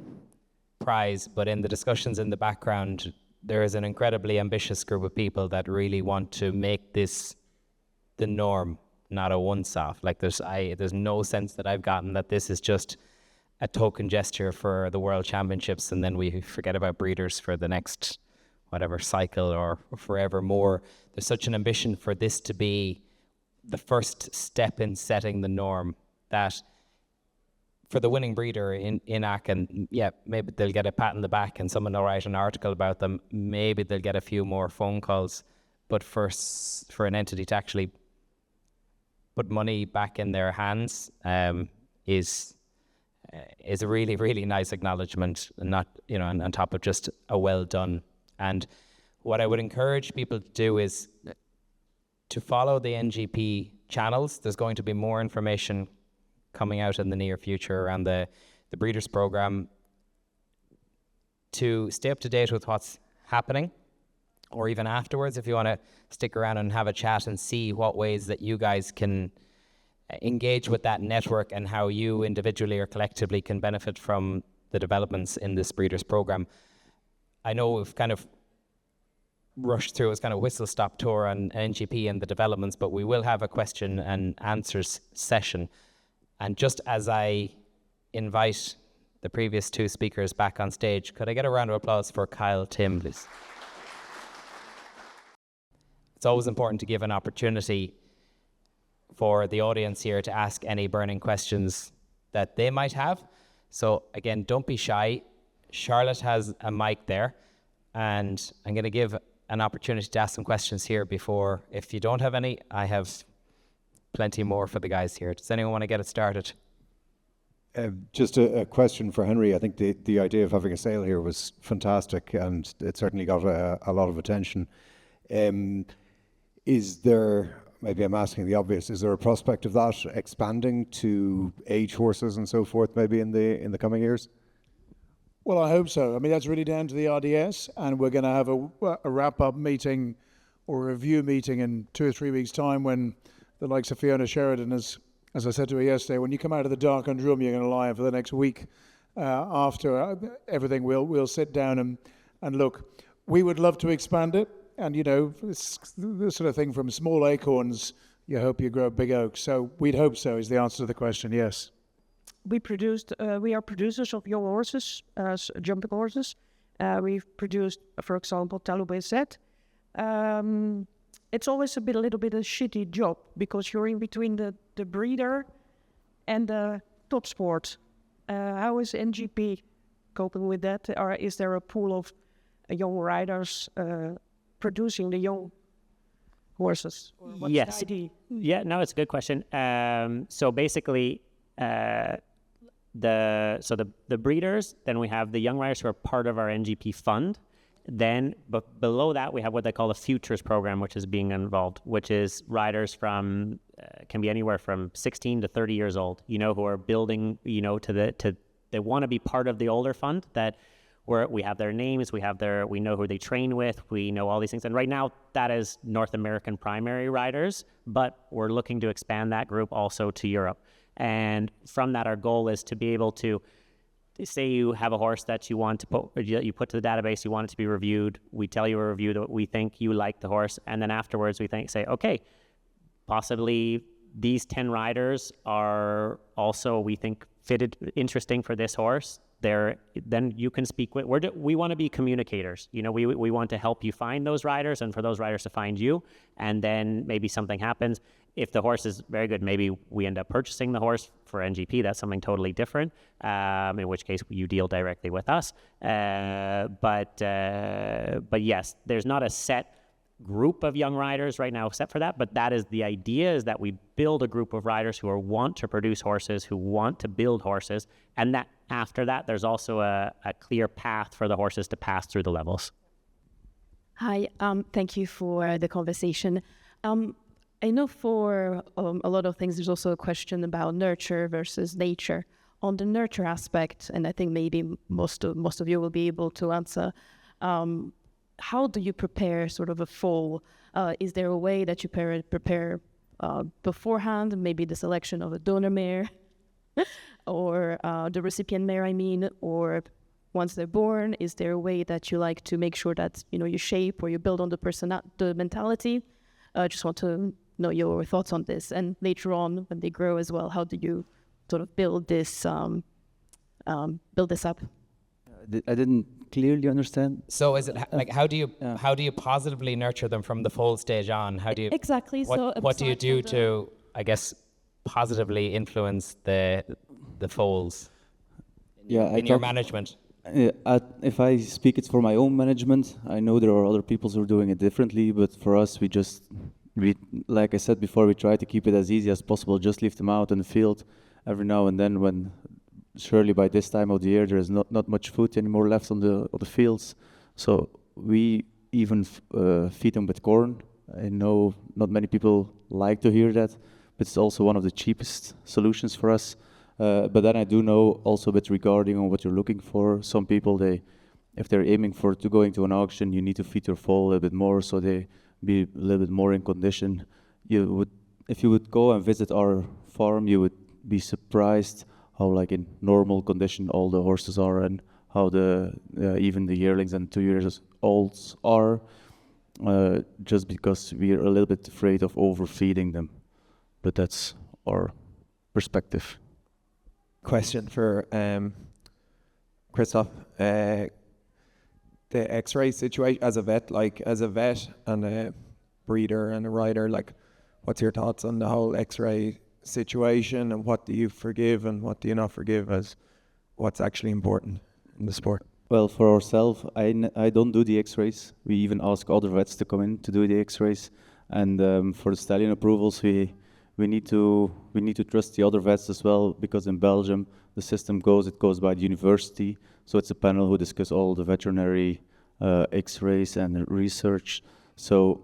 prize, but in the discussions in the background, there is an incredibly ambitious group of people that really want to make this the norm, not a once-off. Like there's no sense that I've gotten that this is just a token gesture for the World Championships and then we forget about breeders for the next whatever cycle or forevermore. There's such an ambition for this to be the first step in setting the norm, that for the winning breeder in Aachen, maybe they'll get a pat on the back and someone will write an article about them. Maybe they'll get a few more phone calls. But for an entity to actually put money back in their hands is a really, really nice acknowledgement, and not, on top of just a well done. And what I would encourage people to do is to follow the NGP channels. There's going to be more information coming out in the near future around the Breeders Program, to stay up to date with what's happening, or even afterwards, if you want to stick around and have a chat and see what ways that you guys can engage with that network and how you individually or collectively can benefit from the developments in this Breeders Program. I know we've kind of rushed through, it's kind of whistle-stop tour on NGP and the developments, but we will have a question and answers session. And just as I invite the previous 2 speakers back on stage, could I get a round of applause for Kyle Timm, please? It's always important to give an opportunity for the audience here to ask any burning questions that they might have. So again, don't be shy. Charlotte has a mic there, and I'm going to give an opportunity to ask some questions here before. If you don't have any, I have plenty more for the guys here. Does anyone want to get it started? Just a question for Henry. I think the idea of having a sale here was fantastic, and it certainly got a lot of attention. Is there, maybe I'm asking the obvious, is there a prospect of that expanding to age horses and so forth, maybe in the coming years? Well, I hope so. I mean, that's really down to the RDS, and we're going to have a wrap-up meeting or a review meeting in 2 or 3 weeks' time when the likes of Fiona Sheridan has as I said to her yesterday, when you come out of the darkened room, you're going to lie for the next week. After everything, we'll sit down and look. We would love to expand it, and it's the sort of thing, from small acorns, you hope you grow big oaks. So we'd hope so, is the answer to the question. Yes. We are producers of young horses, jumping horses. We've produced, for example, Talou-Bezet. It's always a little bit a shitty job, because you're in between the breeder and the top sport. How is NGP coping with that? Or is there a pool of young riders producing the young horses? Or what's Yes. the idea? Yeah, no, it's a good question. So basically, the breeders, then we have the young riders who are part of our NGP fund. Then, but below that, we have what they call a futures program, which is being involved, which is riders from can be anywhere from 16 to 30 years old. Who are building, they want to be part of the older fund. That where we have their names, we know who they train with, we know all these things. And right now, that is North American primary riders, but we're looking to expand that group also to Europe. And from that, our goal is to be able to. Say you have a horse that you want to put to the database, you want it to be reviewed. We tell you a review that we think you like the horse, and then afterwards we say, okay, possibly these 10 riders are also, we think, interesting for this horse. Then you can speak with. We want to be communicators. We want to help you find those riders, and for those riders to find you. And then maybe something happens. If the horse is very good, maybe we end up purchasing the horse for NGP. That's something totally different. In which case you deal directly with us. But yes, there's not a set group of young riders right now except for that. But that is the idea: is that we build a group of riders who want to produce horses, who want to build horses, and that after that, there's also a clear path for the horses to pass through the levels. Hi, thank you for the conversation. I know for a lot of things, there's also a question about nurture versus nature. On the nurture aspect, and I think maybe most of you will be able to answer, how do you prepare sort of a foal? Is there a way that you prepare beforehand, maybe the selection of a donor mare or the recipient mare, or once they're born? Is there a way that you like to make sure that you shape or you build on the mentality? Just want to know your thoughts on this. And later on, when they grow as well, how do you sort of build this up? I didn't clearly understand. So is it like how do you positively nurture them from the foal stage on? How do you exactly? What do you do to, I guess, positively influence the foals? In your management. If I speak it for my own management, I know there are other people who are doing it differently, but for us, we like I said before, we try to keep it as easy as possible. Just leave them out in the field every now and then, when surely by this time of the year there is not much food anymore left on the fields. So we even feed them with corn. I know not many people like to hear that, but it's also one of the cheapest solutions for us. But then I do know also a bit regarding on what you're looking for. Some people, if they're aiming to going to an auction, you need to feed your foal a little bit more so they be a little bit more in condition. If you would go and visit our farm, you would be surprised how, like, in normal condition all the horses are, and how even the yearlings and 2 years olds are, just because we are a little bit afraid of overfeeding them. But that's our perspective. Question for Christophe. The X-ray situation as a vet and a breeder and a rider, like, what's your thoughts on the whole X-ray situation, and what do you forgive and what do you not forgive as what's actually important in the sport? Well, for ourselves, I don't do the X-rays. We even ask other vets to come in to do the X-rays, and for the stallion approvals, we need to trust the other vets as well, because in Belgium the system goes by the university, so it's a panel who discuss all the veterinary X-rays and research. So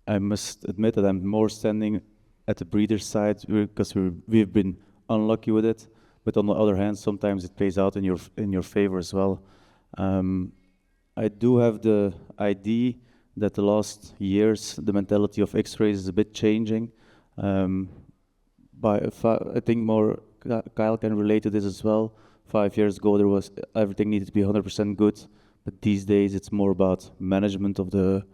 I must admit that I'm more standing at the breeder's side, because we've been unlucky with it. But on the other hand, sometimes it plays out in your favor as well. I do have the idea that the last years the mentality of X-rays is a bit changing. I think more Kyle can relate to this as well. 5 years ago, there was everything needed to be 100% good, but these days it's more about management of the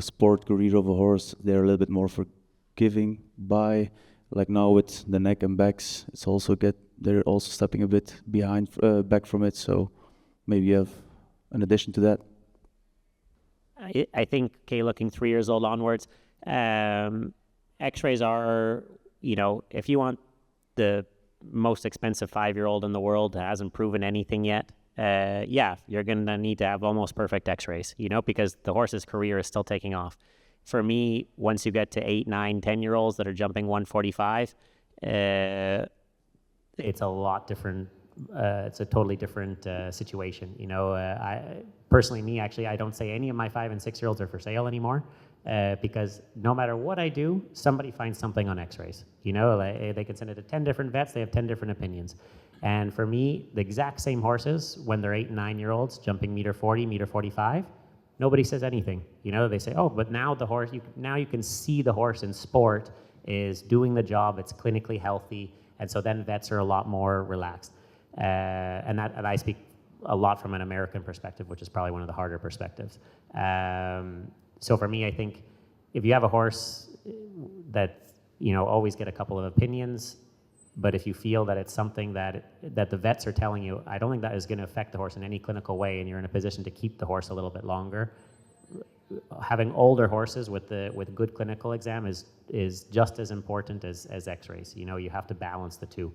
sport career of a horse. They're a little bit more forgiving by, like now with the neck and backs, they're also stepping a bit behind back from it. So maybe you have an addition to that. I think, looking 3 years old onwards, X-rays are, if you want the most expensive 5-year-old in the world that hasn't proven anything yet, you're going to need to have almost perfect X-rays, because the horse's career is still taking off. For me, once you get to 8, 9, 10-year-olds that are jumping 145, it's a lot different. It's a totally different situation. I personally, I don't say any of my 5 and 6-year-olds are for sale anymore, because no matter what I do, somebody finds something on X-rays. They can send it to 10 different vets. They have 10 different opinions. And for me, the exact same horses, when they're 8 and 9-year-olds jumping meter 40, meter 45, nobody says anything. They say, oh, but now the horse, now you can see the horse in sport is doing the job. It's clinically healthy. And so then vets are a lot more relaxed. And I speak a lot from an American perspective, which is probably one of the harder perspectives. So for me, I think if you have a horse that, always get a couple of opinions, but if you feel that it's something that the vets are telling you, I don't think that is going to affect the horse in any clinical way, and you're in a position to keep the horse a little bit longer. Having older horses with good clinical exam is just as important as X-rays. You have to balance the two.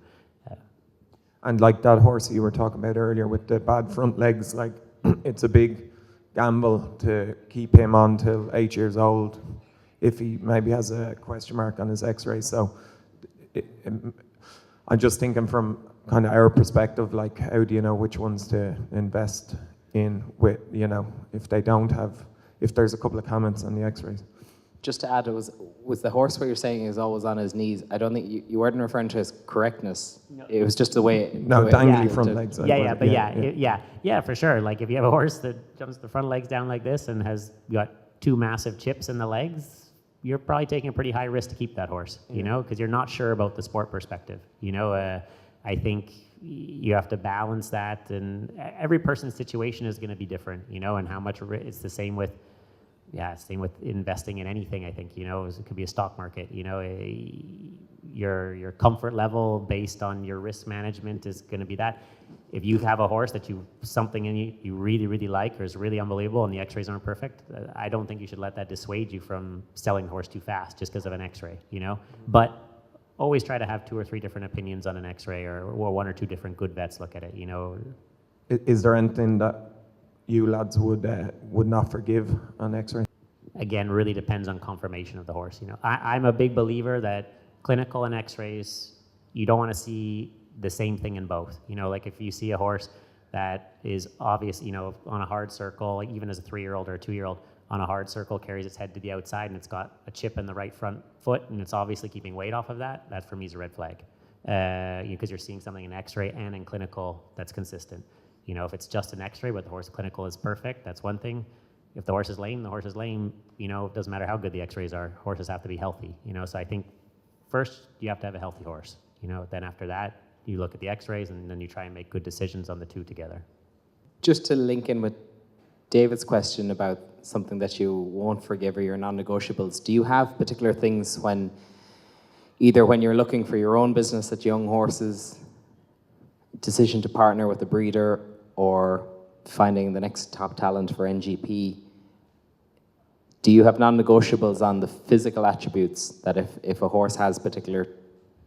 And like that horse you were talking about earlier with the bad front legs, like it's a big gamble to keep him on till 8 years old if he maybe has a question mark on his X-ray. So I'm just thinking from kind of our perspective, like how do you know which ones to invest in with, if there's a couple of comments on the X-rays. Just to add, was the horse what you're saying is always on his knees? I don't think you weren't referring to his correctness. No. It was just the way. Dangly front legs. Yeah, for sure. Like if you have a horse that jumps the front legs down like this and has got 2 massive chips in the legs, you're probably taking a pretty high risk to keep that horse. Because you're not sure about the sport perspective. I think you have to balance that, and every person's situation is going to be different. And how much it's the same with. Yeah, same with investing in anything, I think, it could be a stock market, your comfort level based on your risk management is going to be that. If you have a horse that something in you really, really like or is really unbelievable and the X-rays aren't perfect, I don't think you should let that dissuade you from selling the horse too fast just because of an X-ray, But always try to have 2 or 3 different opinions on an X-ray or 1 or 2 different good vets look at it, Is there anything that you lads would not forgive on X-ray? Again, really depends on confirmation of the horse. I'm a big believer that clinical and X-rays, you don't want to see the same thing in both. Like if you see a horse that is obvious, on a hard circle, like even as a 3-year-old or a 2-year-old, on a hard circle carries its head to the outside and it's got a chip in the right front foot and it's obviously keeping weight off of that for me is a red flag. Because you're seeing something in X-ray and in clinical that's consistent. If it's just an X-ray but the horse clinical is perfect, that's one thing. If the horse is lame, the horse is lame. It doesn't matter how good the X-rays are. Horses have to be healthy. So I think first you have to have a healthy horse. Then after that you look at the X-rays and then you try and make good decisions on the two together. Just to link in with David's question about something that you won't forgive or your non-negotiables, do you have particular things when you're looking for your own business at young horses, decision to partner with a breeder, or finding the next top talent for NGP, do you have non-negotiables on the physical attributes that if a horse has particular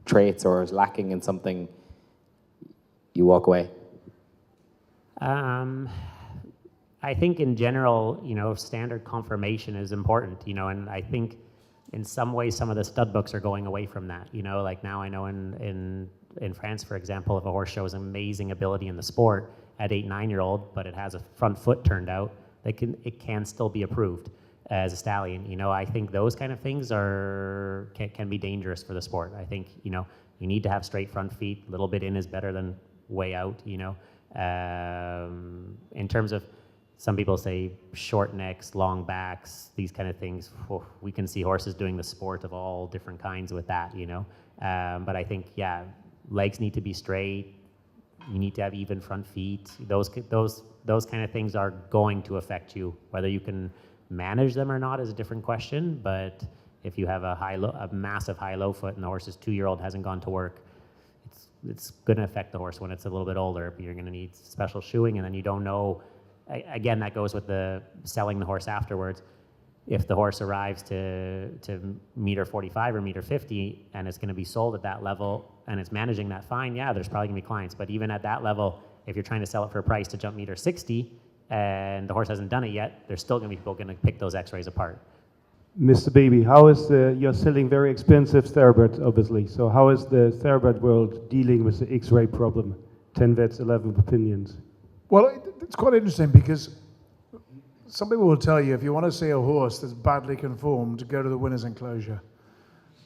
traits or is lacking in something, you walk away? I think in general, standard conformation is important, and I think in some ways some of the stud books are going away from that. Like now I know in France, for example, if a horse shows amazing ability in the sport at 8, 9-year-old, but it has a front foot turned out, it can still be approved as a stallion. I think those kind of things can be dangerous for the sport. I think, you need to have straight front feet. A little bit in is better than way out, In terms of some people say short necks, long backs, these kind of things. We can see horses doing the sport of all different kinds with that, you know. But I think, yeah, legs need to be straight. You need to have even front feet. Those kind of things are going to affect you. Whether you can manage them or not is a different question. But if you have a massive high-low foot and the horse's 2-year-old hasn't gone to work, it's going to affect the horse when it's a little bit older. You're going to need special shoeing, and then you don't know. Again, that goes with the selling the horse afterwards. If the horse arrives to meter 45 or meter 50 and it's going to be sold at that level and it's managing that fine, yeah, there's probably going to be clients. But even at that level, if you're trying to sell it for a price to jump meter 60 and the horse hasn't done it yet, there's still going to be people going to pick those x-rays apart. Mr. Beeby, how is you're selling very expensive thoroughbreds, obviously. So how is the thoroughbred world dealing with the x-ray problem? 10 vets, 11 opinions. Well, it's quite interesting because some people will tell you if you want to see a horse that's badly conformed, go to the winner's enclosure.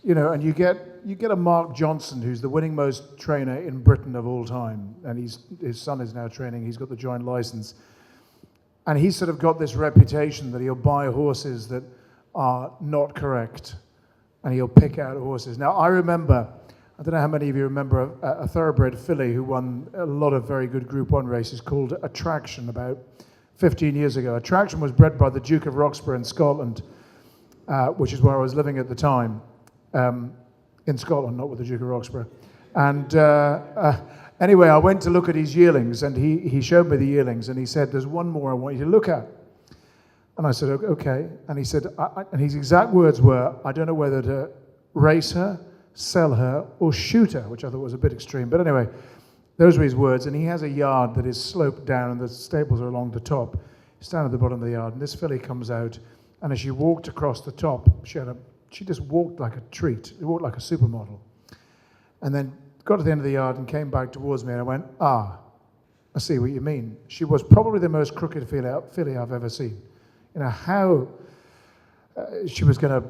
You know, and you get a Mark Johnson, who's the winningmost trainer in Britain of all time, and his son is now training. He's got the joint license, and he's sort of got this reputation that he'll buy horses that are not correct, and he'll pick out horses. Now, I remember, I don't know how many of you remember a thoroughbred filly who won a lot of very good Group 1 races called Attraction about 15 years ago. Attraction was bred by the Duke of Roxburgh in Scotland, which is where I was living at the time, in Scotland, not with the Duke of Roxburgh. And anyway, I went to look at his yearlings, and he showed me the yearlings, and he said, "There's one more I want you to look at." And I said, "Okay." And he said, and his exact words were, "I don't know whether to race her, sell her, or shoot her," which I thought was a bit extreme. But anyway, those were his words. And he has a yard that is sloped down, and the stables are along the top. He's down at the bottom of the yard, and this filly comes out, and as she walked across the top, she just walked like a treat. She walked like a supermodel. And then got to the end of the yard and came back towards me, and I went, "Ah, I see what you mean." She was probably the most crooked filly I've ever seen. You know, how she was going to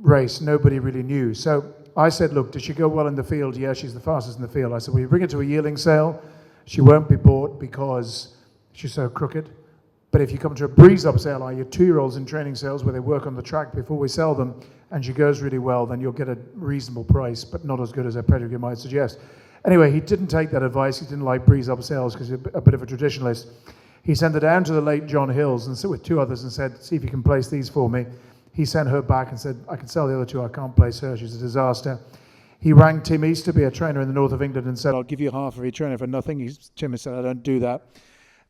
race, nobody really knew. So I said, "Look, did she go well in the field?" "Yeah, she's the fastest in the field." I said, "Well, you bring her to a yearling sale, she won't be bought because she's so crooked. But if you come to a breeze-up sale, like your 2-year-olds in training sales where they work on the track before we sell them, and she goes really well, then you'll get a reasonable price, but not as good as her pedigree might suggest." Anyway, he didn't take that advice. He didn't like breeze-up sales because he's a bit of a traditionalist. He sent her down to the late John Hills and sit with 2 others and said, "See if you can place these for me." He sent her back and said, "I can sell the other 2, I can't place her, she's a disaster." He rang Timm Easterby, a trainer in the north of England, and said, "I'll give you half of your trainer for nothing." Timm said, "I don't do that."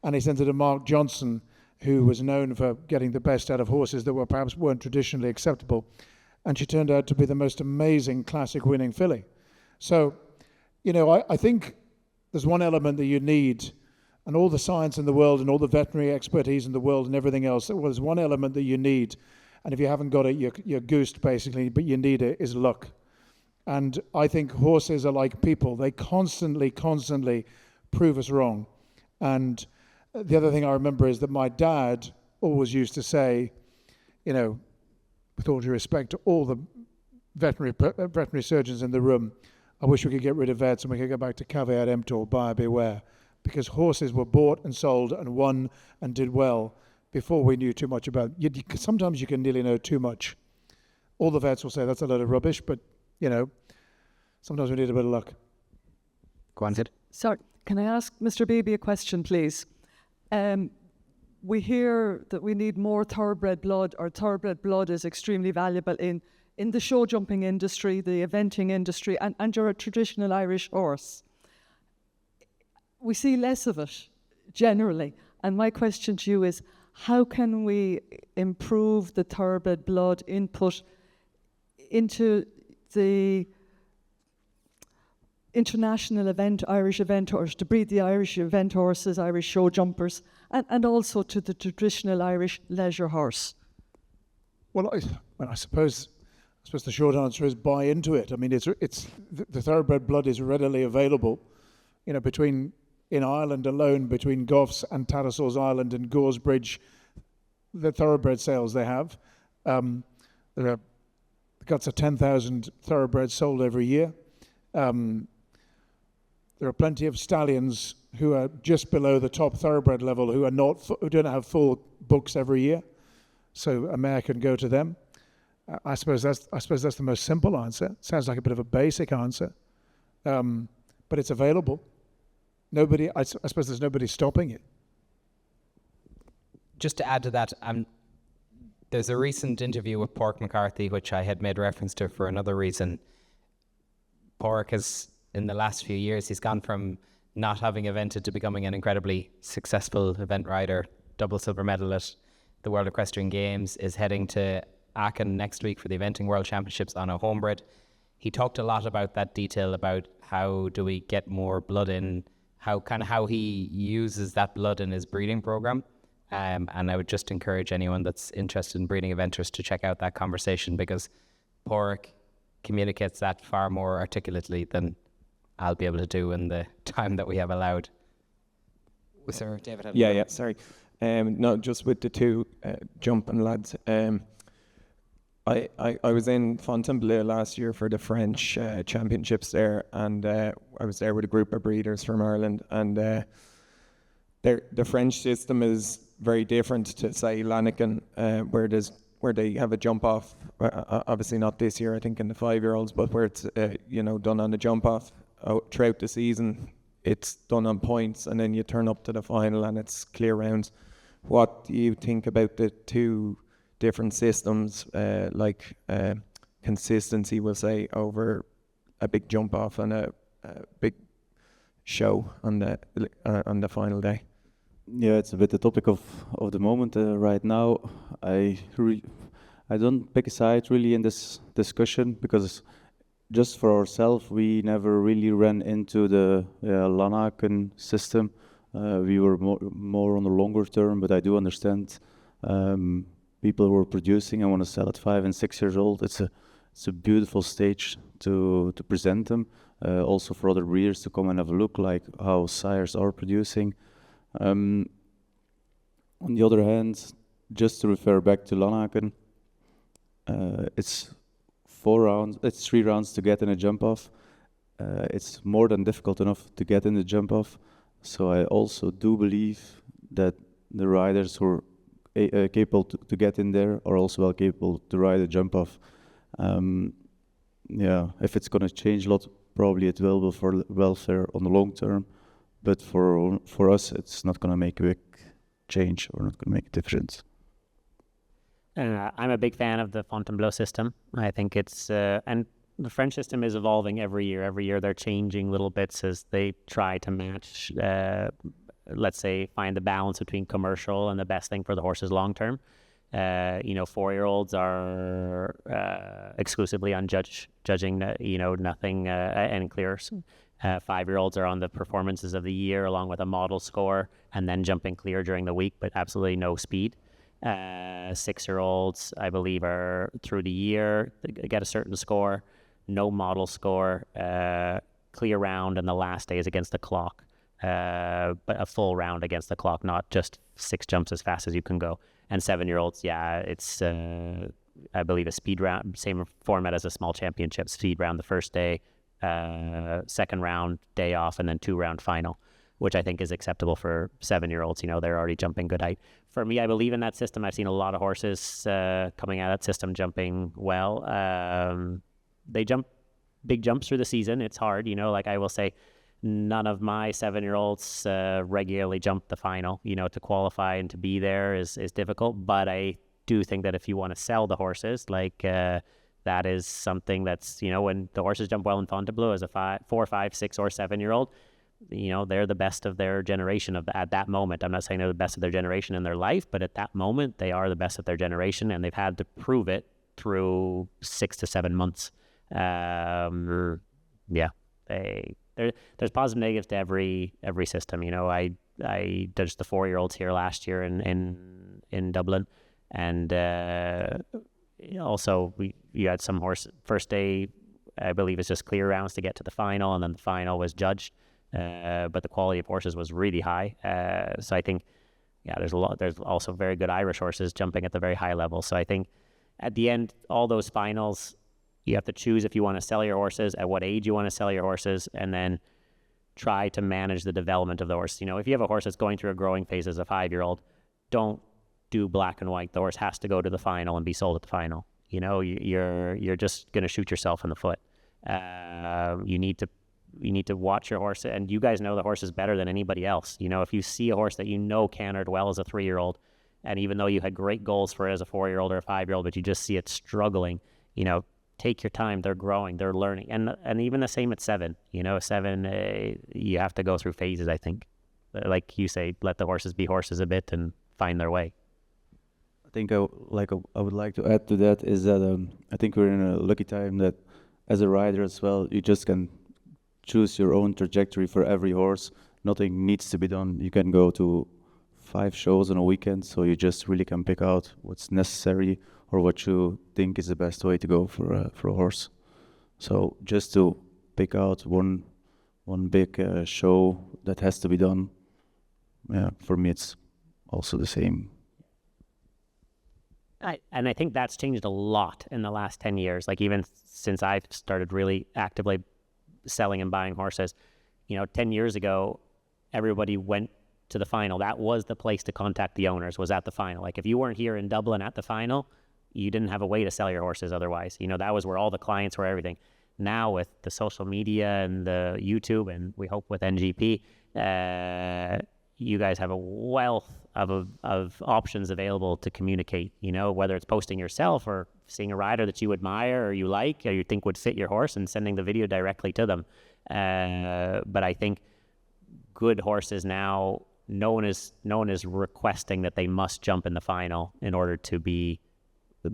And he sent it to Mark Johnson, who was known for getting the best out of horses that perhaps weren't traditionally acceptable. And she turned out to be the most amazing classic winning filly. So, you know, I think there's one element that you need, and all the science in the world and all the veterinary expertise in the world and everything else, well, there's one element that you need. And if you haven't got it, you're goosed basically, but you need it, is luck. And I think horses are like people. They constantly prove us wrong. And the other thing I remember is that my dad always used to say, you know, with all due respect to all the veterinary surgeons in the room, "I wish we could get rid of vets and we could go back to caveat emptor, buyer beware." Because horses were bought and sold and won and did well before we knew too much about it. Sometimes you can nearly know too much. All the vets will say that's a load of rubbish, but, you know, sometimes we need a bit of luck. Go on, Sid. Sorry, can I ask Mr. Beeby a question, please? We hear that we need more thoroughbred blood, or thoroughbred blood is extremely valuable in the show jumping industry, the eventing industry, and you're a traditional Irish horse. We see less of it, generally. And my question to you is, how can we improve the thoroughbred blood input into the international Irish event horse, to breed the Irish event horses, Irish show jumpers, and also to the traditional Irish leisure horse? Well, I suppose the short answer is buy into it. I mean, it's the thoroughbred blood is readily available. You know, in Ireland alone, between Goffs and Tattersalls Island and Goresbridge, the thoroughbred sales they have, there are the guts of 10,000 thoroughbreds sold every year. There are plenty of stallions who are just below the top thoroughbred level, who don't have full books every year. So a mare can go to them. I suppose that's the most simple answer. Sounds like a bit of a basic answer, but it's available. I suppose there's nobody stopping it. Just to add to that, there's a recent interview with Pádraig McCarthy, which I had made reference to for another reason. Pádraig has, in the last few years, he's gone from not having evented to becoming an incredibly successful event rider, double silver medal at the World Equestrian Games, is heading to Aachen next week for the Eventing World Championships on a homebred. He talked a lot about that detail, about how do we get more blood in, how he uses that blood in his breeding program. And I would just encourage anyone that's interested in breeding eventers to check out that conversation, because Pádraig communicates that far more articulately than I'll be able to do in the time that we have allowed. Was there David? Yeah, sorry. No, just with the two jumping lads. I was in Fontainebleau last year for the French championships there, and I was there with a group of breeders from Ireland, and the French system is very different to, say, Lannigan, where they have a jump off. Obviously not this year, I think, in the 5-year-olds, but where it's done on the jump off throughout the season. It's done on points, and then you turn up to the final and it's clear rounds. What do you think about the two different systems, like consistency, we'll say, over a big jump off and a big show on the final day? Yeah, it's a bit the topic of the moment right now. I don't pick a side really in this discussion, because just for ourselves, we never really ran into the Lanaken system. We were more on the longer term, but I do understand people who are producing and want to sell at 5 and 6 years old. It's a beautiful stage to present them. Also for other breeders to come and have a look, like how sires are producing. On the other hand, just to refer back to Lanaken, it's 4 rounds. It's 3 rounds to get in a jump off. It's more than difficult enough to get in the jump off. So I also do believe that the riders who are capable to get in there are also well capable to ride a jump off. If it's going to change a lot, probably it will be for welfare on the long term. But for us, it's not going to make a big change, or not going to make a difference. I'm a big fan of the Fontainebleau system. I think it's and the French system is evolving every year. Every year they're changing little bits as they try to match, let's say, find the balance between commercial and the best thing for the horses long term. 4-year-olds are exclusively on judging, nothing and clears. 5-year-olds are on the performances of the year along with a model score, and then jumping clear during the week, but absolutely no speed. 6-year-olds, I believe, are through the year, get a certain score, no model score, clear round, and the last day is against the clock. But a full round against the clock, not just 6 jumps as fast as you can go. And 7-year-olds, it's I believe a speed round, same format as a small championship, speed round the first day, second round, day off, and then 2-round final, which I think is acceptable for 7-year-olds. They're already jumping good height. For me, I believe in that system. I've seen a lot of horses coming out of that system jumping well. They jump big jumps through the season. It's hard, like I will say, none of my 7-year-olds regularly jump the final. To qualify and to be there is difficult. But I do think that if you want to sell the horses, that is something that's, when the horses jump well in Fontainebleau as a 4, 5, 6, or 7-year-old, they're the best of their generation at that moment. I'm not saying they're the best of their generation in their life, but at that moment, they are the best of their generation, and they've had to prove it through 6 to 7 months. There's positive and negatives to every system. I judged the 4-year-olds here last year in Dublin, and also you had some horse first day, I believe it's just clear rounds to get to the final, and then the final was judged. But the quality of horses was really high. So I think, there's also very good Irish horses jumping at the very high level. So I think at the end, all those finals, you have to choose if you want to sell your horses, at what age you want to sell your horses, and then try to manage the development of the horse. You know, if you have a horse that's going through a growing phase as a 5-year-old, don't do black and white. The horse has to go to the final and be sold at the final. You know, you're just going to shoot yourself in the foot. You need to watch your horse, and you guys know the horse is better than anybody else. You know, if you see a horse that you know cantered well as a 3-year-old, and even though you had great goals for it as a 4-year-old or a 5-year-old, but you just see it struggling, you know, take your time. They're growing, they're learning, and even the same at 7. You know, 7, you have to go through phases. I think, like you say, let the horses be horses a bit and find their way. I think I would like to add to that is that I think we're in a lucky time that as a rider as well, you just can choose your own trajectory for every horse. Nothing needs to be done. You can go to 5 shows on a weekend, so you just really can pick out what's necessary or what you think is the best way to go for a horse. So just to pick out one big show that has to be done, yeah, for me it's also the same. And I think that's changed a lot in the last 10 years. Like even since I've started really actively selling and buying horses, you know, 10 years ago, everybody went to the final. That was the place to contact the owners, was at the final. Like if you weren't here in Dublin at the final, you didn't have a way to sell your horses otherwise. You know, that was where all the clients were, everything. Now with the social media and the YouTube, and we hope with NGP, you guys have a wealth of options available to communicate, you know, whether it's posting yourself or seeing a rider that you admire or you like or you think would fit your horse and sending the video directly to them. But I think good horses now, no one is requesting that they must jump in the final in order to be the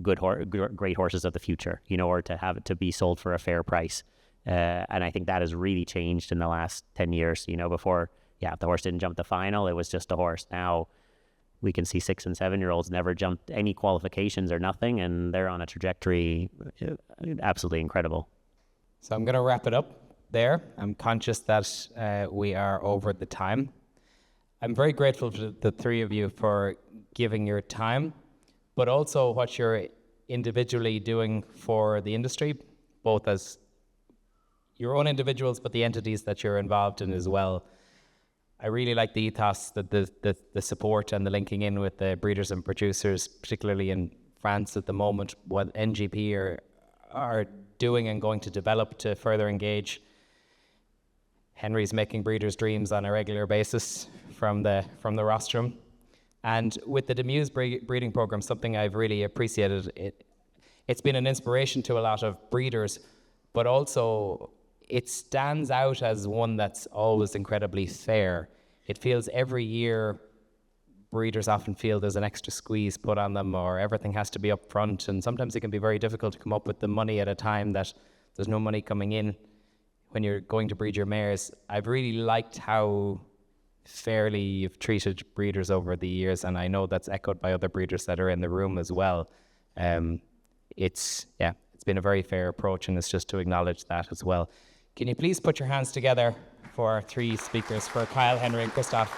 great horses of the future, you know, or to have it to be sold for a fair price. And I think that has really changed in the last 10 years. You know, before, if the horse didn't jump the final, it was just a horse. Now we can see 6 and 7-year-olds never jumped any qualifications or nothing, and they're on a trajectory absolutely incredible. So I'm going to wrap it up there. I'm conscious that we are over the time. I'm very grateful to the 3 of you for giving your time, but also what you're individually doing for the industry, both as your own individuals, but the entities that you're involved in as well. I really like the ethos, the support and the linking in with the breeders and producers, particularly in France at the moment, what NGP are doing and going to develop to further engage. Henry's making breeders' dreams on a regular basis from the rostrum. And with the Muze breeding program, something I've really appreciated, it's been an inspiration to a lot of breeders, but also it stands out as one that's always incredibly fair. It feels every year breeders often feel there's an extra squeeze put on them, or everything has to be up front, and sometimes it can be very difficult to come up with the money at a time that there's no money coming in when you're going to breed your mares. I've really liked how fairly you've treated breeders over the years, and I know that's echoed by other breeders that are in the room as well. It's been a very fair approach, and it's just to acknowledge that as well. Can you please put your hands together for our 3 speakers, for Kyle, Henry and Christophe?